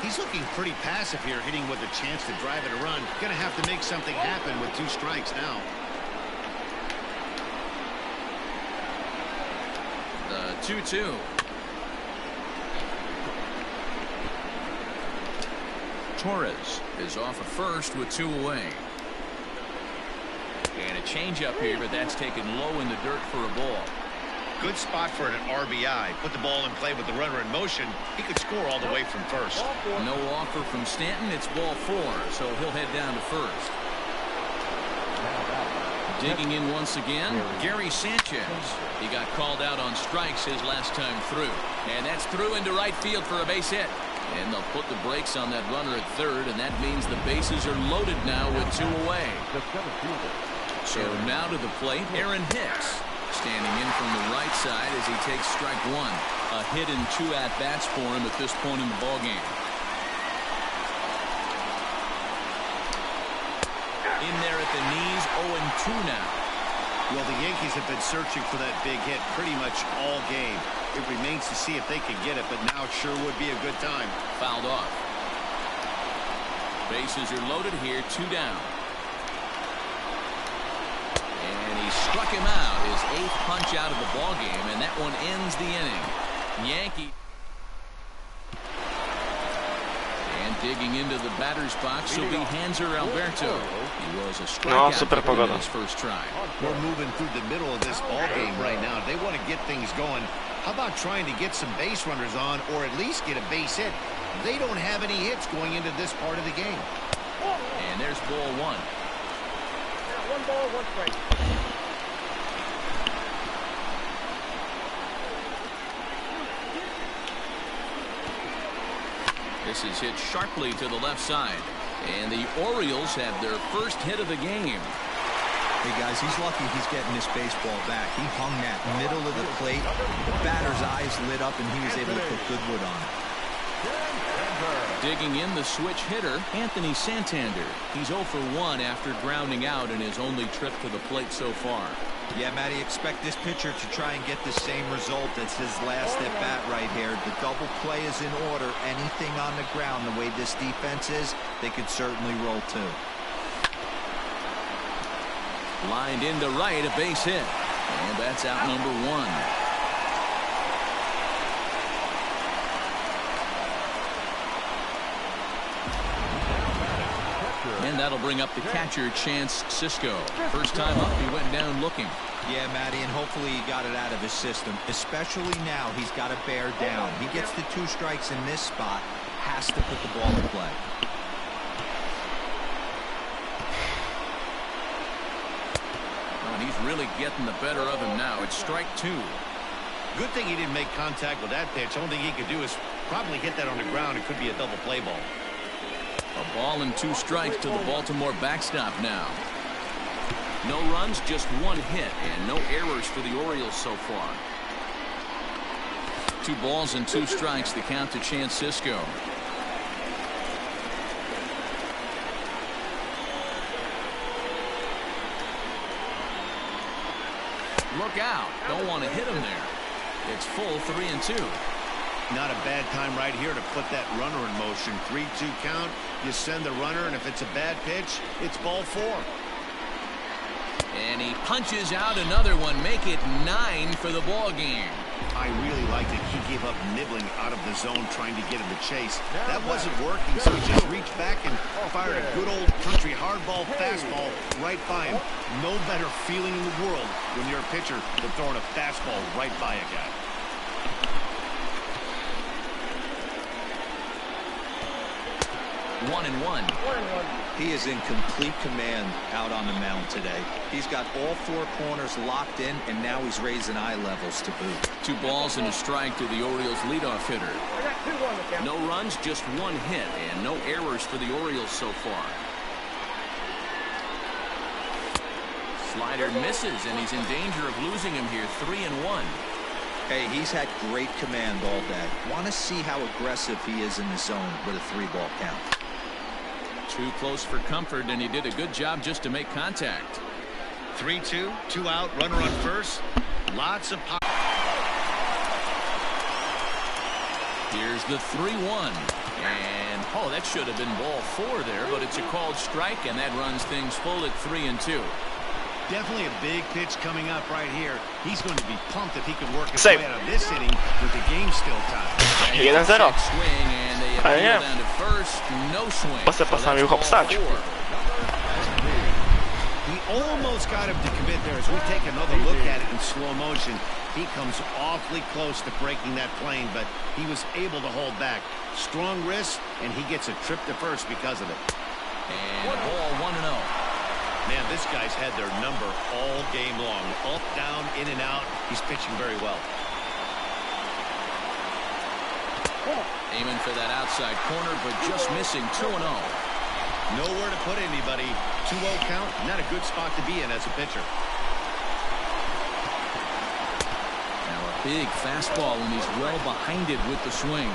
He's looking pretty passive here, hitting with a chance to drive it a run. Gonna have to make something happen with 2 strikes now. The 2-2. Torres is off at first with 2 away. And a changeup here, but that's taken low in the dirt for a ball. Good spot for an RBI. Put the ball in play with the runner in motion. He could score all the way from first. No offer from Stanton. It's ball 4, so he'll head down to first. Digging in once again, Gary Sanchez. He got called out on strikes his last time through. And that's through into right field for a base hit. And they'll put the brakes on that runner at third, and that means the bases are loaded now with 2 away. So now to the plate, Aaron Hicks. Standing in from the right side as he takes strike 1. A hit and 2 at-bats for him at this point in the ballgame. In there at the knees, 0-2 now. Well, the Yankees have been searching for that big hit pretty much all game. It remains to see if they can get it, but now it sure would be a good time. Fouled off. Bases are loaded here, 2 down. And he struck him out, his 8th punch out of the ballgame, and that one ends the inning. Yankee. And digging into the batter's box will be Hanser Alberto. He was a strikeout in his first try. We're moving through the middle of this ball game right now. They want to get things going. How about trying to get some base runners on, or at least get a base hit? They don't have any hits going into this part of the game. And there's ball 1. 1 ball, 1 strike. This is hit sharply to the left side. And the Orioles have their first hit of the game. Hey, guys, he's lucky he's getting this baseball back. He hung that middle of the plate. The batter's eyes lit up, and he was able to put good wood on it. Digging in the switch hitter, Anthony Santander. He's 0 for 1 after grounding out in his only trip to the plate so far. Yeah, Matty, expect this pitcher to try and get the same result as his last at bat right here. The double play is in order. Anything on the ground, the way this defense is, they could certainly roll 2. Lined into right, a base hit. And that's out number 1. And that'll bring up the catcher, Chance Sisco. First time up, he went down looking. Yeah, Matty, and hopefully he got it out of his system. Especially now, he's got to bear down. He gets the 2 strikes in this spot, has to put the ball in play. And he's really getting the better of him now. It's strike 2. Good thing he didn't make contact with that pitch. Only thing he could do is probably hit that on the ground. It could be a double play ball. A ball and 2 strikes to the Baltimore backstop now. No runs, just 1 hit, and no errors for the Orioles so far. 2 balls and 2 strikes, the count to Chance Sisco. Look out. Don't want to hit him there. It's full 3-2. Not a bad time right here to put that runner in motion. 3-2 count. You send the runner, and if it's a bad pitch, it's ball 4. And he punches out another one, make it 9 for the ball game. I really liked it. He gave up nibbling out of the zone trying to get him to chase. That wasn't working, so he just reached back and fired a good old country hardball fastball right by him. No better feeling in the world when you're a pitcher than throwing a fastball right by a guy. One and one. He is in complete command out on the mound today. He's got all 4 corners locked in, and now he's raising eye levels to boot. 2 balls and a strike to the Orioles leadoff hitter. No runs, just 1 hit, and no errors for the Orioles so far. Slider misses, and he's in danger of losing him here. 3-1. Hey, he's had great command all day. Want to see how aggressive he is in the zone with a 3-ball count. Too close for comfort, and he did a good job just to make contact. 3-2, 2 out, runner on first. Lots of power. Here's the 3-1. And, oh, that should have been ball 4 there, but it's a called strike, and that runs things full at 3-2. Definitely a big pitch coming up right here. He's going to be pumped if he can work his way out of this inning with the game still tied. 1-0. Swing, and they Ale nie. down to first, no swing. Bo se postanowił hopstać. He almost got him to commit there as we take another look at it in slow motion. He comes awfully close to breaking that plane, but he was able to hold back. Strong wrist, and he gets a trip to first because of it. And ball 1-0. Man, this guy's had their number all game long. Up, down, in and out. He's pitching very well. Aiming for that outside corner, but just missing. 2-0. Nowhere to put anybody. 2-0 count, not a good spot to be in as a pitcher. Now a big fastball, and he's well behind it with the swing.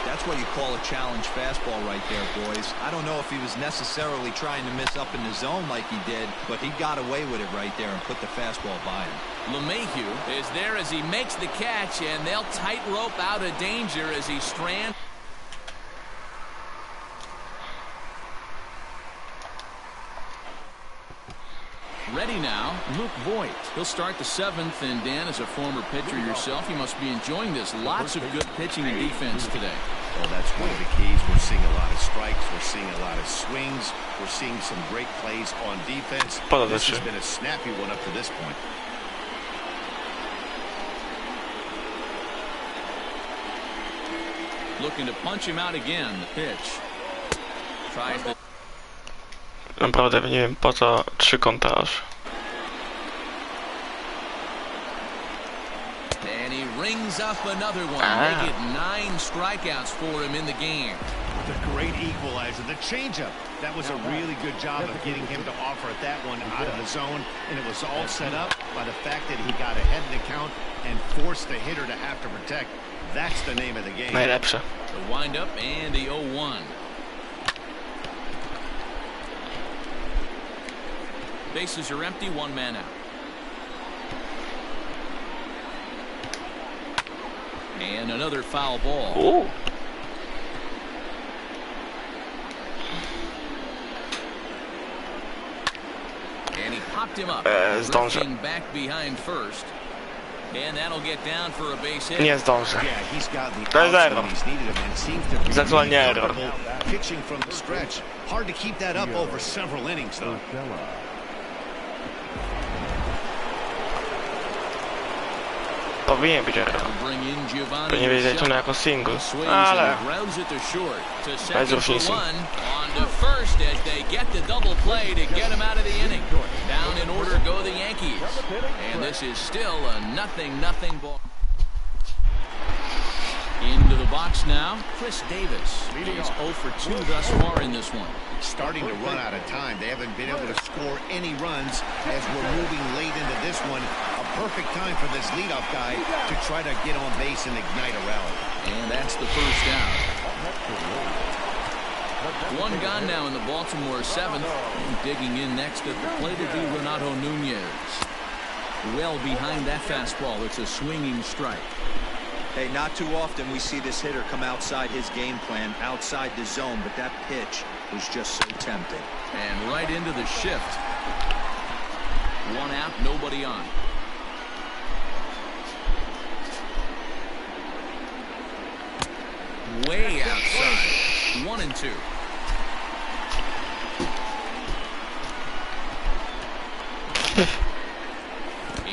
That's what you call a challenge fastball right there, boys. I don't know if he was necessarily trying to miss up in the zone like he did, but he got away with it right there and put the fastball by him. LeMahieu is there as he makes the catch, and they'll tightrope out of danger as he strands. Ready now, Luke Voigt. He'll start the 7th, and Dan, as a former pitcher yourself, you must be enjoying this. Lots of good pitching and defense today. Well, that's one of the keys. We're seeing a lot of strikes. We're seeing a lot of swings. We're seeing some great plays on defense. This has been a snappy one up to this point. Looking to punch him out again. The pitch. Tries the... Naprawdę nie wiem po co 3 kąta aż. And he rings up another one. Make it 9 strikeouts for him in the game. The great equalizer, the changeup. That was a really good job of getting him to offer at that one out of the zone, and it was all set up by the fact that he got ahead in the count and forced the hitter to have to protect. That's the name of the game. Najlepsze. The windup and the 0-1. Bases are empty, 1 man out. And another foul ball. Ooh. And he popped him up. Zdążę. Drifting back behind first. And that'll get down for a base hit. Nie zdążę. Yeah, he's got the To jest error. he's needed him and seems to be Zaktualnie error. pitching from the stretch. Hard to keep that up over several innings though. Powinien być error. Bring in Giovanni. Powinien być zaliczony jako single. Swings Ale... and grounds it to short. To Bez second for różnicy. 1. On to first as they get the double play to get him out of the inning. Down in order go the Yankees. And this is still a 0-0 ball. Into the box now, Chris Davis. He's 0 for 2 thus far in this one. Starting to run out of time. They haven't been able to score any runs as we're moving late into this one. A perfect time for this leadoff guy to try to get on base and ignite a rally. And that's the first out. 1 gone now in the Baltimore 7th. And digging in next at the plate to be Renato Nunez. Well behind that fastball. It's a swinging strike. Hey, not too often we see this hitter come outside his game plan, outside the zone, but that pitch was just so tempting. And right into the shift. One out, nobody on. Way outside. 1-2.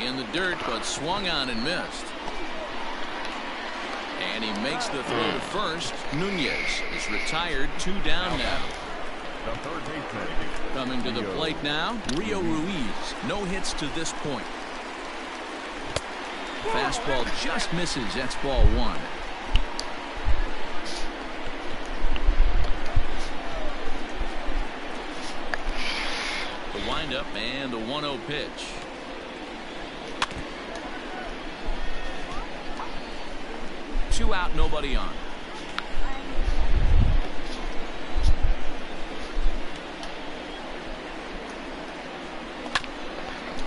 In the dirt, but swung on and missed. And he makes the throw to first. Nunez is retired. 2 down now. The third baseman. Coming to the plate now, Rio Ruiz. No hits to this point. Fastball just misses. That's ball 1. The windup and the 1-0 pitch. Two out, nobody on.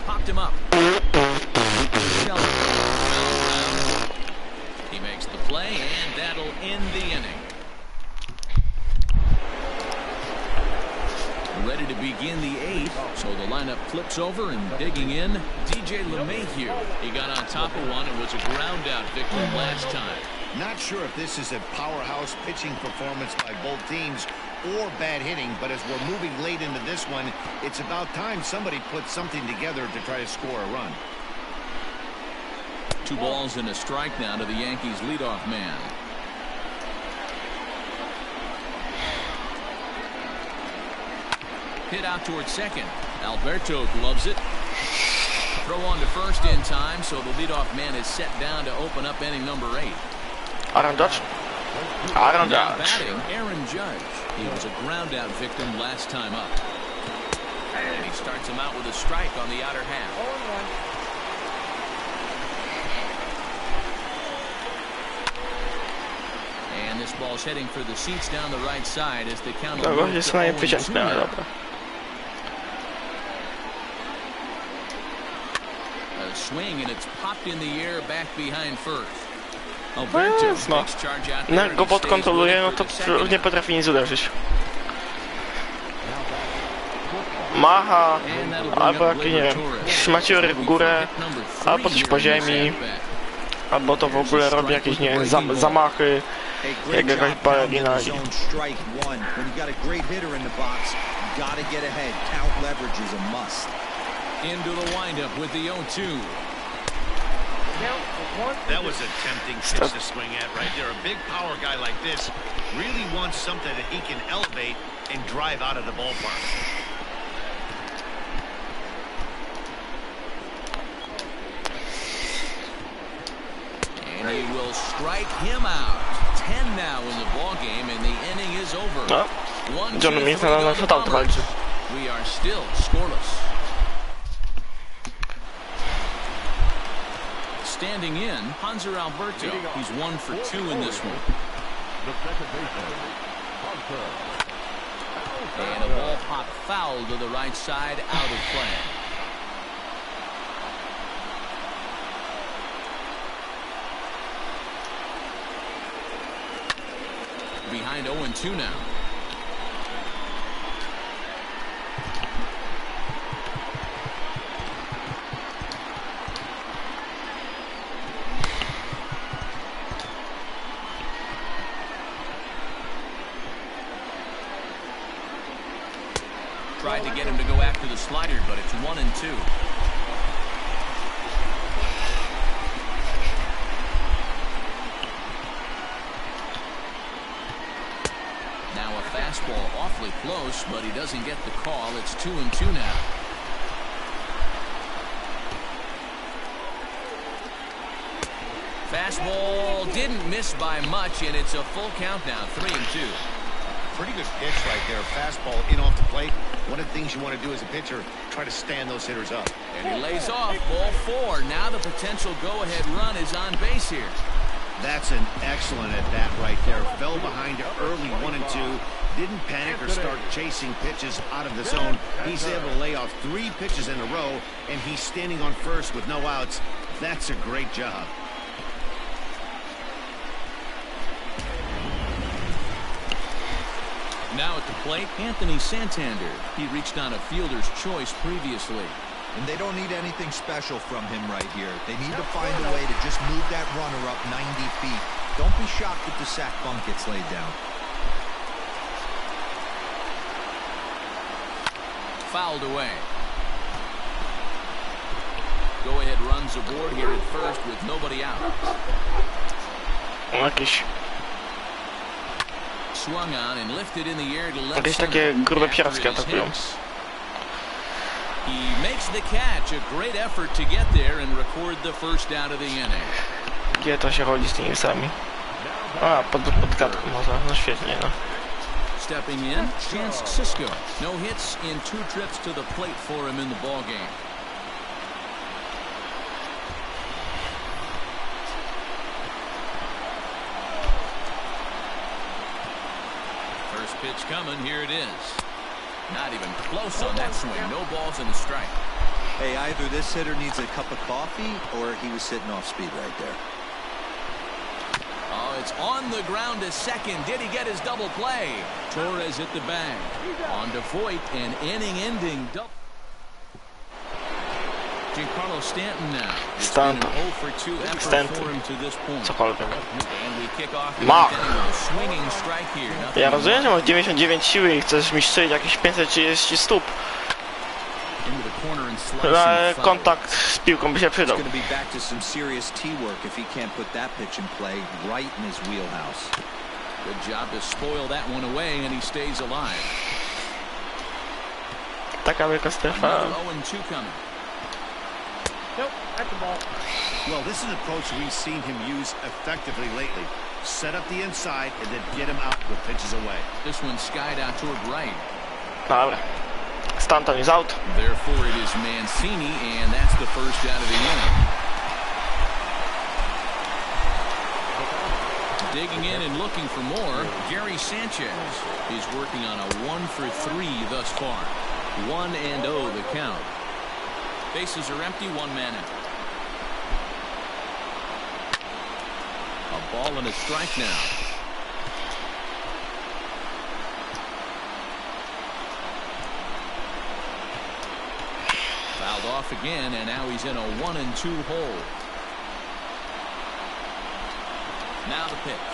Popped him up. He makes the play, and that'll end the inning. Ready to begin the 8th, so the lineup flips over and digging in, DJ LeMahieu. He got on top of one and was a ground out victim last time. Not sure if this is a powerhouse pitching performance by both teams or bad hitting, but as we're moving late into this one, it's about time somebody put something together to try to score a run. 2 balls and a strike now to the Yankees leadoff man. Hit out towards second. Alberto gloves it. Throw on to first in time, so the leadoff man is set down to open up inning number 8. Aaron Judge. Aaron Judge. Batting, Aaron Judge. He was a ground out victim last time up. And he starts him out with a strike on the outer half. And this ball's heading for the seats down the right side as the count will move to 0-2 now. A swing and it's popped in the air back behind first. Alberto takes charge out there. Jak go podkontroluje, no to nie potrafi nic uderzyć. Macha, albo jakieś, nie wiem, szmaciory w górę, albo coś po ziemi, albo to w ogóle robi jakieś, nie wiem, zamachy, jak jakaś balerina. Into the windup with the 0-2. That was a tempting pitch to swing at right there. A big power guy like this really wants something that he can elevate and drive out of the ballpark. And he will strike him out. 10 now in the ball game, and the inning is over. No. 1-2-3 We are still scoreless. Standing in, Hanser Alberto. He's 1 for 2 in this one. And a ball pop foul to the right side, out of play. Behind 0-2 now. Tried to get him to go after the slider, but it's 1-2. Now a fastball awfully close, but he doesn't get the call. It's 2-2 now. Fastball didn't miss by much, and it's a full count now, 3-2. Pretty good pitch right there. Fastball in off the plate. One of the things you want to do as a pitcher, try to stand those hitters up. And he lays off, ball 4. Now the potential go-ahead run is on base here. That's an excellent at-bat right there. Fell behind early 1-2. Didn't panic or start chasing pitches out of the zone. He's able to lay off 3 pitches in a row, and he's standing on first with no outs. That's a great job. Now at the plate, Anthony Santander. He reached on a fielder's choice previously. And they don't need anything special from him right here. They need to find a way to just move that runner up 90 feet. Don't be shocked if the sac bunt gets laid down. Fouled away. Go-ahead runs aboard here at first with nobody out. Jakieś Swung on and lifted in the air to left Jakieś center. takie grube After psiarskie it is atakują. Hicks. He makes the catch. A great effort to get there and record the first out of the inning. Gdzie to się chodzi z tymi sami? A, pod gadką może. No świetnie, no. Stepping in, Chance Cisco. No hits in 2 trips to the plate for him in the ball game. First pitch coming. Here it is. Not even close on that swing. No balls in the strike. Hey, either this hitter needs a cup of coffee or he was sitting off speed right there. Oh, it's on the ground to second. Did he get his double play? Torres hit the bag. On to Voit, an inning-ending double. Giancarlo Stanton now. It's been an 0 for 2 effort for him to this point. Cokolwiek. And we kick off the Mach. inning with a swinging strike here. Nothing Ja rozumiem, że masz 99 siły i chcesz mi strzelić jakieś 530 stóp. into the corner and slicing Ale foul. kontakt z piłką by się It's przydał. going to be back to some serious T-work if he can't put that pitch in play right in his wheelhouse. Good job to spoil that one away, and he stays alive. Taka wielka strefa. Another 0-2 coming. Nope, that's the ball. Well, this is an approach we've seen him use effectively lately. Set up the inside and then get him out with pitches away. This one skied out toward right. Dobra. Stanton is out. Therefore, it is Mancini, and that's the first out of the inning. Digging in and looking for more, Gary Sanchez. He's working on a 1 for 3 thus far. 1-0 the count. Bases are empty, 1 man out. A ball and a strike now. Fouled off again, and now he's in a 1-2 hole. Now the pitch.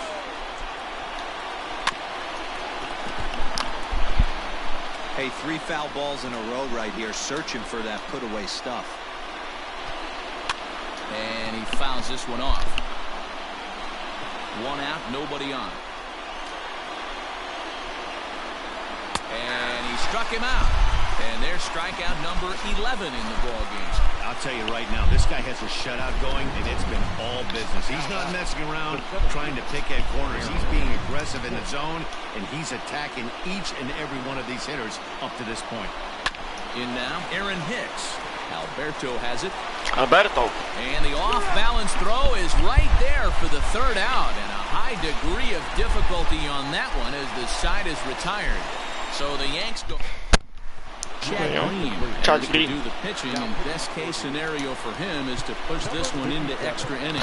Hey, 3 foul balls in a row right here, searching for that put-away stuff. And he fouls this one off. 1 out, nobody on. And he struck him out. And there's strikeout number 11 in the ball game. I'll tell you right now, this guy has a shutout going, and it's been all business. He's not messing around trying to pick at corners. He's being aggressive in the zone, and he's attacking each and every one of these hitters up to this point. In now, Aaron Hicks. Alberto has it. Alberto. And the off-balance throw is right there for the 3rd out. And a high degree of difficulty on that one as the side is retired. So the Yanks go... Chad Green has to do the pitching, and best case scenario for him is to push this one into extra innings.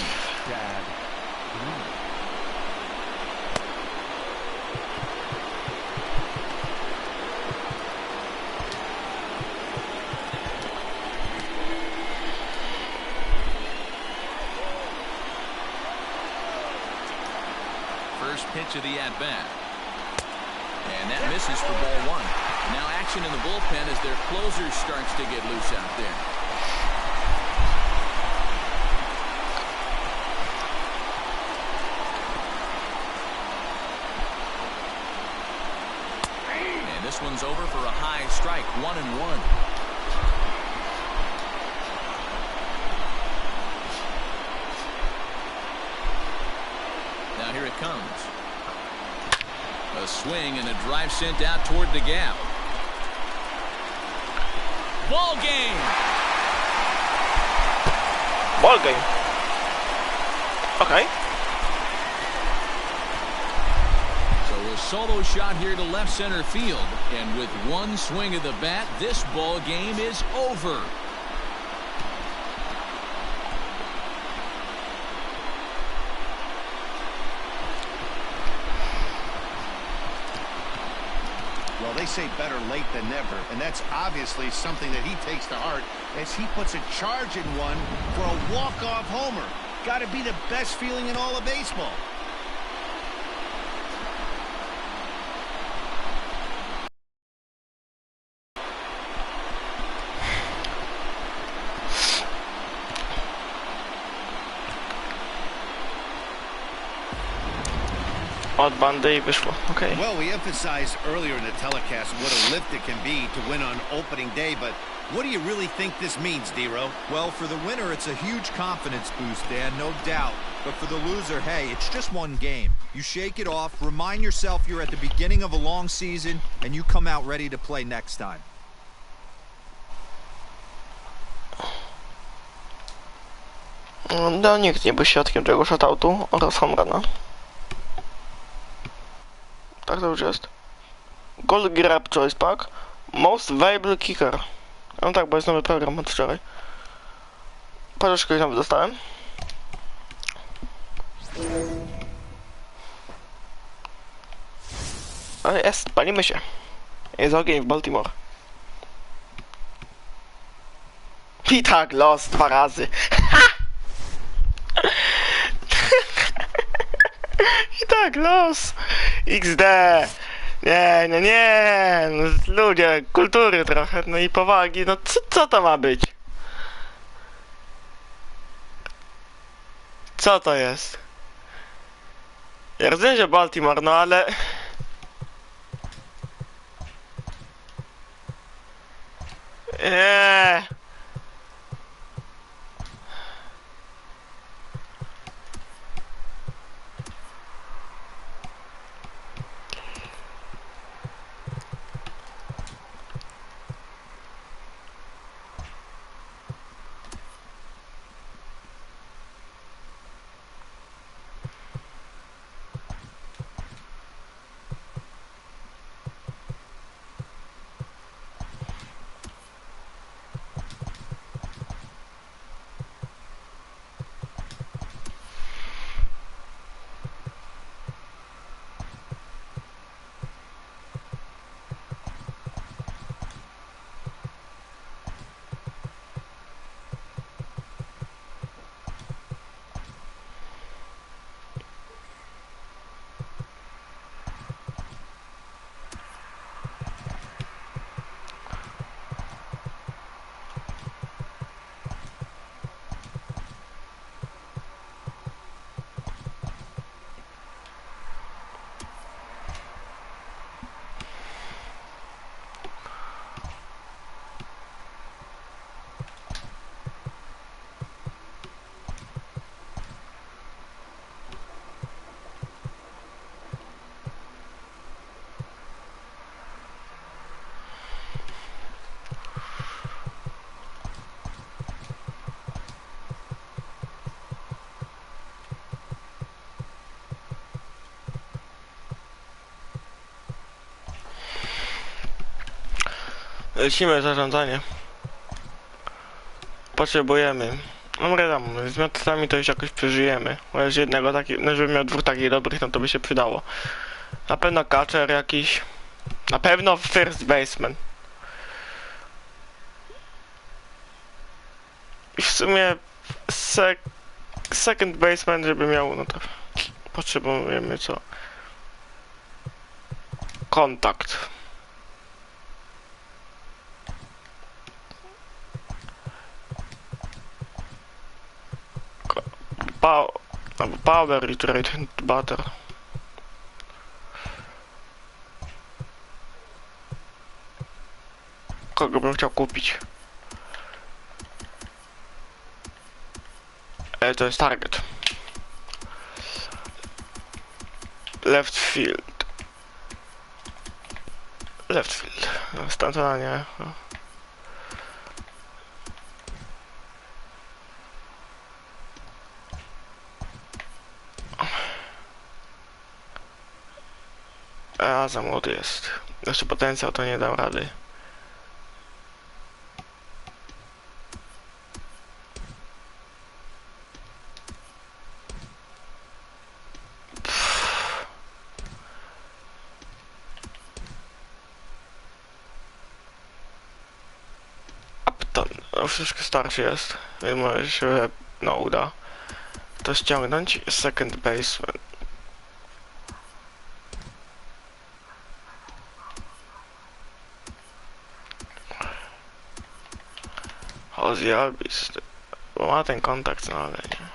First pitch of the at-bat. And that misses for ball 1. Now action in the bullpen as their closer starts to get loose out there. And this one's over for a high strike, 1-1. Now here it comes. A swing and a drive sent out toward the gap. Ball game. Ball game. Okay. So a solo shot here to left center field. And with 1 swing of the bat, this ball game is over. Well, they say better late than never, and that's obviously something that he takes to heart as he puts a charge in one for a walk-off homer. Got to be the best feeling in all of baseball. Od bandy i wyszło, okej. Well, we emphasized earlier in the telecast what a lift it can be to win on opening day, but what do you really think this means, Dero? Well, for the winner, it's a huge confidence boost, Dan, no doubt. But for the loser, hey, it's just one game. You shake it off, remind yourself you're at the beginning of a long season, and you come out ready to play next time. No, nikt nie był świadkiem tego shutoutu oraz home runa. Tak to już jest. Gold Grab Choice Pack. Most Valuable Kicker. No tak, bo jest nowy program od wczoraj. Parzeczkę nowy dostałem. Ale jest, palimy się. Jest ogień w Baltimore. I tak, los 2 razy. I tak, los. XD. Nie. No, ludzie, kultury trochę, no i powagi. No co to ma być? Co to jest? Ja rozumiem, że Baltimore, no ale... Lecimy zarządzanie. Potrzebujemy. No wiadomo, z miotami to już jakoś przeżyjemy. Chociaż jednego taki, no żeby miał 2 takich dobrych, no to by się przydało. Na pewno catcher jakiś. Na pewno first baseman. I w sumie second baseman, żeby miał, no to potrzebujemy co? Kontakt. Power Retrade Butter. Kogo bym chciał kupić? To jest target. Left field. Stantona nie. A za młody jest. Jeszcze potencjał to nie dał rady. już troszkę starszy jest, więc może się uda to ściągnąć. Second baseman. Ozzy Albis. Bo ma ten kontakt, no ale nie.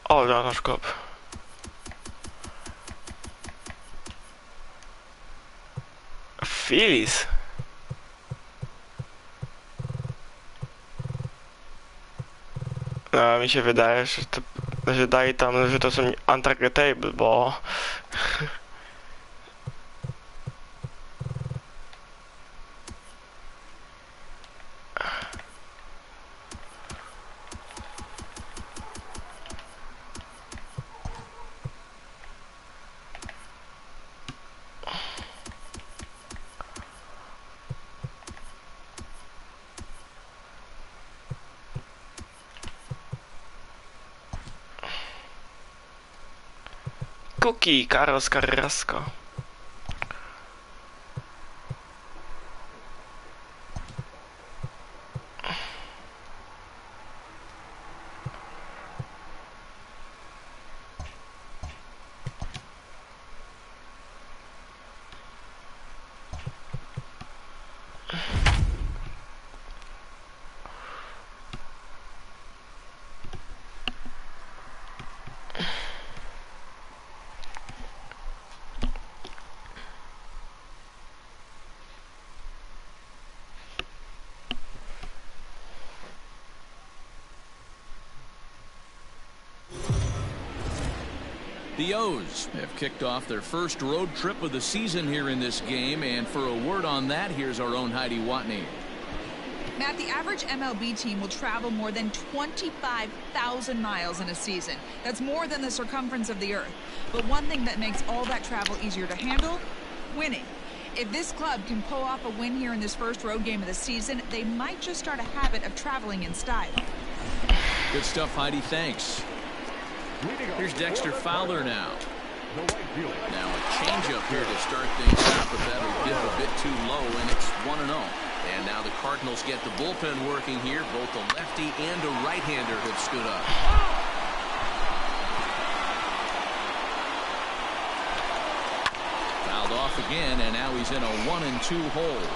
O, ja nasz kop. Phillies. No, mi się wydaje, że to, że daje tam, że to są untargetable, bo Cookie, Carlos Carrasco. The O's have kicked off their first road trip of the season here in this game, and for a word on that, here's our own Heidi Watney. Matt, the average MLB team will travel more than 25,000 miles in a season. That's more than the circumference of the Earth. But one thing that makes all that travel easier to handle? Winning. If this club can pull off a win here in this first road game of the season, they might just start a habit of traveling in style. Good stuff, Heidi. Thanks. Here's Dexter Fowler now. Now a changeup here to start things off, but that'll dip a bit too low, and it's 1-0. And now the Cardinals get the bullpen working here. Both a lefty and a right-hander have stood up. Fouled off again, and now he's in a 1-2 hole.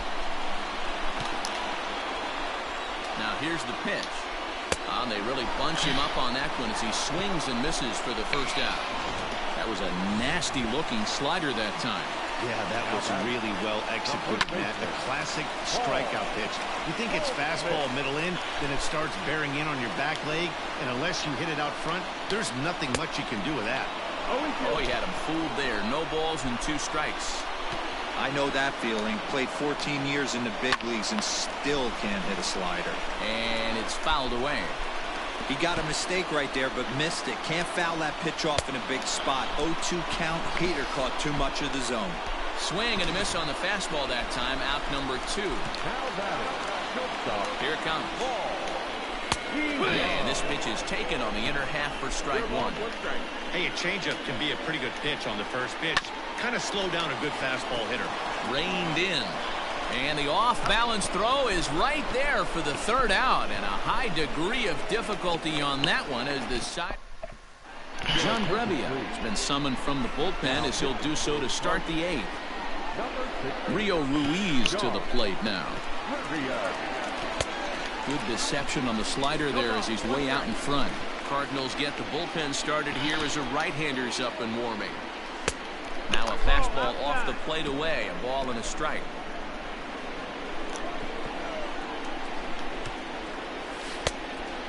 Now here's the pitch. And they really bunch him up on that one as he swings and misses for the first out. That was a nasty-looking slider that time. Yeah, that was really well executed, Matt. A classic strikeout pitch. You think it's fastball middle in, then it starts bearing in on your back leg, and unless you hit it out front, there's nothing much you can do with that. Oh, he had him fooled there. No balls and 2 strikes. I know that feeling. Played 14 years in the big leagues and still can't hit a slider. And it's fouled away. He got a mistake right there, but missed it. Can't foul that pitch off in a big spot. 0-2 count. Peter caught too much of the zone. Swing and a miss on the fastball that time. Out number 2. Here it comes. And this pitch is taken on the inner half for strike 1. Hey, a changeup can be a pretty good pitch on the first pitch. Kind of slow down a good fastball hitter. Reined in. And the off-balance throw is right there for the 3rd out. And a high degree of difficulty on that one as the side. John Brebbia has been summoned from the bullpen as he'll do so to start the 8th. Rio Ruiz to the plate now. Good deception on the slider there as he's way out in front. Cardinals get the bullpen started here as a right-hander's up and warming. Now a fastball off the plate away. A ball and a strike.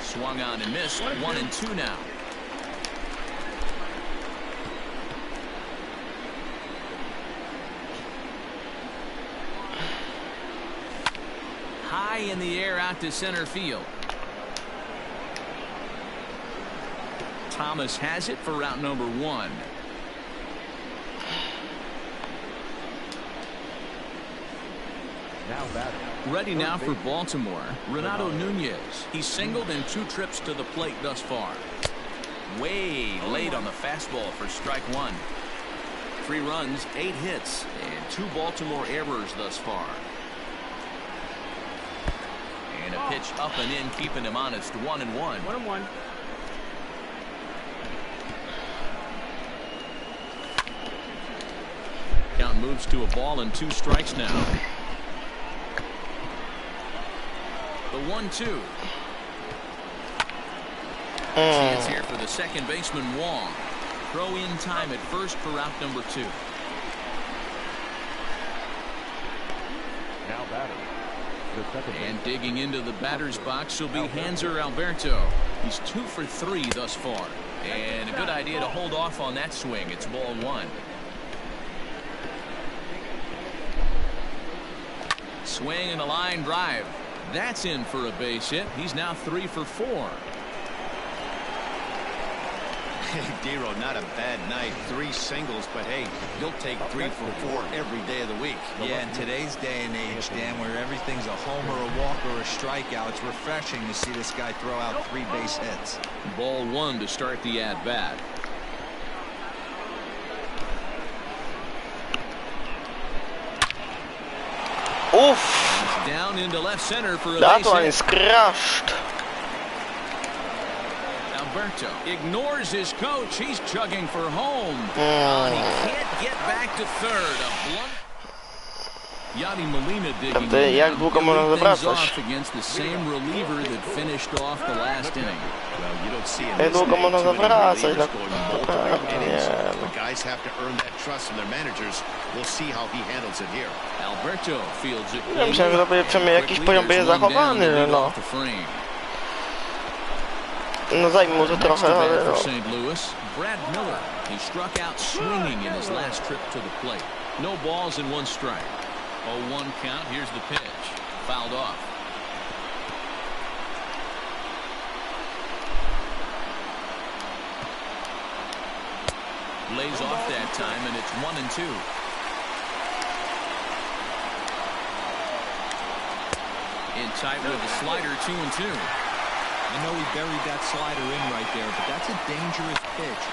Swung on and missed. 1-2 now. high in the air out to center field. Thomas has it for route number 1. Now batting. Ready now for Baltimore, Renato Nunez. He's singled in 2 trips to the plate thus far. Way late on the fastball for strike 1. 3 runs, 8 hits, and 2 Baltimore errors thus far. And a pitch up and in, keeping him honest. 1-1. 1-1. Count moves to a ball and 2 strikes now. The 1-2. Chance here for the second baseman Wong. Throw in time at first for route number 2. Now batting. The second And digging into the batter's box will be Hanser Alberto. He's 2 for 3 thus far. And a good idea to hold off on that swing. It's ball 1. Swing and a line drive. That's in for a base hit. He's now 3 for 4. Dero, not a bad night. 3 singles, but hey, he'll take 3 for 4 every day of the week. Yeah, in today's day and age, Dan, where everything's a homer, a walk, or a strikeout, it's refreshing to see this guy throw out 3 base hits. Ball 1 to start the at-bat. Uff, Down into left center for a that base one hit. is crushed. Alberto ignores his coach. He's chugging for home. He can't get back to third. A blunt. Yadi Molina digging in Jak now. długo He'll można lead things zawracać? off against the same reliever that finished off the last inning. Well, you don't see in Jak this długo day można too many zawracać? relievers going multiple innings. Nie. The guys have to earn that trust from their managers. We'll see how he handles it here. Alberto fields it. Ja myślałem, że to będzie przynajmniej jakiś poziom będzie zachowany, no. No zajmie mu to trochę, ale no. St. Louis, Brad Miller. He struck out swinging in his last trip to the plate. No balls and 1 strike. 0-1 count. Here's the pitch. Fouled off. Lays off that time, and it's 1-2. In tight with the slider, 2-2. I know he buried that slider in right there, but that's a dangerous pitch.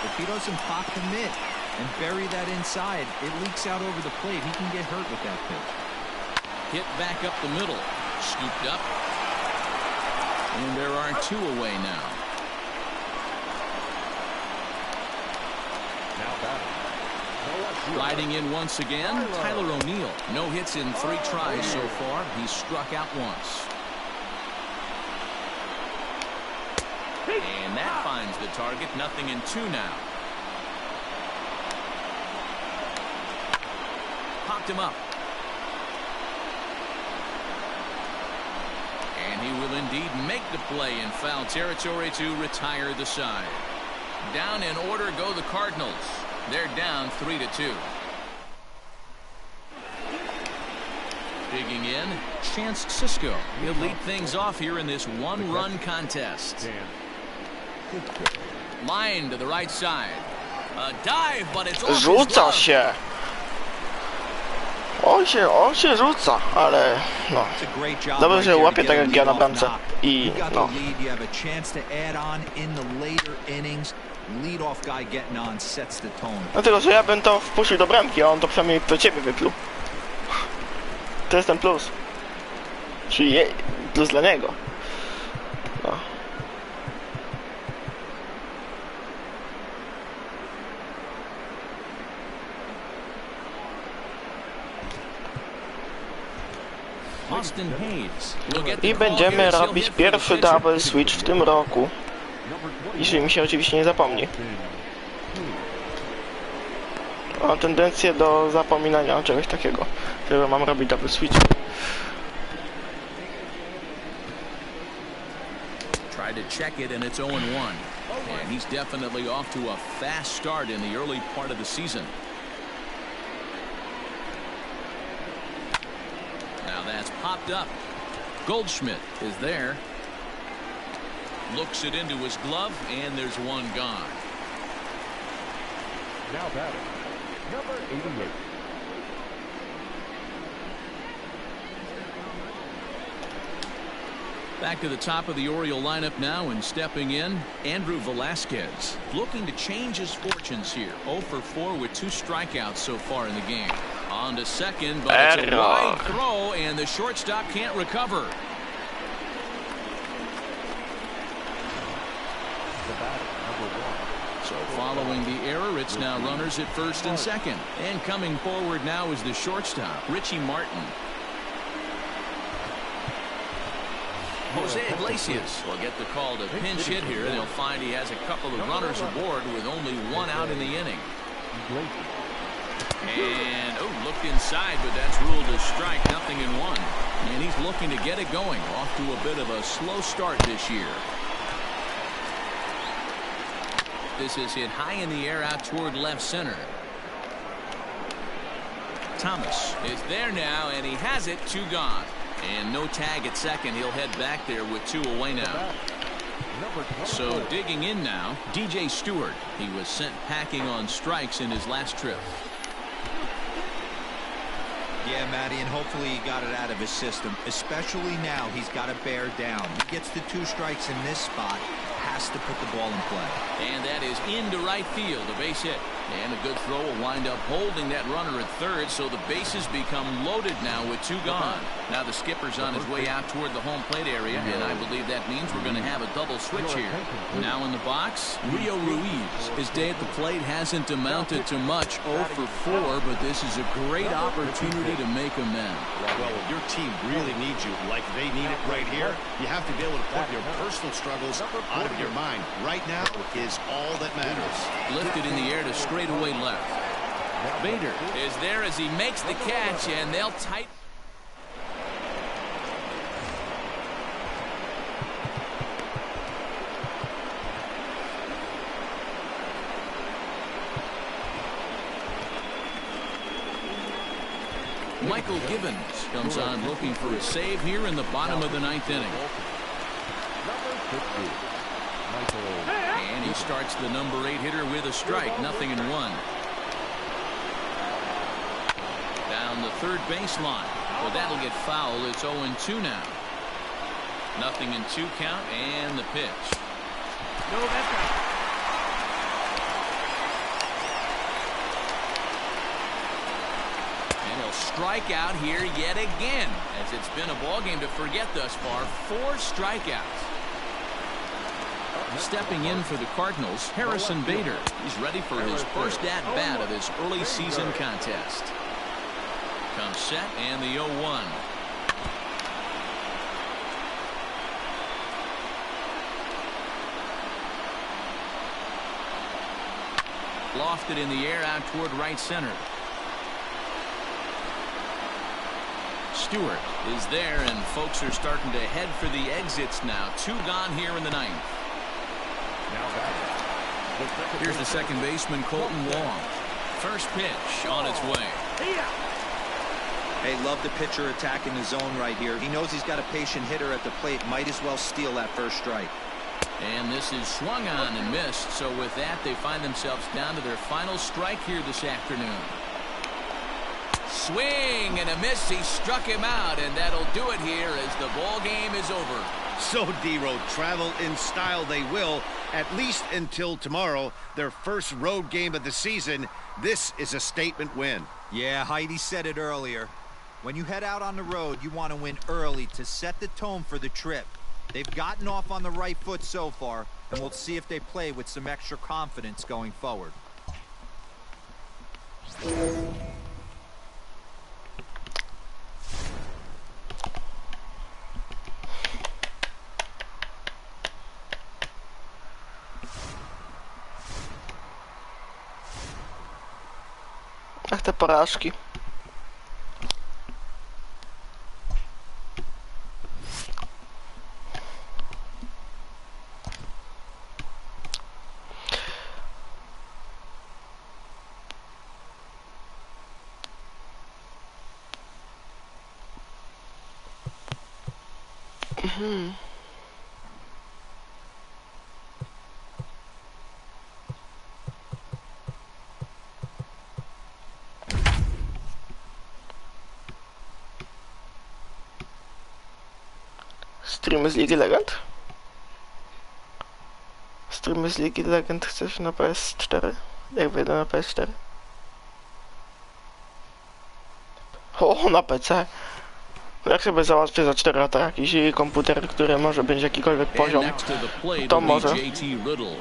If he doesn't pop commit and bury that inside, it leaks out over the plate. He can get hurt with that pitch. Hit back up the middle. Scooped up. And there are 2 away now. Now batting. Riding in once again, Tyler O'Neill. No hits in 3 tries so far. He's struck out once. And that finds the target. 0-2 now. Popped him up. And he will indeed make the play in foul territory to retire the side. Down in order go the Cardinals. They're down 3-2. Digging in, Chance Sisco. He'll lead things off here in this 1-run contest. Line to the right side. A dive, but it's off his Rzuca glove. się. On się rzuca, ale no. Dobrze, że łapie tak jak ja na bramce. I no. Dlatego, że ja bym to wpuścił do bramki, a on to przynajmniej do ciebie wypluł. To jest ten plus. Czyli plus dla niego. No. I będziemy robić pierwszy double switch w tym roku. Jeśli mi się oczywiście nie zapomni. Mam tendencję do zapominania o czegoś takiego, że mam robić double switch. Tried to check it and it's 0-1. And he's definitely off to a fast start in the early part of the season. Now that's popped up. Goldschmidt is there. Looks it into his glove, and there's one gone. Now batting, number 88. Back to the top of the Oriole lineup now, and stepping in, Andrew Velasquez. Looking to change his fortunes here. 0 for 4 with 2 strikeouts so far in the game. On to second, but it's a wide throw, and the shortstop can't recover. The batter, number 1. So following the error, it's now runners at first and second. And coming forward now is the shortstop, Richie Martin. Jose Iglesias will get the call to pinch hit here. They'll find he has a couple of runners aboard with only 1 out in the inning. And, looked inside, but that's ruled a strike, 0-1. And he's looking to get it going. Off to a bit of a slow start this year. This is hit high in the air out toward left center. Thomas is there now, and he has it. 2 gone. And no tag at second. He'll head back there with 2 away now. So digging in now, DJ Stewart. He was sent packing on strikes in his last trip. Yeah, Matty, and hopefully he got it out of his system. Especially now, he's got to bear down. He gets the 2 strikes in this spot. Has to put the ball in play. And that is into right field, a base hit. And a good throw will wind up holding that runner at third, so the bases become loaded now with 2 gone. Now the skipper's on his way out toward the home plate area, and I believe that means we're going to have a double switch here. Now in the box, Rio Ruiz. His day at the plate hasn't amounted to much, 0 for 4, but this is a great opportunity to make amends. Well, if your team really needs you like they need it right here, you have to be able to put your personal struggles out of your mind. Right now is all that matters. Lifted in the air to straightaway left. Bader is there as he makes the catch, and they'll tighten. Michael Gibbons comes on looking for a save here in the bottom of the 9th inning. And he starts the number 8 hitter with a strike, 0-1. Down the third baseline. Well, that'll get foul. It's 0-2 now. 0-2 count, and the pitch. No, that's right. And he'll strike out here yet again, as it's been a ball game to forget thus far. 4 strikeouts. Stepping in for the Cardinals, Harrison Bader. He's ready for his first at-bat of this early season contest. Comes set, and the 0-1. Lofted in the air out toward right center. Stewart is there, and folks are starting to head for the exits now. 2 gone here in the 9th. Here's the second baseman, Colton Wong. First pitch on its way. Hey, love the pitcher attacking the zone right here. He knows he's got a patient hitter at the plate. Might as well steal that first strike. And this is swung on and missed. So with that, they find themselves down to their final strike here this afternoon. Swing and a miss. He struck him out, and that'll do it here as the ball game is over. So, D-Road, travel in style they will, at least until tomorrow, their first road game of the season. This is a statement win. Yeah, Heidi said it earlier. When you head out on the road, you want to win early to set the tone for the trip. They've gotten off on the right foot so far, and we'll see if they play with some extra confidence going forward. Ach, te porażki. Streamy z Ligi Legend? Streamy z Ligi Legend chcesz na PS4? Jak wyjdę na PS4? O, na PC. Jak sobie załatwię za 4 lata jakiś komputer, który może być jakikolwiek poziom, to może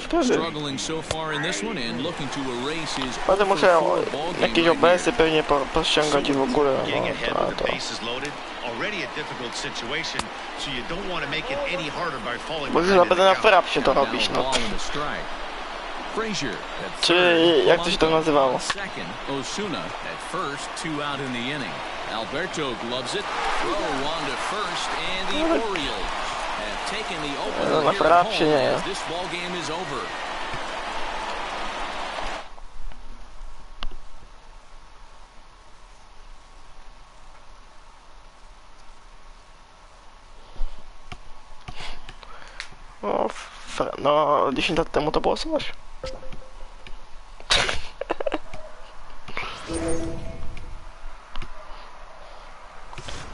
wtedy. Potem muszę jakieś OBS-y pewnie pościągać i w ogóle. No, to. Bo już naprawdę na frapsie to robić, no. Czy jak to się to nazywało? Alberto gloves it. Throw on to first, and the Orioles have taken the opener here at home as this ball game is over. No, 10 lat temu to było coś.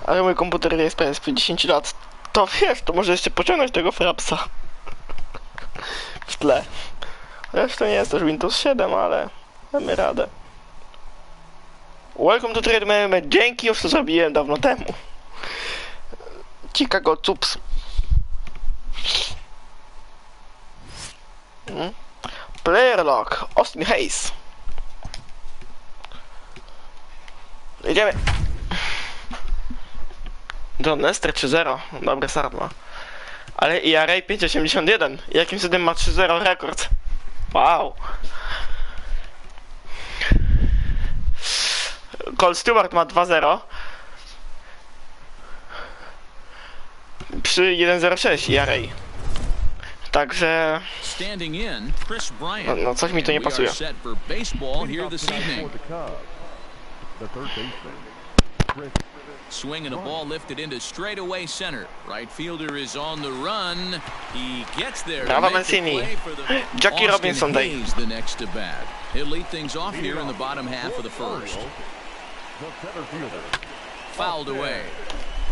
Ale mój komputer jest PS 10 lat. To wiesz, to może jeszcze pociągnąć tego frapsa. W tle. Zresztą nie jest też Windows 7, ale mamy radę. Welcome to Trade MMA. Dzięki, już to zrobiłem dawno temu. Chicago Cubs. Player lock. Austin Hayes. Jedziemy. John Lester 3-0. Dobry start ma. Ale ERA 5.81. Jakim cudem ma 3-0 rekord? Wow. Cole Stewart ma 2-0. Przy 1.06 ERA. Także... No coś mi to nie pasuje. Swinging a ball lifted into straightaway center. Right fielder is on the run. He gets there. Brawo Mancini. Jackie Robinson Day. The next to bat. He'll lead things off here in the bottom half of the first. Fouled away.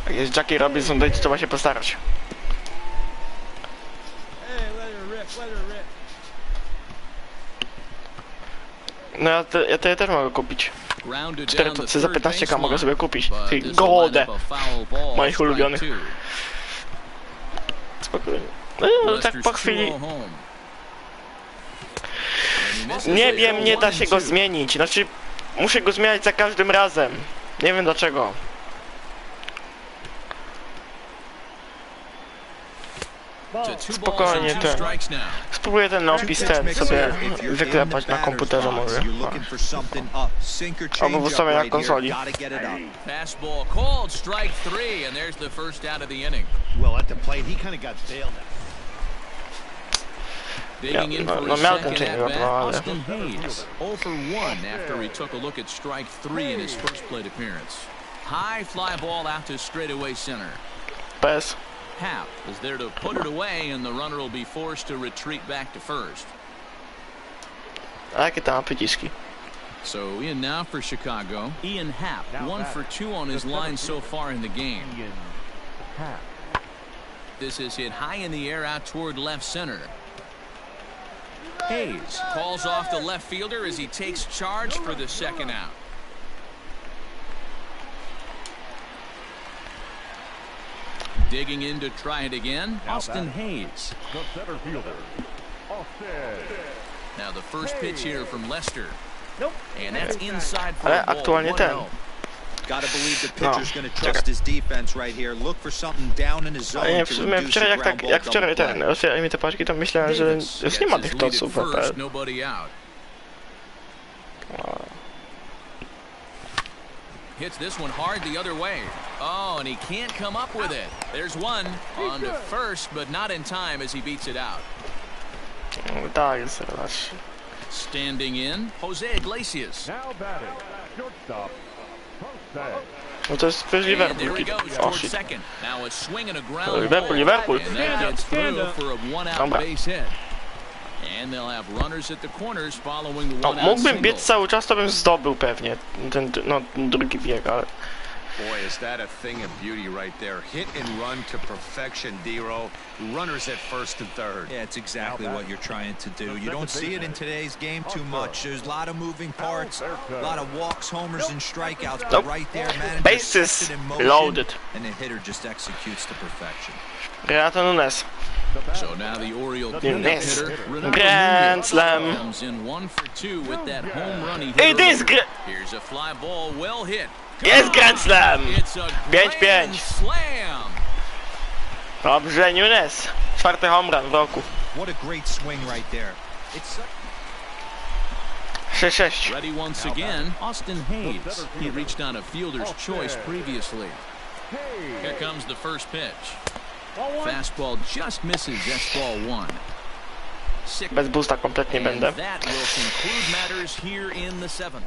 Jak jest Jackie Robinson Day, trzeba się postarać. No ja też mogę kupić. 4 tucy za 15k mogę sobie kupić. Tych gołdę moich ulubionych. Spokojnie. No tak po chwili. Nie wiem, nie da się go zmienić. Znaczy, muszę go zmieniać za każdym razem. Nie wiem dlaczego. Spokojnie, spróbuję ten opis sobie wyklepać na komputerze może. Albo w ustawieniach na konsoli. No miał ten czynnik, ale... PS. Hap is there to put it away, and the runner will be forced to retreat back to first. A jakie tam przyciski? So in now for Chicago. Ian Happ, 1 for 2 on his line so far in the game. This is hit high in the air out toward left center. Hayes calls off the left fielder as he takes charge for the second out. Digging in to try it again, Austin Hayes. Now the first pitch here from Lester. And that's inside for a ball. Aktualnie ten. Gotta believe the pitcher's going to trust his defense right here. Look for something down in his zone to reduce the ground ball. Jak wczoraj ten otwierali mi te paczki, to myślałem, że już nie ma tych tosów w APL. Hits this one hard the other way. Oh, and he can't come up with it. There's one on to first, but not in time as he beats it out. Standing in, Jose Iglesias. Now batting, shortstop, No to jest przecież And there Liverpool. he goes O, towards shit. second. Now a swing and a ground Liverpool, ball. Liverpool. And that gets through for a one-out Dobra. base hit. And they'll have runners at the corners following the No, one-out mógłbym single. biec cały czas, to bym zdobył pewnie ten, no, drugi bieg, ale... Boy, is that a thing of beauty right there. Hit and run to perfection, Dero. Runners at first and third. Yeah, it's exactly what you're trying to do. You don't see it in today's game too much. There's a lot of moving parts, a lot of walks, homers, and strikeouts. But Nope. right there, manager Bases sets it in motion, loaded. and the hitter just executes to perfection. Renato Nunes. So now the Oriole pinch Nunes. hitter, Renato Grand Nunez, slam. comes in 1 for 2 with that home run he hit It is earlier. gra- Here's a fly ball, well hit. Jest Grand Slam! It's a 5-5. grand slam. Dobrze, Nunes. 4. home run w roku. What a great swing right there. It's 6-6. Ready once again, Austin Hayes. He reached on a fielder's choice previously. Here comes the first pitch. Fastball just misses. That's ball 1. Bez boosta kompletnie And będę. that will conclude matters here in the 7th.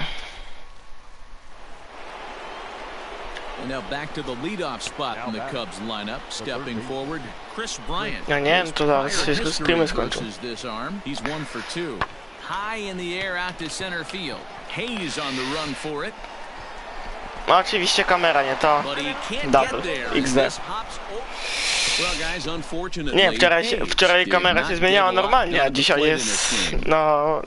And now back to the leadoff spot in the Cubs lineup. Stepping forward, Chris Bryant. No nie, no to zaraz się Prior streamy history skończą. versus this arm. He's 1 for 2. High in the air out to center field. Hayes on the run for it. No oczywiście kamera, nie to. But he can't Double. get there. XD. This hops well, guys, unfortunately, Nie, wczoraj Hayes kamera did się not zmieniała get a lot normalnie, a done to dzisiaj play in jest... this game.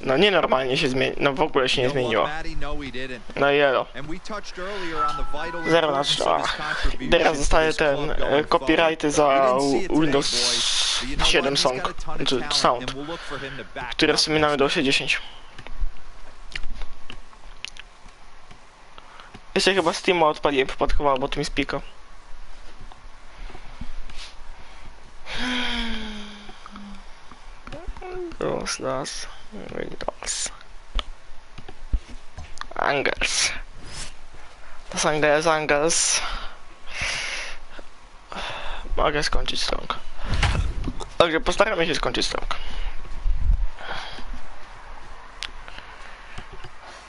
No nienormalnie się zmieni... No w ogóle się nie zmieniło. No, we didn't. No i elo. And we touched earlier on the vital 0 na importance 3. of his contribution Teraz to dostaję this ten club going copyrighty forward. za We didn't see it today, Windows boys, but you know 7 what? He's Song, got a ton of czy talent, Sound, and we'll look for him to back które it w up sumie na Windowsie 10. Jeszcze chyba Steama odpaliłem przypadkowo, bo to mi spika. Das Windows. Angles. Das Angles. Mogę skończyć stronkę. Dobrze, postaramy się skończyć stronkę.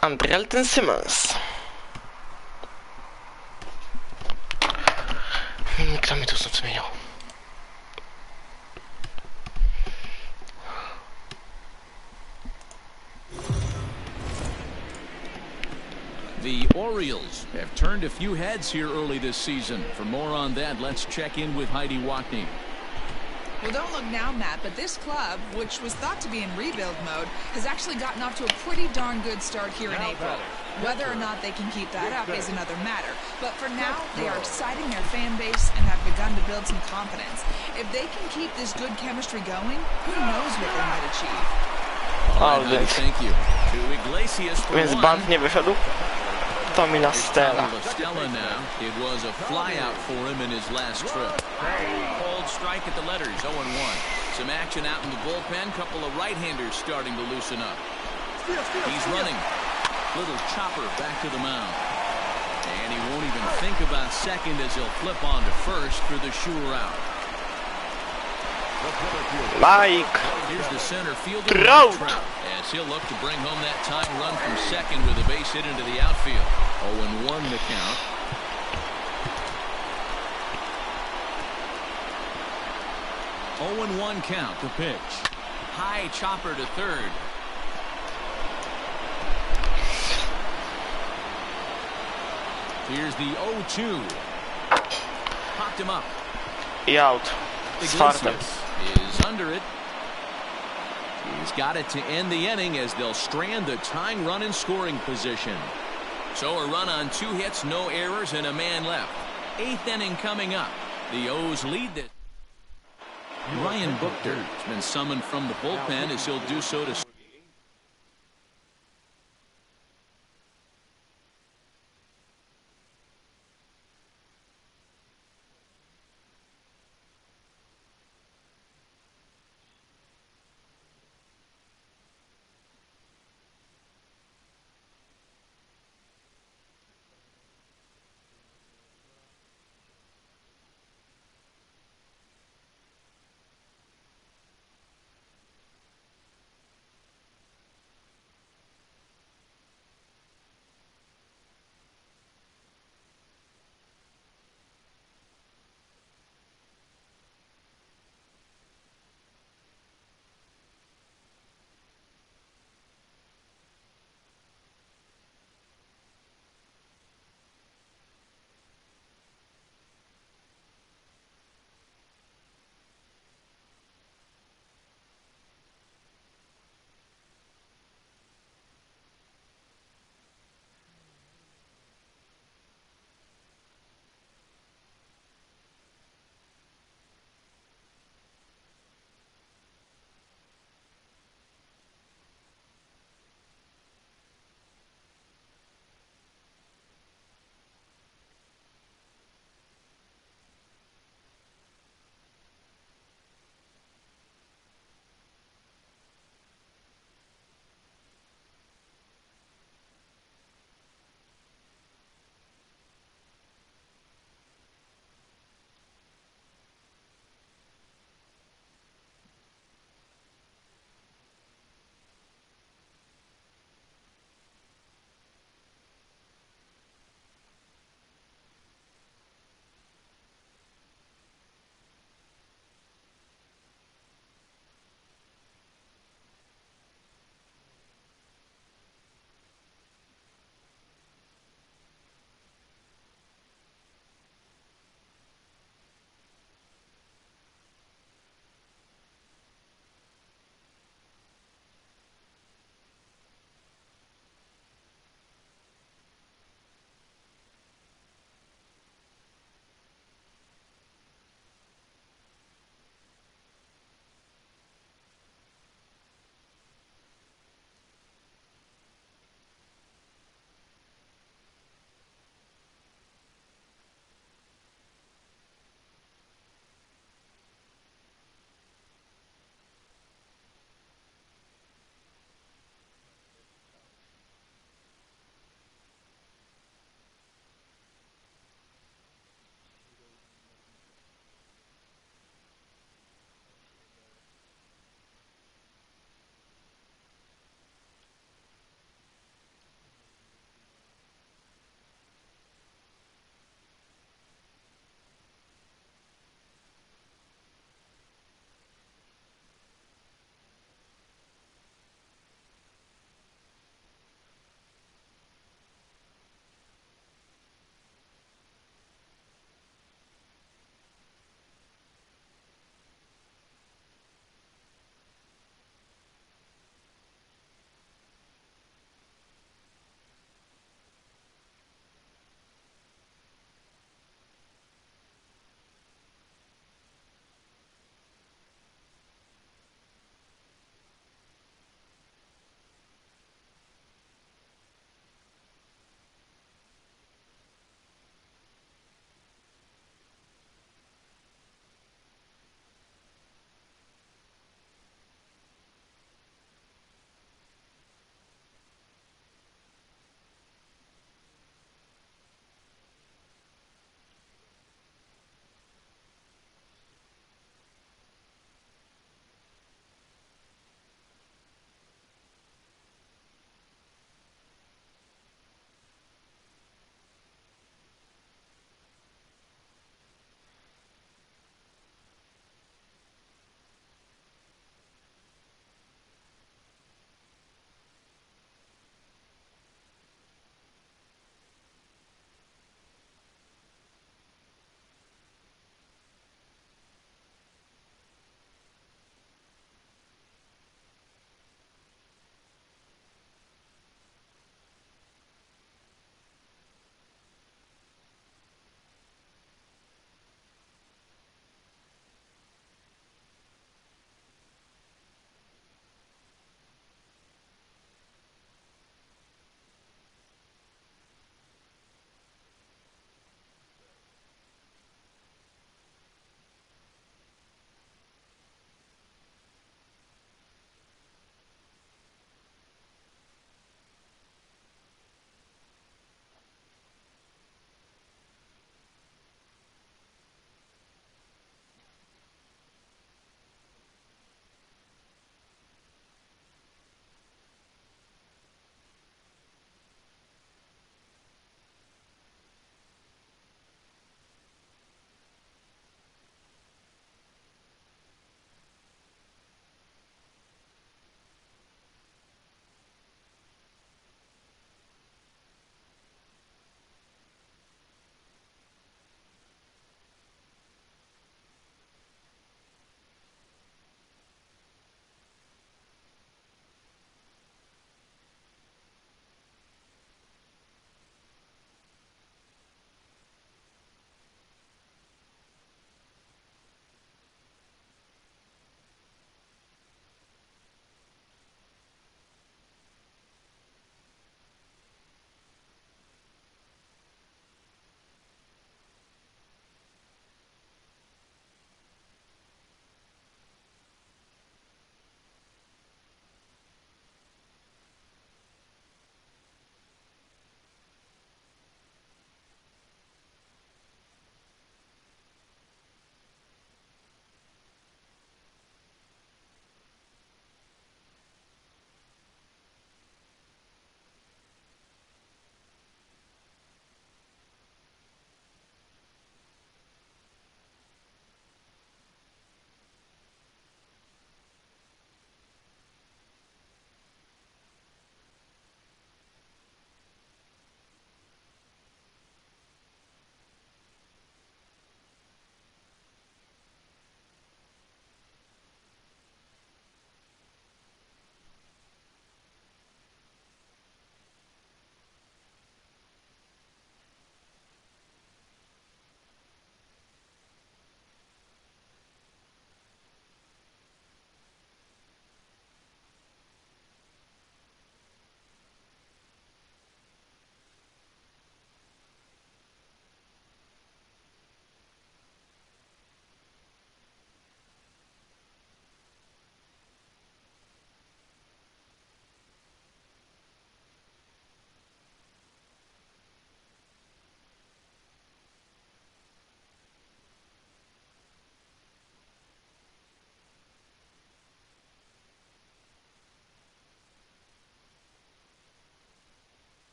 Andrelton Simmons. Kto mi tu znów zmieniał? The Orioles have turned a few heads here early this season. For more on that, let's check in with Heidi Watney. Well, don't look now, Matt, but this club, which was thought to be in rebuild mode, has actually gotten off to a pretty darn good start here in April. Whether or not they can keep that up is another matter. But for now, they are exciting their fan base and have begun to build some confidence. If they can keep this good chemistry going, who knows what they might achieve. O, Heidi, więc, thank you. To Iglesias for więc one. band nie wyszedł. To mi na Stella. Stella now. It was a flyout for him in his last trip. Cold strike at the letters, 0-1. Some action out in the bullpen. Couple of right-handers starting to loosen up. He's running. Little chopper back to the mound. And he won't even think about second as he'll flip on to first for the sure out. Mike. Here's the center fielder, Trout. as he'll look to bring home that tying run from second with a base hit into the outfield. 0-1 the count. Oh and 1 count, the pitch. High chopper to third. Here's the 0-2. Popped him up. I out. Z fartem. Iglesias is under it. He's got it to end the inning as they'll strand the tying run in scoring position. So a run on 2 hits, no errors, and a man left. 8th inning coming up. The O's lead this. Ryan Buchter has been summoned from the bullpen as he'll do so to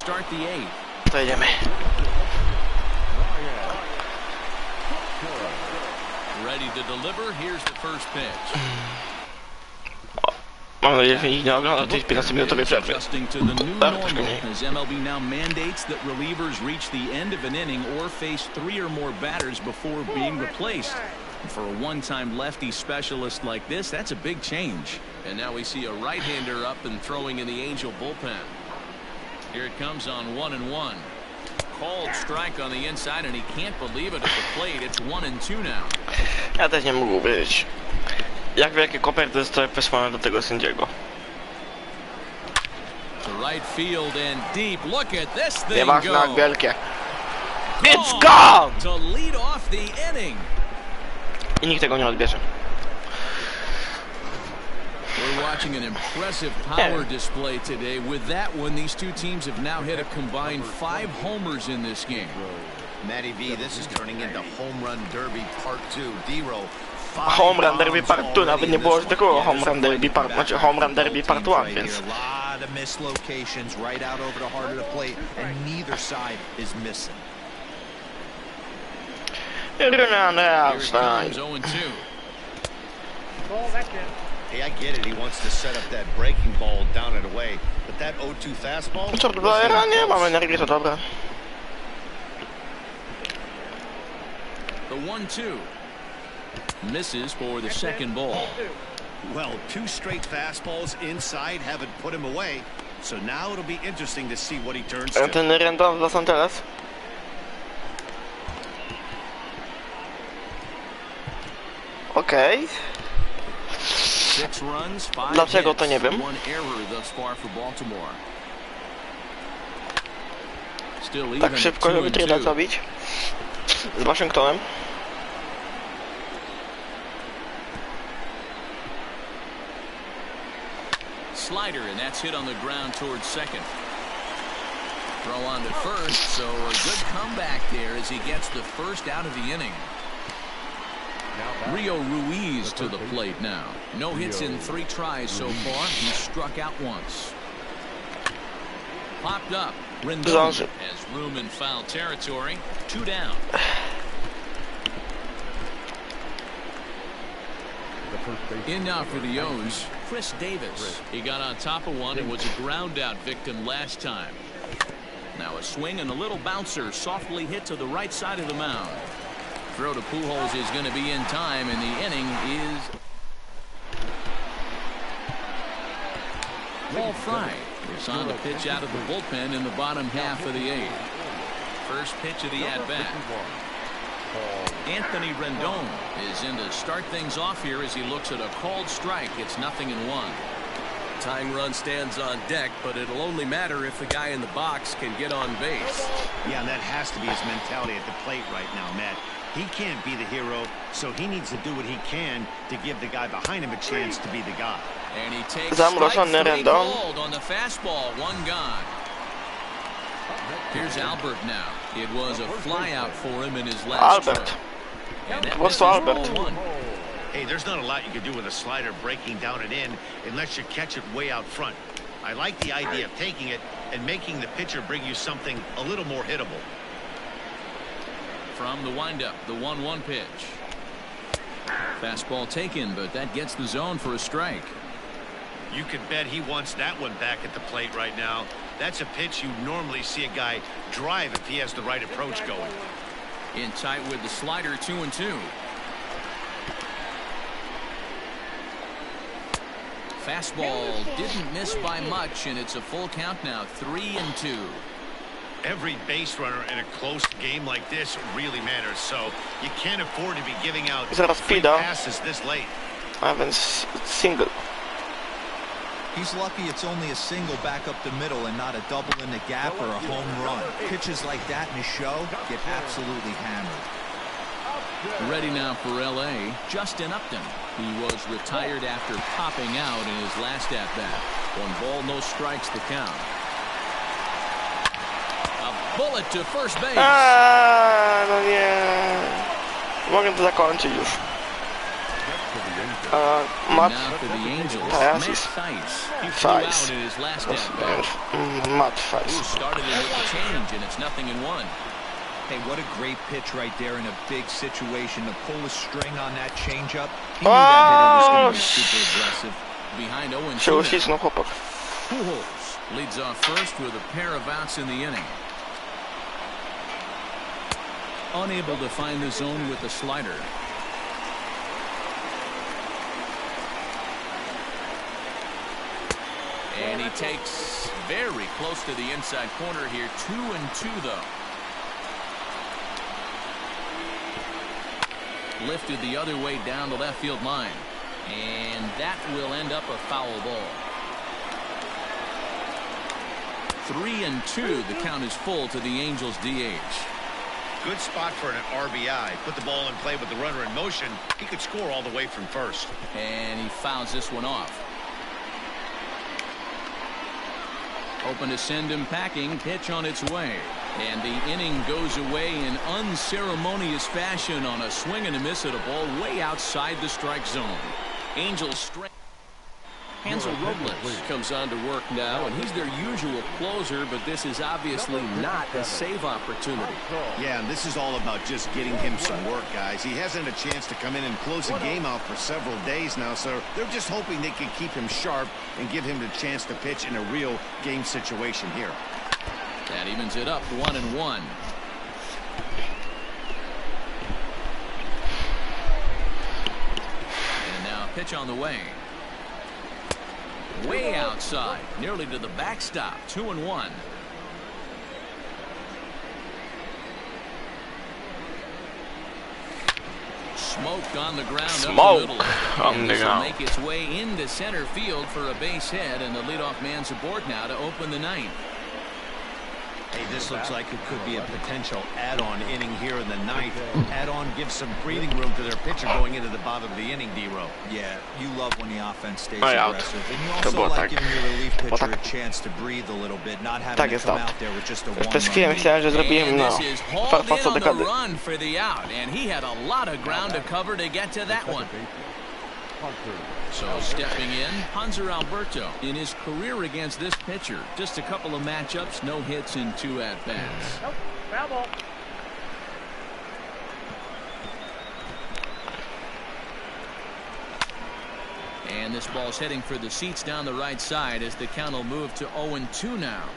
start the eighth. To jedziemy. Ready to deliver. Here's the first pitch. Mam nadzieję, że nikt nie ogląda tej 15-minutowej przerwy. Adjusting to the new normal as MLB now mandates that relievers reach the end of an inning or face 3 or more batters before being replaced. For a one-time lefty specialist like this, that's a big change. And now we see a right-hander up and throwing in the Angel bullpen. Here it comes on 1-1. Called strike on the inside, and he can't believe it at the plate. It's 1-2 now. Ja też nie mógł wiedzieć, jak wielkie koperty zostały wysłane do tego sędziego. To right field and deep. Look at this thing Nieważne jak go. wielkie. It's gone! To lead off the inning. I nikt tego nie odbierze. We're watching an impressive power display today. With that one, these two teams have now hit a combined 5 homers in this game. Matty V, this is turning into Home Run Derby Part 2. D-Row. Home Run Derby Part 2, nawet nie było zwykłego Home Run Derby Part, znaczy Home Run Derby Part 1, więc... A lot of missed locations right out over the heart of the plate, and neither side is missing. Hey, I get it. He wants to set up that breaking ball down and away, but that 0-2 fastball. Co do era? Nie mam energii, to dobra. The 1-2 misses for the second ball. Well, 2 straight fastballs inside haven't put him away, so now it'll be interesting to see what he turns to. Ten random dla Santeles. Okej. Dlaczego to nie wiem? Tak szybko, żeby trade zrobić z Waszyngtonem. Slider, and that's hit on the ground towards second. Throw on to first, so a good comeback there as he gets the first out of the inning. Rio Ruiz to the plate now. No hits in 3 tries so far. He struck out once. Popped up. Rendon has room in foul territory. 2 down. In now for the O's, Chris Davis. He got on top of one and was a ground out victim last time. Now a swing and a little bouncer softly hit to the right side of the mound. Throw to Pujols is going to be in time, and the inning is Paul Fry is on the pitch out of the bullpen in the bottom half of the 8th. First pitch of the at-bat. Anthony Rendon is in to start things off here as he looks at a called strike. It's 0-1. Tying run stands on deck, but it'll only matter if the guy in the box can get on base. Yeah, and that has to be his mentality at the plate right now, Matt. He can't be the hero, so he needs to do what he can to give the guy behind him a chance to be the guy. And he takes strike 3 called on the fastball. 1 gone. Here's Albert now. It was a fly out for him in his last Albert. What's Albert? Hey, there's not a lot you can do with a slider breaking down and in unless you catch it way out front. I like the idea of taking it and making the pitcher bring you something a little more hittable. From the windup, the 1-1 pitch. Fastball taken, but that gets the zone for a strike. You can bet he wants that one back at the plate right now. That's a pitch you normally see a guy drive if he has the right approach going. In tight with the slider, 2-2. Fastball didn't miss by much, and it's a full count now, 3-2. Every base runner in a close game like this really matters, so you can't afford to be giving out free passes this late. A więc single. He's lucky it's only a single back up the middle and not a double in the gap or a home run. Pitches like that in a show get absolutely hammered. Ready now for L.A., Justin Upton. He was retired after popping out in his last at-bat. 1 ball, no strikes to count. Bullet to first base. No nie. Mogę to zakończyć już. And now for the Angels, Matt Theis. He flew out in his last at-bat. Who started it with the change, and it's 0-1. Hey, what a great pitch right there in a big situation to pull a string on that changeup. He knew that hitter was going to be super aggressive. Behind 0-2. Przełośliczny chłopak. Pujols leads off first with a pair of outs in the inning. Unable to find the zone with the slider. And he takes very close to the inside corner here. 2-2 though. Lifted the other way down the left field line. And that will end up a foul ball. 3-2. The count is full to the Angels DH. Good spot for an RBI. Put the ball in play with the runner in motion. He could score all the way from first. And he fouls this one off. Open to send him packing. Pitch on its way. And the inning goes away in unceremonious fashion on a swing and a miss at a ball way outside the strike zone. Angels straight. Hansel Robles comes on to work now, and he's their usual closer, but this is obviously not a save opportunity. Yeah, and this is all about just getting him some work, guys. He hasn't a chance to come in and close a game out for several days now, so they're just hoping they can keep him sharp and give him the chance to pitch in a real game situation here. That evens it up 1-1. And now pitch on the way. Way outside, nearly to the backstop. 2-1. Smoke on the ground. Smoke on the ground. Make its way into center field for a base hit, and the leadoff man's aboard now to open the ninth. Hey, this looks like it could be a potential add-on inning here in the ninth. Add-on gives some breathing room to their pitcher going into the bottom of the inning, D-Row. Yeah, you love when the offense stays aggressive. And you also like giving your relief pitcher a chance to breathe a little bit, not having to come out there with just a one-run. Przez chwilę myślałem, że zrobiłem farfaco dekady. Run for the out, and he had a lot of ground to cover to get to that one. So stepping in, Hanser Alberto in his career against this pitcher. Just a couple of matchups, no hits in 2 at-bats. And this ball's heading for the seats down the right side as the count will move to 0-2 now.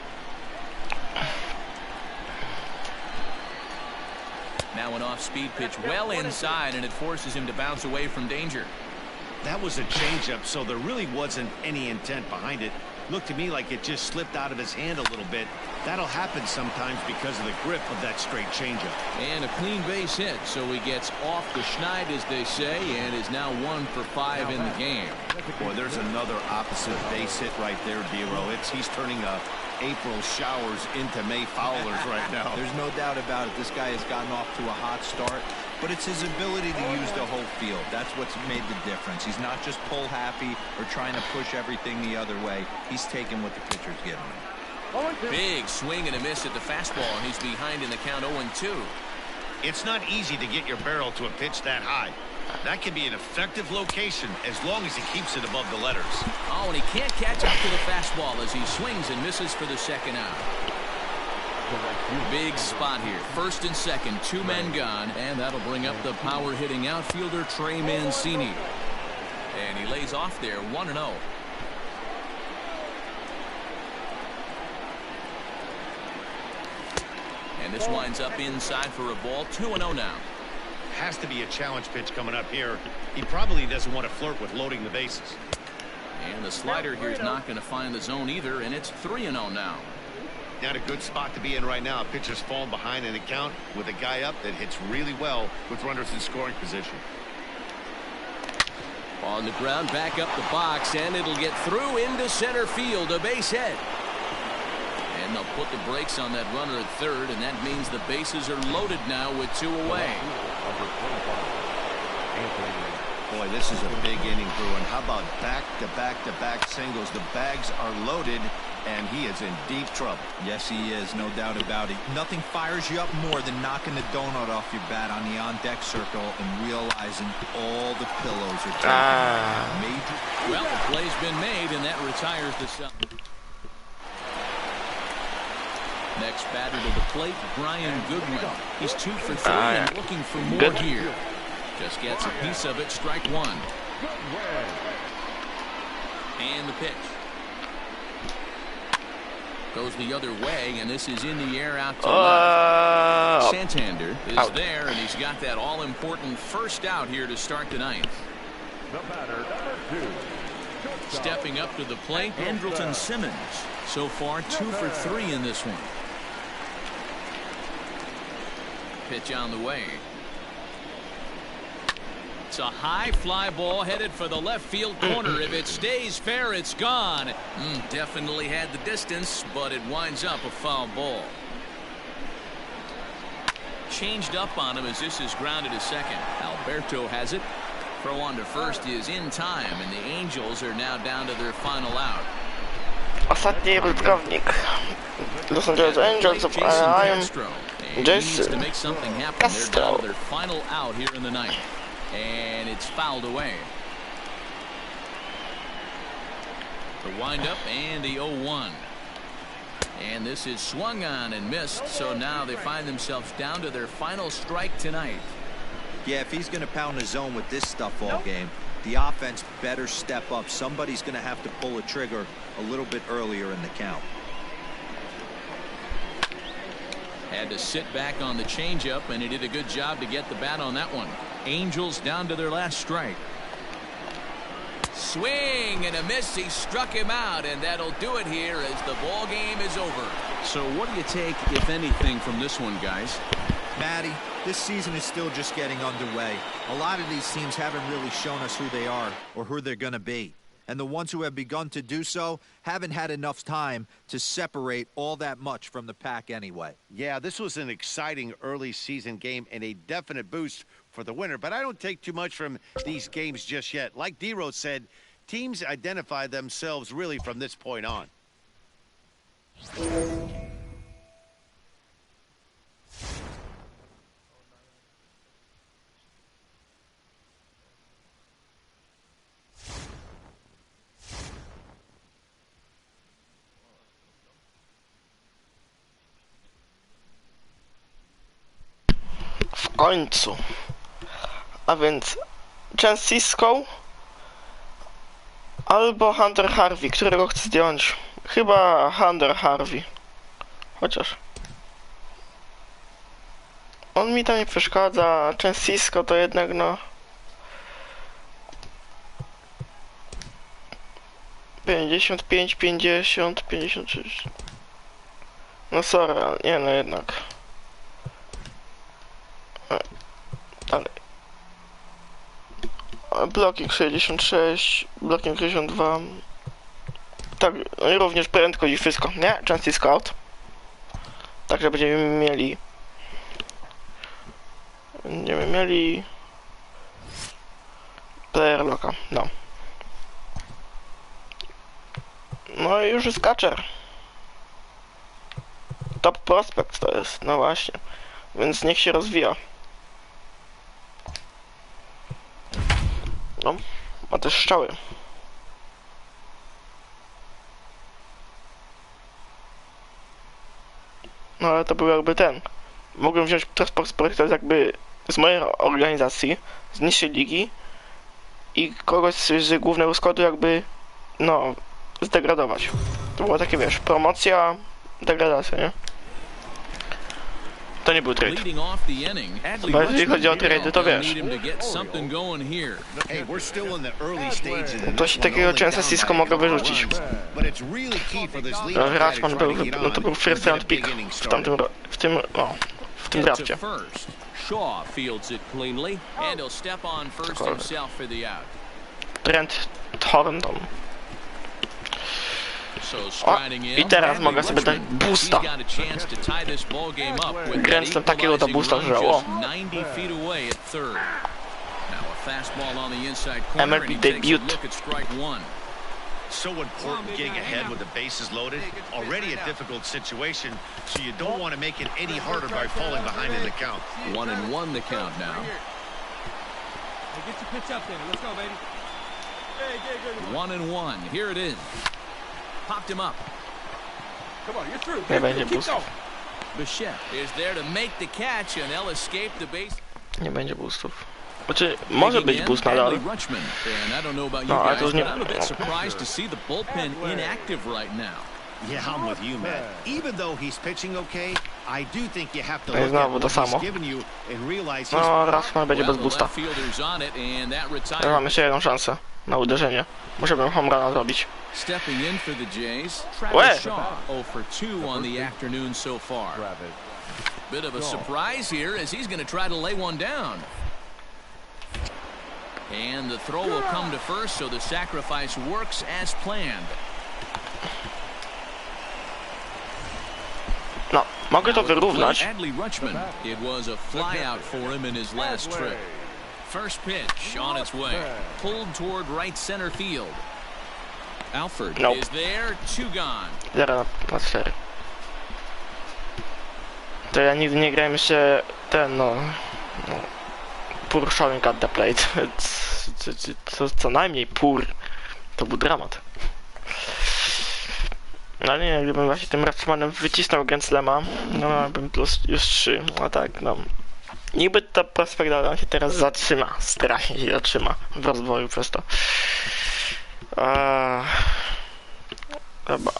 Now an off-speed pitch well inside, and it forces him to bounce away from danger. That was a changeup, so there really wasn't any intent behind it. Looked to me like it just slipped out of his hand a little bit. That'll happen sometimes because of the grip of that straight changeup. And a clean base hit, so he gets off the schneid, as they say, and is now 1 for 5 in the game. Boy, there's another opposite base hit right there, D-Row. He's turning April showers into May foulers right now. There's no doubt about it. This guy has gotten off to a hot start, but it's his ability to use the whole field. That's what's made the difference. He's not just pull happy or trying to push everything the other way. He's taking what the pitcher's giving him. Big swing and a miss at the fastball, and he's behind in the count 0-2. It's not easy to get your barrel to a pitch that high. That can be an effective location as long as he keeps it above the letters. Oh, and he can't catch up to the fastball as he swings and misses for the second out. Big spot here. First and second, 2 men gone, and that'll bring up the power-hitting outfielder Trey Mancini. And he lays off there, 1-0. And this winds up inside for a ball. 2-0 now. Has to be a challenge pitch coming up here. He probably doesn't want to flirt with loading the bases. And the slider here is not going to find the zone either, and it's 3-0 now. Not a good spot to be in right now. A pitcher's falling behind in the count with a guy up that hits really well with runners in scoring position. On the ground, back up the box, and it'll get through into center field. A base hit. And they'll put the brakes on that runner at third, and that means the bases are loaded now with 2 away. Boy, this is a big inning, Bruin. How about back-to-back-to-back singles? The bags are loaded, and he is in deep trouble. Yes, he is, no doubt about it. Nothing fires you up more than knocking the donut off your bat on the on-deck circle and realizing all the pillows are taken. Major. Well, the play's been made, and that retires the sub. Next batter to the plate, Brian Goodwin. He's 2 for 3 and looking for more here. Just gets a piece of it, strike one. And the pitch. Goes the other way, and this is in the air out to left. Santander is there, and he's got that all-important first out here to start the ninth. The batter, number 2. Stepping up to the plate, Andrelton Simmons. So far, 2 for 3 in this one. Pitch on the way. It's a high fly ball headed for the left field corner. If it stays fair, it's gone. Definitely had the distance, but it winds up a foul ball. Changed up on him as this is grounded to second. Alberto has it. Throw on to first is in time, and the Angels are now down to their final out. Ostatni użytkownik. Los Angeles Angels grają to make something happen. They're down to their final out here in the ninth. And it's fouled away. The windup and the 0-1. And this is swung on and missed. So now they find themselves down to their final strike tonight. Yeah, if he's going to pound the zone with this stuff all game, the offense better step up. Somebody's going to have to pull a trigger a little bit earlier in the count. Had to sit back on the changeup, and he did a good job to get the bat on that one. Angels down to their last strike. Swing and a miss. He struck him out, and that'll do it here as the ball game is over. So what do you take, if anything, from this one, guys? Matty, this season is still just getting underway. A lot of these teams haven't really shown us who they are or who they're going to be. And the ones who have begun to do so haven't had enough time to separate all that much from the pack anyway. Yeah, this was an exciting early season game and a definite boost for the winner. But I don't take too much from these games just yet. Like D-Rose said, teams identify themselves really from this point on. W końcu. A więc Cisco albo Hunter Harvey, którego chcę zdjąć. Chyba Hunter Harvey. Chociaż on mi tam nie przeszkadza. Cisco to jednak no 55, 50, 56. No sorry, ale nie no jednak. Dalej. Blocking 66, blocking 62. Tak, no i również prędkość i wszystko, nie? Częsty scout. Także będziemy mieli player locka, no. No i już jest catcher. Top prospect to jest, no właśnie. Więc niech się rozwija. No, ma też strzały. No ale to był jakby ten. Mogłem wziąć prospekt jakby z mojej organizacji, z niższej ligi i kogoś z głównego składu jakby, no, zdegradować. To było takie, wiesz, promocja, degradacja, nie? To nie był trade. Bo jeżeli chodzi o trade, to wiesz. Coś takiego często Cisco mogę wyrzucić. Raczman był, no to był first round pick w tym drafcie. Trent Thornton. O, i teraz mogę sobie dać boosta. Kręcę takiego to boosta, że o. MLB debiut. It's so important getting ahead with the bases loaded. Already a difficult situation, so you don't want to make it any harder by falling behind in the count. 1-1 the count now. Hey, get your pitch up there. Let's go, baby. Hey, 1-1. Here it is. Popped him up. Come on, you're through. Nie będzie Keep boost. going. Bichette is there to make the catch, and they'll escape the base. Nie będzie boostów. Znaczy, może być boost nadal. No, ale to już nie... I'm a bit surprised to see the bullpen inactive right now. Yeah, I'm with you, Matt. Even though he's pitching okay, I do think you have to No i look znowu at to what he's samo. given you and realize he's... No, Rashman będzie bez Well, the boosta. left fielder's on it, and that Ja retires. mam jeszcze jedną szansę na uderzenie. Muszę home runa zrobić. Stepping in for the Jays, Łe! Travis Shaw, 0 for 2 on the afternoon so far. Bit of a surprise here as he's going to try to lay one down. And the throw will come to first, so the sacrifice works as planned. No, mogę to wyrównać. Adley Rutschman. It was a flyout for him in his last trip. First pitch on its way. Pulled toward right center field. Alford Nope. is there, 2 gone. 0-4. To ja nigdy nie grałem jeszcze ten, no poor showing at the plate. Co najmniej poor. To był dramat. No nie, gdybym właśnie tym Rutschmanem wycisnął Grand Slama, no bym plus już 3. No tak, no. Niby ta perspektywa się teraz zatrzyma. Strasznie się zatrzyma w rozwoju przez to.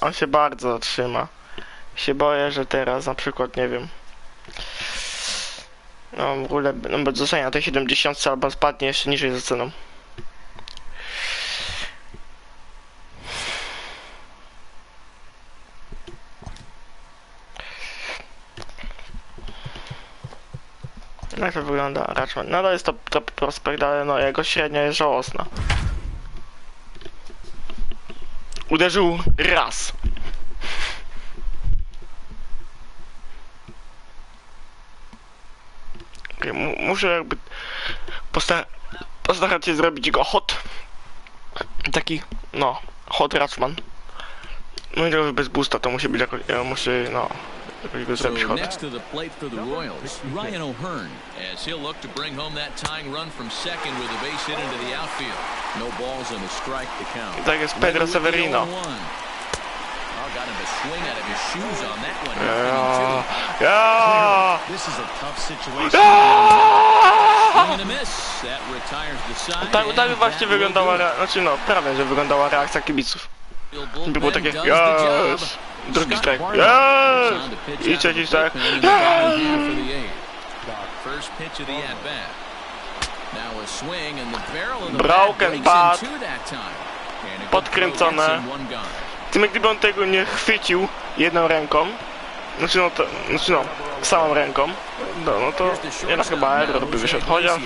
On się bardzo zatrzyma. Się boję, że teraz na przykład, nie wiem, no w ogóle zostanie na tej 70 albo spadnie jeszcze niżej za ceną. Jak to wygląda Rutschman? No to jest to prospekt, ale no jego średnia jest żałosna. Uderzył raz. Okay, muszę jakby postarać się zrobić go hot. Taki, no, hot Rutschman. No i to bez boosta to musi być jakoś, muszę, no, jakoś go zrobić hot. Next to the plate for the Royals, Ryan O'Hearn, as he'll look to bring home that tying run from second with a base hit into the outfield. No balls and a strike to count. I tak jest Pedro Severino. Got him to swing out of his shoes on that one. This is a tough situation. Swing and a miss. That retires the side. Tak właśnie wyglądała, znaczy no, prawie, że wyglądała reakcja kibiców. Było takie, yes! Drugi strike, yes! I trzeci strike, yes! First pitch of the at-bat. Now a swing and the barrel of the Broken bat bat. Podkręcone. Tym gdyby on tego nie chwycił jedną ręką, znaczy no, samą ręką, no to jednak chyba error by wyszedł, chociaż...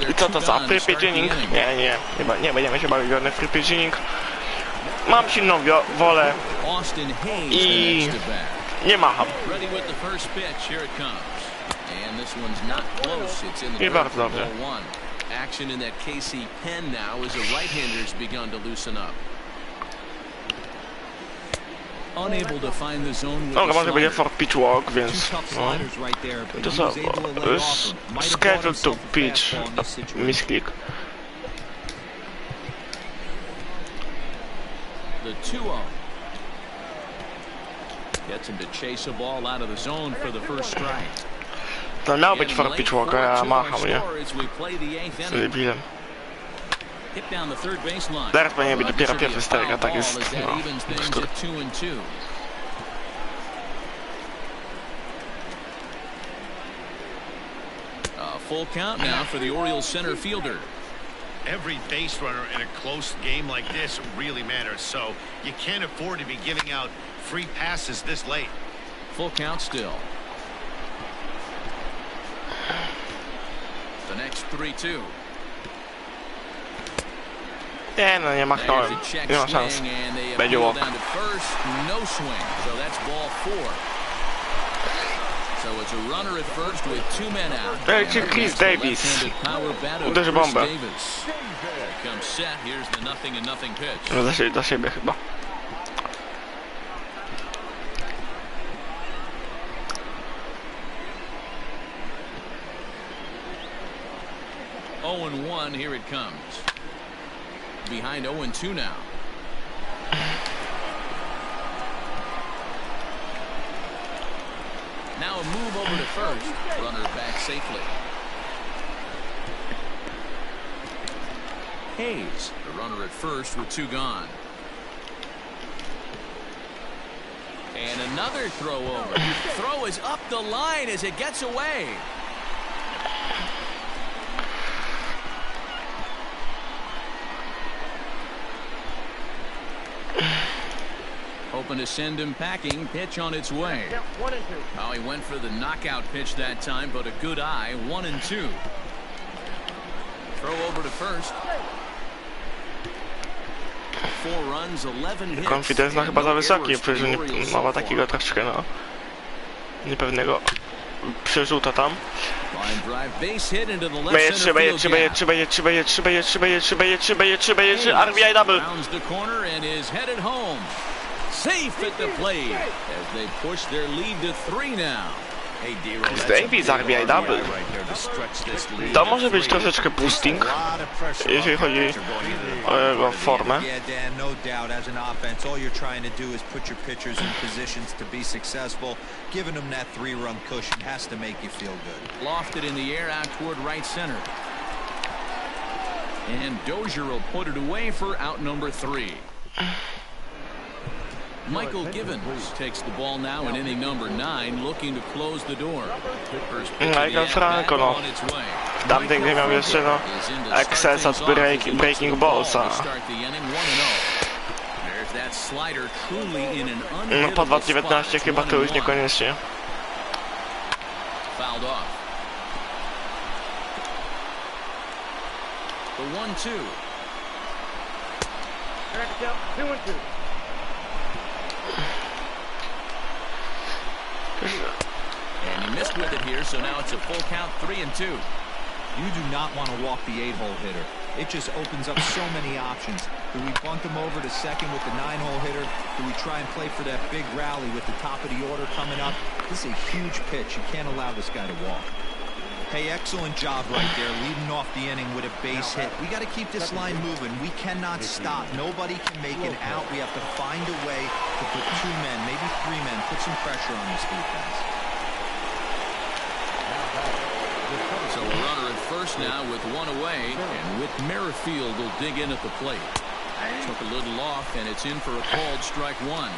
I co to za free pitching? Nie będziemy się bawić w free pitching. Mam silną wolę i nie macham. I bardzo dobrze. Action in that KC pen now as the right-hander's begun to loosen up. Unable to find the zone with Dobra, może będzie for pitch walk, więc no. To co? Schedule to pitch. Misclick. The 2-0. Gets him to chase a ball out of the zone for the first strike. To miał być for pitch walk, a ja macham, nie? Z debilem. Zaraz powinien być dopiero pierwszy strike, a tak jest, no, bzdur. Full count now for the Orioles center fielder. Every base runner in a close game like this really matters, so you can't afford to be giving out free passes this late. Full count still. The next 3-2. Nie, no nie machnąłem. Nie ma szans. Będzie walk. So it's a runner at first with 2 men out. Ej, czy Chris Davis uderzy bombę. Comes set. Here's the 0-0 pitch. No za siebie chyba. Oh, 0-1, here it comes. Behind 0-2 now. Now a move over to first. Runner back safely. Hayes, the runner at first with 2 gone. And another throw over. Throw is up the line as it gets away. Hoping to send him packing. Pitch on its way. Oh, he went for the knockout pitch that time, but a good eye. 1-2. Throw over to first. 4 runs, 11 hits. Konfidens ma chyba za wysoki, przecież nie ma takiego troszkę, no, niepewnego przerzuta tam. RBI double. Safe at the plate as they push their lead to 3 now. Chris Davis, RBI double. To może być troszeczkę boosting, jeżeli chodzi o jego formę. Lofted in the air out toward right center. And Dozier will put it away for out number 3. Michael Givens takes the ball now in inning number 9, looking to close the door. Michael Franco, no. Tamten gdy miał jeszcze, no, excess od breaking ballsa. No po 2.19 chyba to już niekoniecznie. Fouled off. The 1-2. 2-2. And he missed with it here, so now it's a full count, 3-2. You do not want to walk the 8-hole hitter. It just opens up so many options. Do we bunt him over to second with the 9-hole hitter? Do we try and play for that big rally with the top of the order coming up? This is a huge pitch. You can't allow this guy to walk. Hey, excellent job right there, leading off the inning with a base hit. We got to keep this line moving. We cannot stop. Nobody can make it out. We have to find a way to put 2 men, maybe 3 men, put some pressure on this defense. So a runner at first now with 1 away, and Whit Merrifield will dig in at the plate. Took a little off, and it's in for a called strike 1.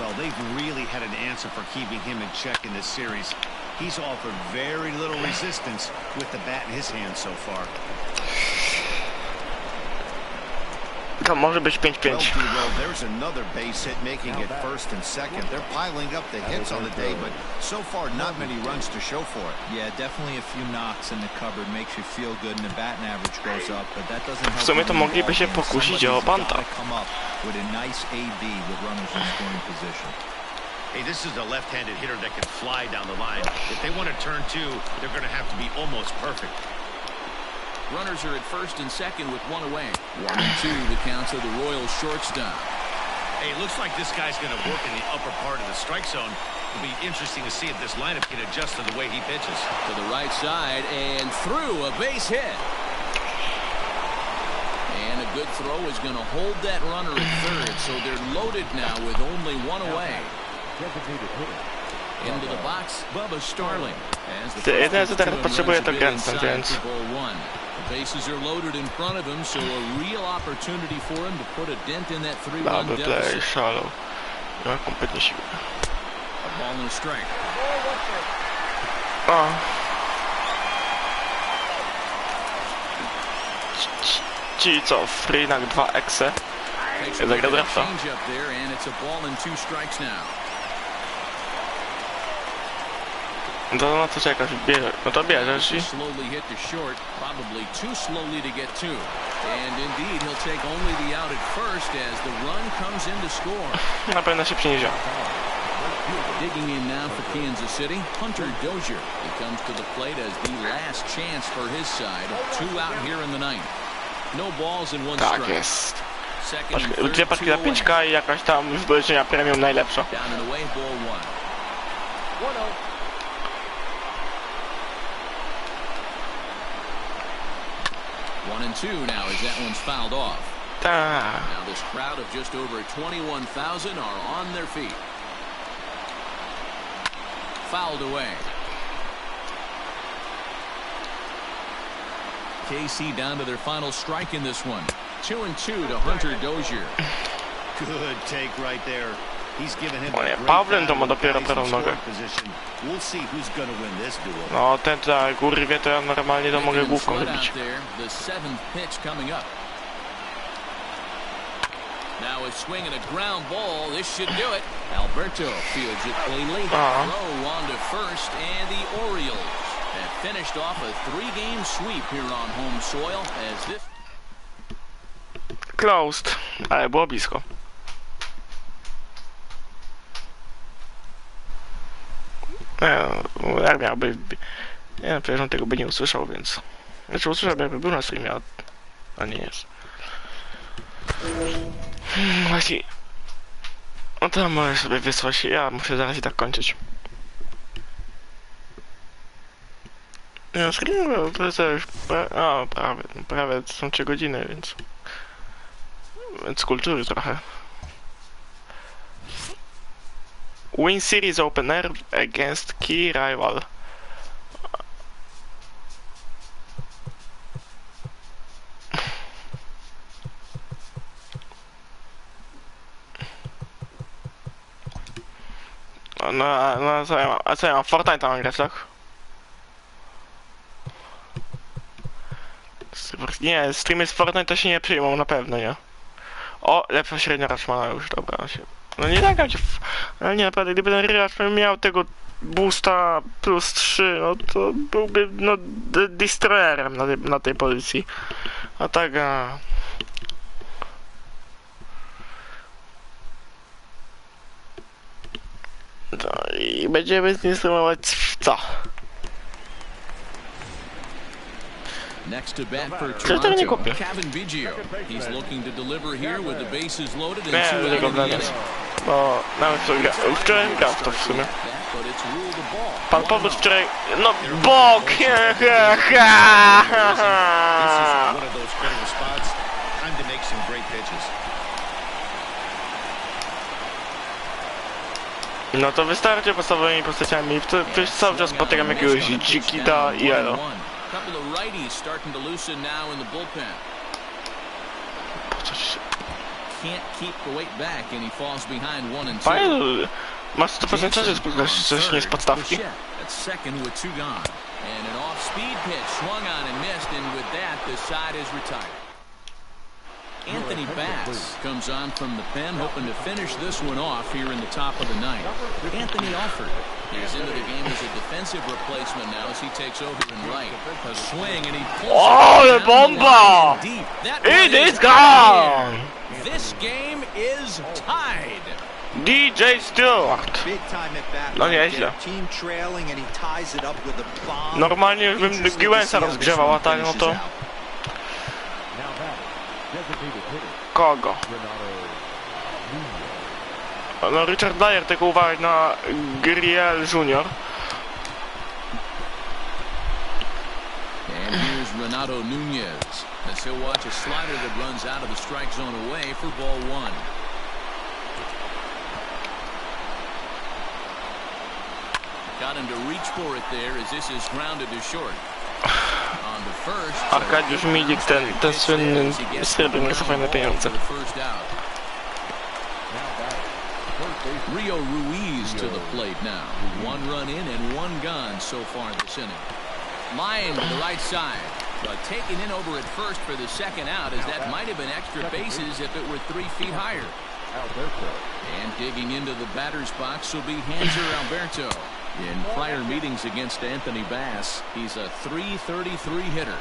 Well, they've really had an answer for keeping him in check in this series. He's offered very little resistance with the bat in his hand so far. To może być 5-5. Well, there's another base hit making it first and second. They're piling up the hits on the day, but so far not many runs to show for it. Yeah, definitely a few knocks in the cupboard makes you feel good and the batting average goes up, but that doesn't help. W sumie to mogliby się pokusić o banta. Come up with a nice AB with runners in scoring position. Hey, this is a left-handed hitter that can fly down the line. If they want to turn 2, they're going to have to be almost perfect. Runners are at first and second with 1 away. 1-2 the counts of the Royals shortstop. Hey, it looks like this guy's going to work in the upper part of the strike zone. It'll be interesting to see if this lineup can adjust to the way he pitches. To the right side and through, a base hit. And a good throw is going to hold that runner at third, so they're loaded now with only 1 away. Into the box, Bubba Starling. Jedyne co teraz potrzebuje to Gensen, więc... The bases are loaded in front of him, so a real opportunity for him to put a dent in that 3-1 Double play, deficit. shallow. Nie ma kompletnie siły. A ball and a strike. O. Ci co, Freenak 2 exe. Zagra drafta. Change up there, and it's a ball and 2 strikes now. To na co czekasz? No to bierzesz i... Slowly hit to short, probably too slowly to get 2. And indeed, he'll take only the out at first as the run comes in to score. Na pewno się przyniesie. Digging in now for Kansas City, Hunter Dozier. He comes to the plate as the last chance for his side. 2 out here in the ninth. No balls in one strike. Tak jest. Dwie paczki za 5K i jakaś tam zbrojenia premium najlepsza. Down and away, ball 1. 1-2 now as that one's fouled off. Tak. Now this crowd of just over 21,000 are on their feet. Fouled away. KC down to their final strike in this one. 2-2 to Hunter Dozier. Good take right there. He's given him O nie, Pawlen to ma dopiero prawą nogę. We'll see who's going to win this duel. No ten tutaj urwie, to ja normalnie to mogę główką wybić. The 7th pitch coming up. Now a swing and a ground ball. This should do it. Alberto fields it cleanly. Throw on to first, and the Orioles have finished off a 3-game sweep here on home soil as this. Closed, ale było blisko. Jak miałby... Nie, przecież on tego by nie usłyszał, więc... Znaczy usłyszał, jakby był na streamie, a nie jest. Właśnie... No to możesz sobie wysłać, ja muszę zaraz i tak kończyć. Ja streamuję, to jest już... prawie są 3 godziny, więc... Więc kultury trochę. Win series opener against key rival. No co ja mam? Fortnite mam grać, tak? Nie, streamy z Fortnite to się nie przyjmą, na pewno, nie? O, lepsza średnia Rashmana już, dobra. No nie nagram cię, ale nie, naprawdę, gdyby ten Rashman miał tego boosta plus 3, no to byłby, no, destroyerem na tej pozycji. A tak, no i będziemy z nim streamować co? Next to bat for Toronto, Kevin Biggio. He's looking to deliver here with the bases loaded and 2 out in the inning. Bo nawet wczoraj grał w to w sumie. Pan powód wczoraj... No bok! No to wystarczy podstawowymi postaciami. To jest cały czas spotykam jakiegoś dzikita i elo. Couple of righties starting to loosen now in the bullpen. Can't keep the weight back and he falls behind 1 and 2. Panie, masz 100% szans, że coś nie z podstawki. That's second with 2 gone. And an off-speed pitch swung on and missed, and with that the side is retired. Anthony Bass comes on from the pen, hoping to finish this one off here in the top of the ninth. Anthony Alford is into the game as a defensive replacement now as he takes over in right. A swing and he pulls the bomba! It is gone! This game is tied. DJ Stewart. No nieźle. Normalnie już bym Giwensa rozgrzewał, a tak no to... Kogo? No Richard Dyer, tylko uważaj na Griel Jr. And here's Renato Nunez as he'll watch a slider that runs out of the strike zone away for ball 1. Got him to reach for it there as this is grounded to short. Arkadiusz Milik, ten słynny srebrny, za fajne pieniądze. Rio Ruiz to the plate now. 1 run in and 1 gone so far this inning. Line to the right side, but taken in over at first for the second out, as that might have been extra bases if it were 3 feet higher. And digging into the batter's box will be Hanser Alberto. In prior meetings against Anthony Bass, he's a .333 hitter.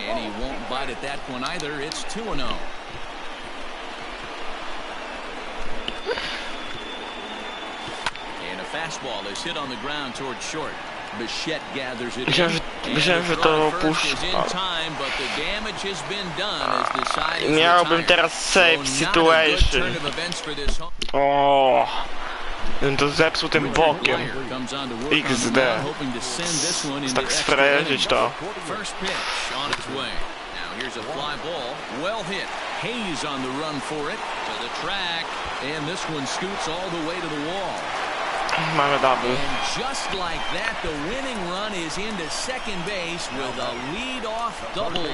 And he won't bite at that one either. It's 2-0. And a fastball is hit on the ground towards short. Bichette gathers it in. Myślałem, że to puszcza. Miałbym teraz save situation. O, bym to zepsuł tym bokiem. XD. Tak sfrajerzyć to. Here's a fly ball, well hit. Hayes on the run for it to the track, and this one scoots all the way to the wall. Mamy double. And just like that, the winning run is into second base with a lead-off double.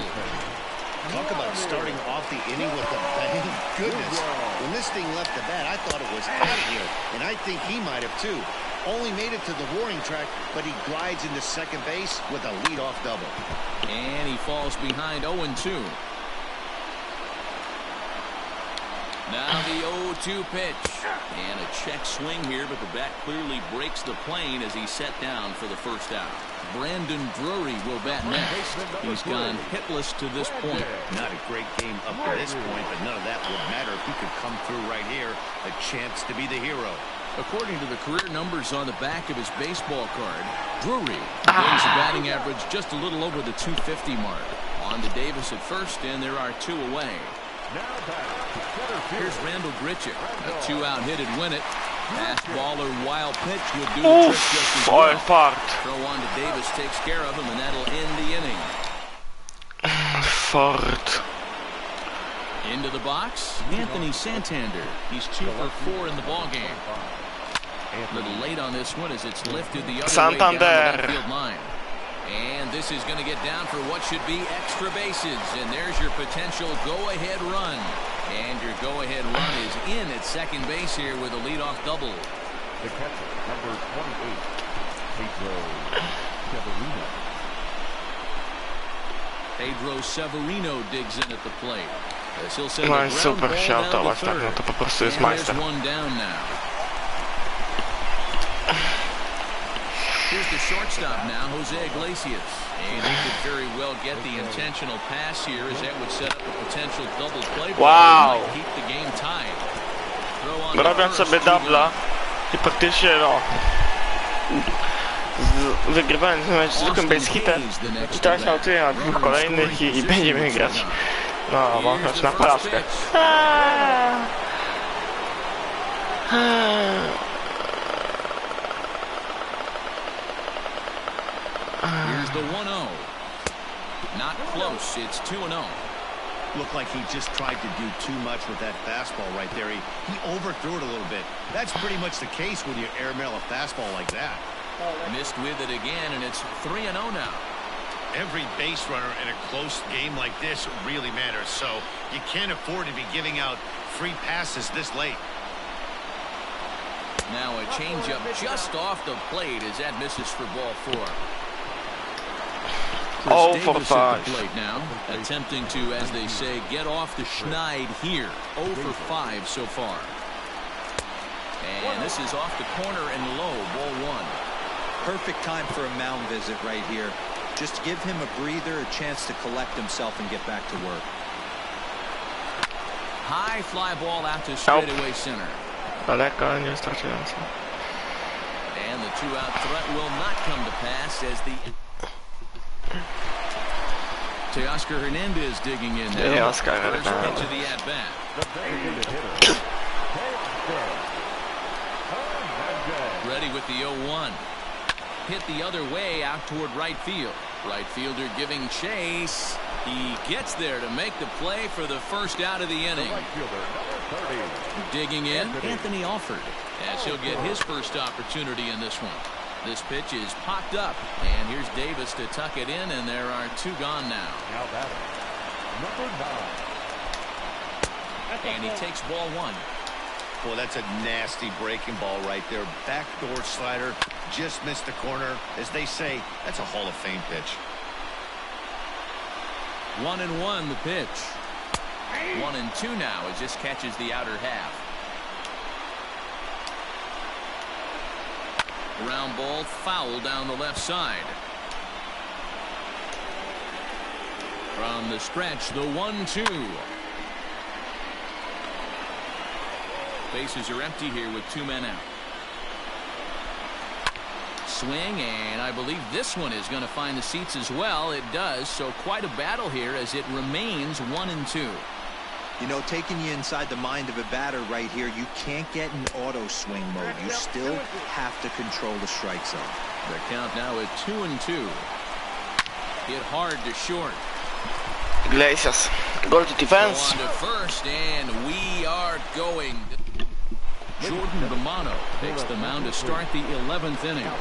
Talk about starting off the inning with a bang. Goodness, when this thing left the bat, I thought it was out of here, and I think he might have too. Only made it to the warning track, but he glides into second base with a lead-off double. And he falls behind 0-2. Now the 0-2 pitch. And a check swing here, but the bat clearly breaks the plane as he's set down for the first out. Brandon Drury will bat next. He's gone hitless to this point. Not a great game up to this point, but none of that would matter if he could come through right here. A chance to be the hero. According to the career numbers on the back of his baseball card, Drury brings a batting average just a little over the 250 mark. On to Davis at first, and there are two away. Here's Randall Grichuk. A two-out hit would win it. Fastball or wild pitch would do the trick just as well. Throw on to Davis takes care of him, and that'll end the inning. Fort. Into the box, Anthony Santander. He's 2 for 4 in the ballgame. A little late on this one as it's lifted the other way down the left field line. And this is going to get down for what should be extra bases. And there's your potential go-ahead run. And your go-ahead run is in at second base here with a leadoff double. The catcher, number 28, Pedro Severino digs in at the plate. No i super shoutować, tak, no to po prostu jest majster. Here's the shortstop now, Jose Iglesias. And he could very well get the intentional pass here as that would set up a potential double play. Wow! Keep the game tied. Robią sobie dubla i praktycznie no wygrywając mecz z zwykłym base hitem i teraz autuje na 2 kolejnych i będziemy grać no można na porażkę. Here's the 1-0. Not close. It's 2-0. Looked like he just tried to do too much with that fastball right there. He overthrew it a little bit. That's pretty much the case when you airmail a fastball like that. Missed with it again, and it's 3-0 now. Every base runner in a close game like this really matters, so you can't afford to be giving out free passes this late. Now a changeup just off the plate as that misses for ball 4. Oh, for 5. Plate now, attempting to, as they say, get off the schneid here. 0 for 5 so far. And this is off the corner and low, ball 1. Perfect time for a mound visit right here. Just give him a breather, a chance to collect himself and get back to work. High fly ball out to straightaway center. Daleko, nie wystarczająco. And the two-out threat will not come to pass as the Teoscar Hernandez digging in now. First pitch of the at-bat. Ready with the 0-1. Hit the other way out toward right field. Right fielder giving chase. He gets there to make the play for the first out of the inning. Digging in, Anthony Alford, as he'll get his first opportunity in this one. This pitch is popped up, and here's Davis to tuck it in, and there are 2 gone now. Number 9. And he takes ball 1. Boy, that's a nasty breaking ball right there. Backdoor slider, just missed the corner. As they say, that's a Hall of Fame pitch. 1-1 the pitch. 1-2 now as just catches the outer half. Ground ball foul down the left side. From the stretch, the 1-2. Bases are empty here with 2 men out. Swing, and I believe this one is going to find the seats as well. It does, so quite a battle here as it remains 1-2. You know, taking you inside the mind of a batter right here, you can't get in auto swing mode. You still have to control the strike zone. The count now at 2-2. Hit hard to short. Iglesias. Goal to defense. On to first, and we are going. Jordan Romano takes the mound to start the 11th inning.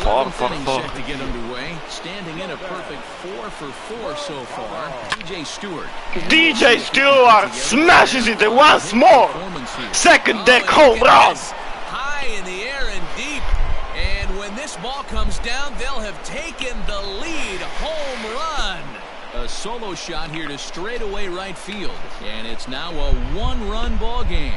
11th inning set to get underway. Standing in a perfect 4 for 4 so far. DJ Stewart. DJ Stewart smashes it once more. Second deck home run. High in the air and deep. And when this ball comes down, they'll have taken the lead. Home run. A solo shot here to straightaway right field. And it's now a 1-run ball game.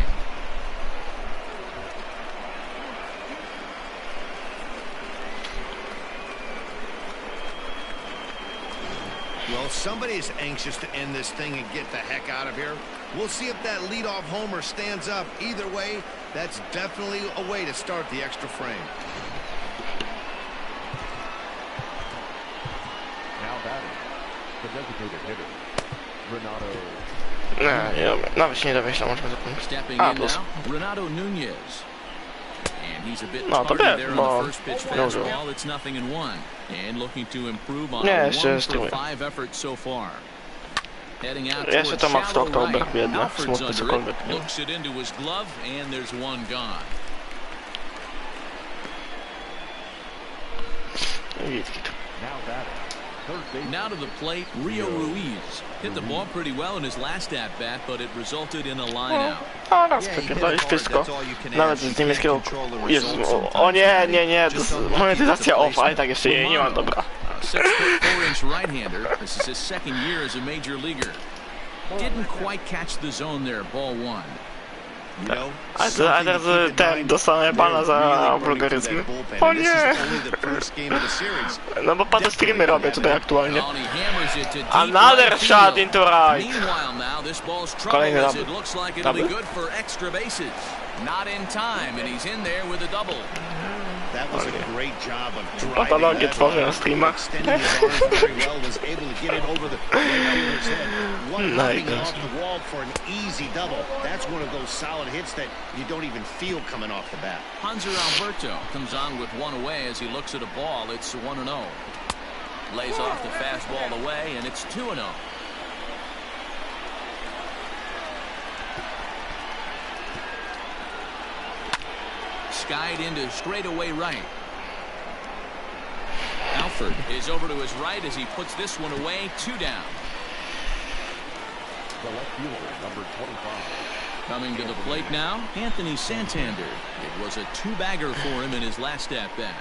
Well, somebody is anxious to end this thing and get the heck out of here. We'll see if that leadoff homer stands up. Either way, that's definitely a way to start the extra frame. Now batting, the designated hitter, Renato. Nawet się nie domyślam, możemy zapomnieć. Stepping in now, Renato Nunez. And he's a bit tardy there on the first pitch fastball. It's 0-1. And looking to improve on a 1 for 5 effort so far. Heading out towards shallow right. Alfred's under it. Looks it into his glove, and there's one gone. Now batting. Now to the plate, Rio Ruiz. Hit the ball pretty well in his last at-bat, but it resulted in a line out. O, raz przepierdolić wszystko. Nawet z niemieckiego... Jezu, o nie, nie, nie, to jest monetyzacja off, ale tak jeszcze jej nie ma, dobra. 6'4" right-hander. This is his second year as a major leaguer. Didn't quite catch the zone there, ball 1. A teraz ten dostanę pana za wulgaryzmy. O nie! No bo pada streamy robię tutaj aktualnie. Another shot into right. Kolejny double. Not in time, and he's in there with a double. That was a great job of driving Patologię that tworzę na ball. streamach. Extending his arms very well, was able to get it over the fielder's head. One knocking it off the wall for an easy double. That's one of those solid hits that you don't even feel coming off the bat. Hanser Alberto comes on with one away as he looks at a ball. It's 1-0. Lays off the fastball away, and it's 2-0. Skied into straightaway right. Alford is over to his right as he puts this one away. 2 down. The left fielder, number 25. Coming to the plate now, Anthony Santander. It was a 2-bagger for him in his last at-bat.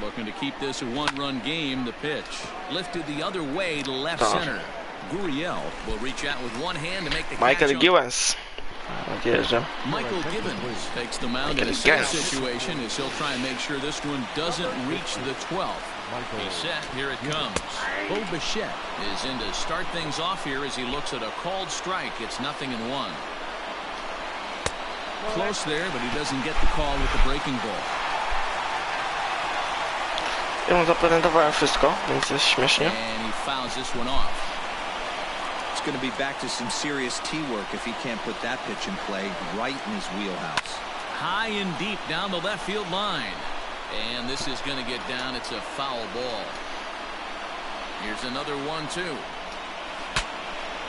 Looking to keep this a 1-run game. The pitch lifted the other way to left center. Gurriel will reach out with one hand to make the Michael catch. Gibbons. Michael Gibbons takes the mound in a safe situation as he'll try and make sure this one doesn't reach the 12th. He's set. Here it comes. Bo Bichette is in to start things off here as he looks at a called strike. It's 0-1. Close there, but he doesn't get the call with the breaking ball. Ja mu zaprezentowałem wszystko, więc jest śmiesznie. And he fouls this one off. It's going to be back to some serious T-work if he can't put that pitch in play right in his wheelhouse. High and deep down the left field line. And this is going to get down. It's a foul ball. Here's another 1-2.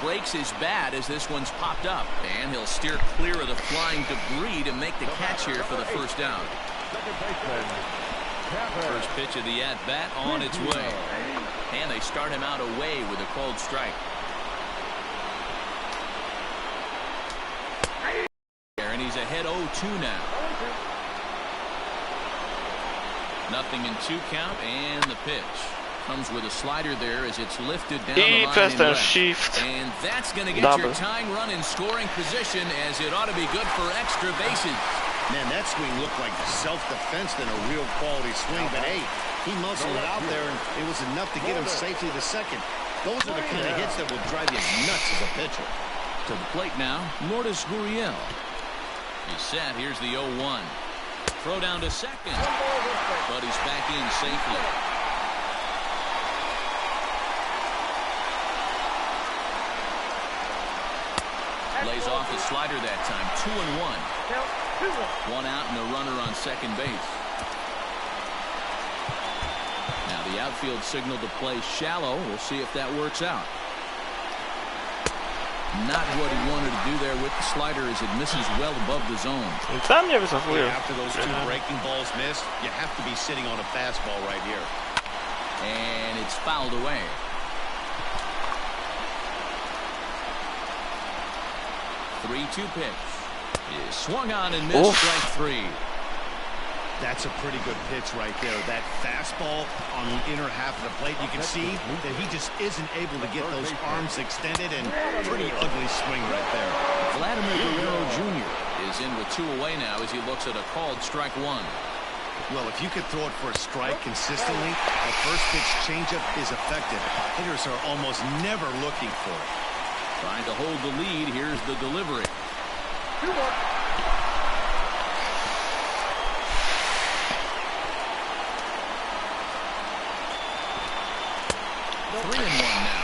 Breaks his bat as this one's popped up. And he'll steer clear of the flying debris to make the catch here for the first down. First pitch of the at-bat on its way. And they start him out away with a called strike. And he's ahead 0-2 now. 0-2 count, and the pitch comes with a slider there as it's lifted down the line in left. Shift. And that's going to get Double. your tying run in scoring position as it ought to be good for extra bases. Man, that swing looked like self-defense than a real quality swing. But hey, he muscled it out there, and it was enough to get him safely to second. Those are the kind of hits that will drive you nuts as a pitcher. To the plate now, Lourdes Gurriel. He's set. Here's the 0-1. Throw down to second. But he's back in safely. Lays off the slider that time. 2-1. One out and a runner on second base. Now the outfield signal to play shallow. We'll see if that works out. Not what he wanted to do there with the slider as it misses well above the zone. After those two breaking balls missed, you have to be sitting on a fastball right here. And it's fouled away. Three-two pitch. Is swung on and missed. Strike three. That's a pretty good pitch right there. That fastball on the inner half of the plate. You can see that he just isn't able to get those arms extended, and pretty ugly swing right there. Vladimir Guerrero Jr. is in with two away now as he looks at a called strike one. Well, if you could throw it for a strike consistently, a first pitch changeup is effective. Hitters are almost never looking for it. Trying to hold the lead. Here's the delivery. 3-1 now.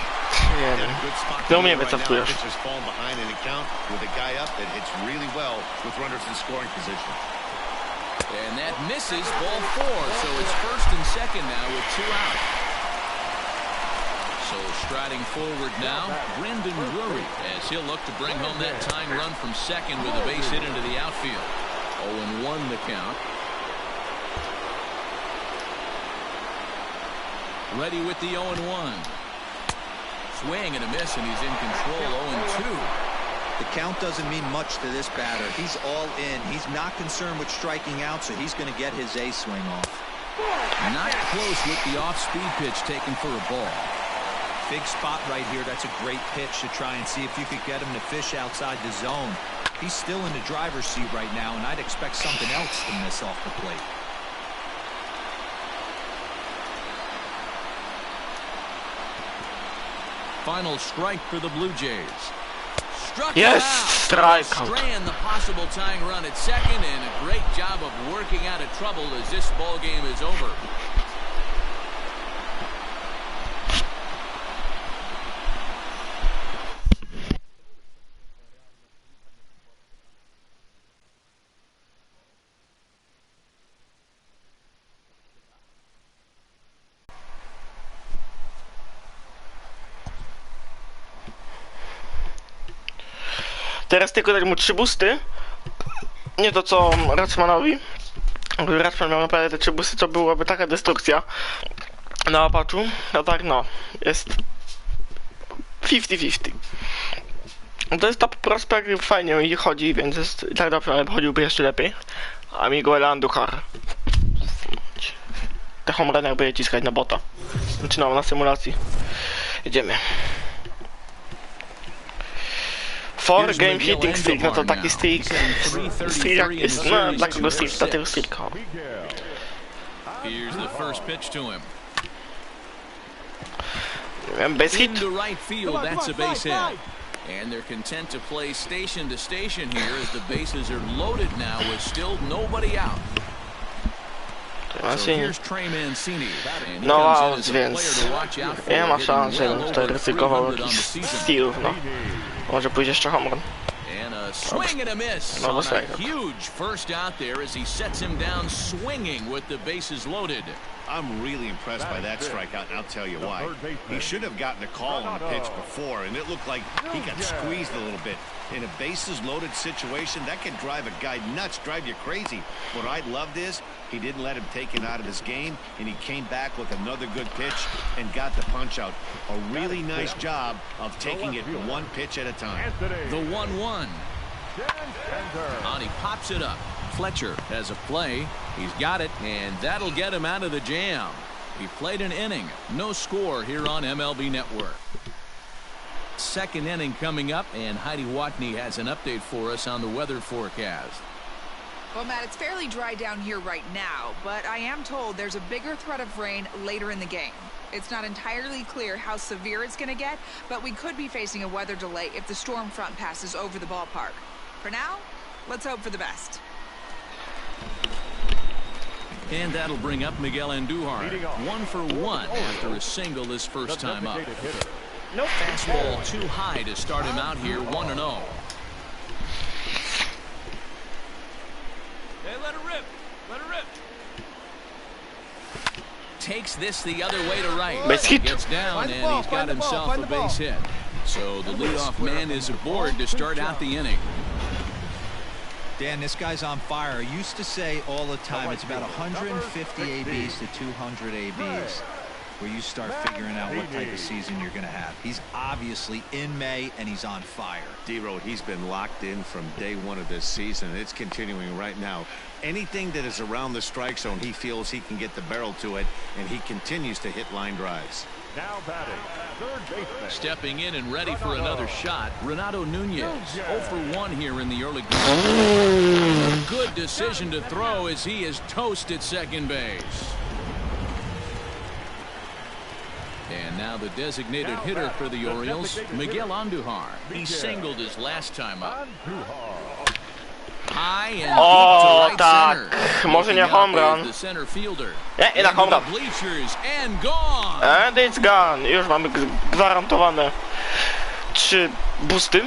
Do mnie wycofujesz. Pitcher's falling behind in the count with a guy up that hits really well with runners in scoring position. And that misses. Ball four. So it's first and second now with two out. So striding forward now, Brendan Drury, as he'll look to bring home that tying run from second with a base hit into the outfield. 0-1 the count. Ready with the 0-1. Swing and a miss, and he's in control. 0-2. The count doesn't mean much to this batter. He's all in. He's not concerned with striking out, so he's going to get his A swing off. Not close with the off-speed pitch taken for a ball. Big spot right here. That's a great pitch to try and see if you could get him to fish outside the zone. He's still in the driver's seat right now, and I'd expect something else to miss off the plate. Final strike for the Blue Jays. Struck Yes, out. strikeout. Strand the possible tying run at second, and a great job of working out of trouble as this ball game is over. Teraz tylko dać mu 3 boosty. Nie to co Ratchmanowi. Gdyby Ratchman miał naprawdę te 3 boosty, to byłaby taka destrukcja na Apachu. A tak no, jest 50-50. To jest top prospekt, fajnie mi chodzi, więc jest tak dobrze, ale chodziłby jeszcze lepiej. A Miguel Andujar. Te home run jakby je ciskać na bota. Znaczy no, na symulacji. Jedziemy. 4 game hitting streak, no to taki streak jak jest, no dla kogo streak, dla tego streaka. Here's the first pitch to him. Base hit. Into right field, that's a base hit. And they're content to play station to station here as the bases are loaded now with still nobody out. So here's Trey Mancini. No out, więc nie ma szans, żebym tutaj ryzykował jakiś steal, no. Może pójdzie jeszcze home run. And a swing and a miss on a huge first out there as he sets him down swinging with the bases loaded. I'm really impressed by that strikeout, and I'll tell you why. He should have gotten a call on the pitch before, and it looked like he got squeezed a little bit. In a bases-loaded situation, that can drive a guy nuts, drive you crazy. What I loved is he didn't let him take it out of his game, and he came back with another good pitch and got the punch-out. A really nice job of taking it one pitch at a time. The 1-1. And he pops it up. Fletcher has a play. He's got it, and that'll get him out of the jam. He played an inning. No score here on MLB Network. Second inning coming up, and Heidi Watney has an update for us on the weather forecast. Well, Matt, it's fairly dry down here right now, but I am told there's a bigger threat of rain later in the game. It's not entirely clear how severe it's going to get, but we could be facing a weather delay if the storm front passes over the ballpark. For now, let's hope for the best. And that'll bring up Miguel Andujar. 1 for 1 after a single his first time up. Nope. Fastball too high to start him out here, 1-0. Hey, let her rip. Let her rip. Takes this the other way to right. Base hit. Gets down, and he's got himself a base hit. So the leadoff man is aboard to start out the inning. Dan, this guy's on fire. I used to say all the time it's about 150 ABs to 200 ABs where you start figuring out what type of season you're going to have. He's obviously in May, and he's on fire. D-Road, he's been locked in from day one of this season. It's continuing right now. Anything that is around the strike zone, he feels he can get the barrel to it, and he continues to hit line drives. Now batting, third baseman. Stepping in and ready for another shot, Renato Nunez. 0 for 1 here in the early going. Good decision to throw as he is toast at second base. And now the designated hitter for the Orioles, Miguel Andujar. He singled his last time up. High and deep to right tak. center. Może nie home run. The center fielder. Nie, jednak home run. Bleachers and gone. And it's gone. Już mamy gwarantowane 3 boosty.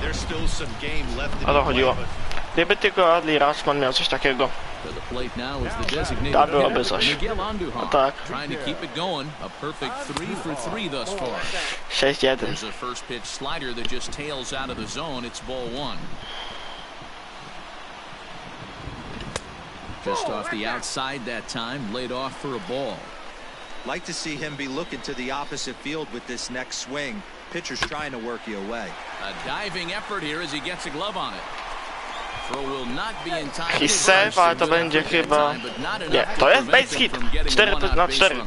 There's still some game left in O to the chodziło. play, Gdyby tylko Adley Rashman miał coś takiego. To the plate now is the designated To byłoby hitter, coś. Miguel Andujar. No tak. Trying to keep it going. A perfect 3 for 3 thus far. 6-1. There's a first pitch slider that just tails out of the zone. It's ball 1. Just off the outside that time, laid off for a ball. Like to see him be looking to the opposite field with this next swing. Pitcher's trying to work you away. A diving effort here as he gets a glove on it. Throw will not be in time. Jakiś save, ale to będzie chyba... Nie, to jest base hit. 4/4.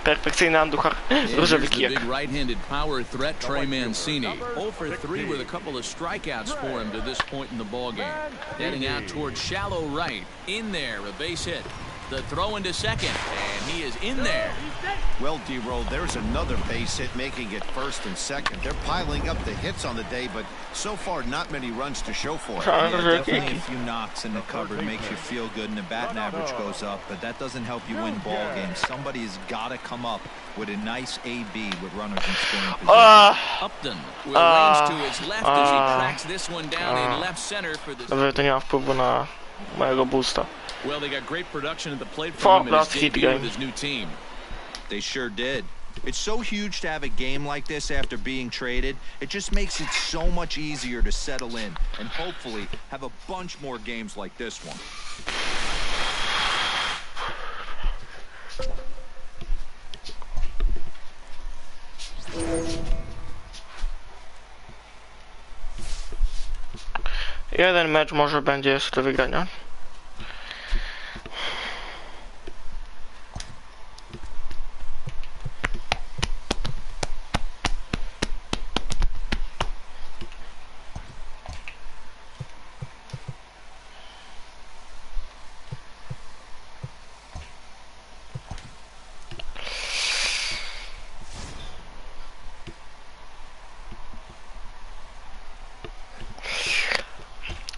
Perfekcyjny Andujar. Różowy kijek. Big right-handed power threat Trey Mancini. 0 for 3 with a couple of strikeouts for him to this point in the ball game. Heading out towards shallow right. In there, a base hit. The throw into second, and he is in there. Well, D-Roll, there's another base hit making it first and second. They're piling up the hits on the day, but so far not many runs to show for it. Yeah, definitely a few knocks in the cupboard makes you feel good, and the batting average goes up, but that doesn't help you win ball games. Somebody's got to come up with a nice AB with runners in scoring position. Upton will range to his left as he cracks this one down in left center for the... Dobrze, to nie ma wpływu na mojego boosta. Well, they got great production at the plate for 4 him in his plus hit debut with game. his new team. They sure did. It's so huge to have a game like this after being traded. It just makes it so much easier to settle in and hopefully have a bunch more games like this one. Jeden mecz może będzie jeszcze do wygrania.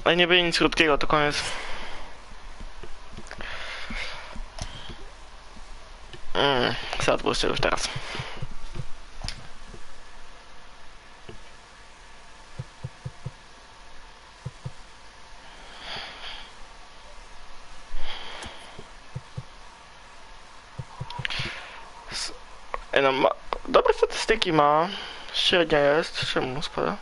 Ale nie będzie nic krótkiego, to koniec. Chcę odpuścić już teraz. No, dobre statystyki ma. Średnia jest. Czemu spada?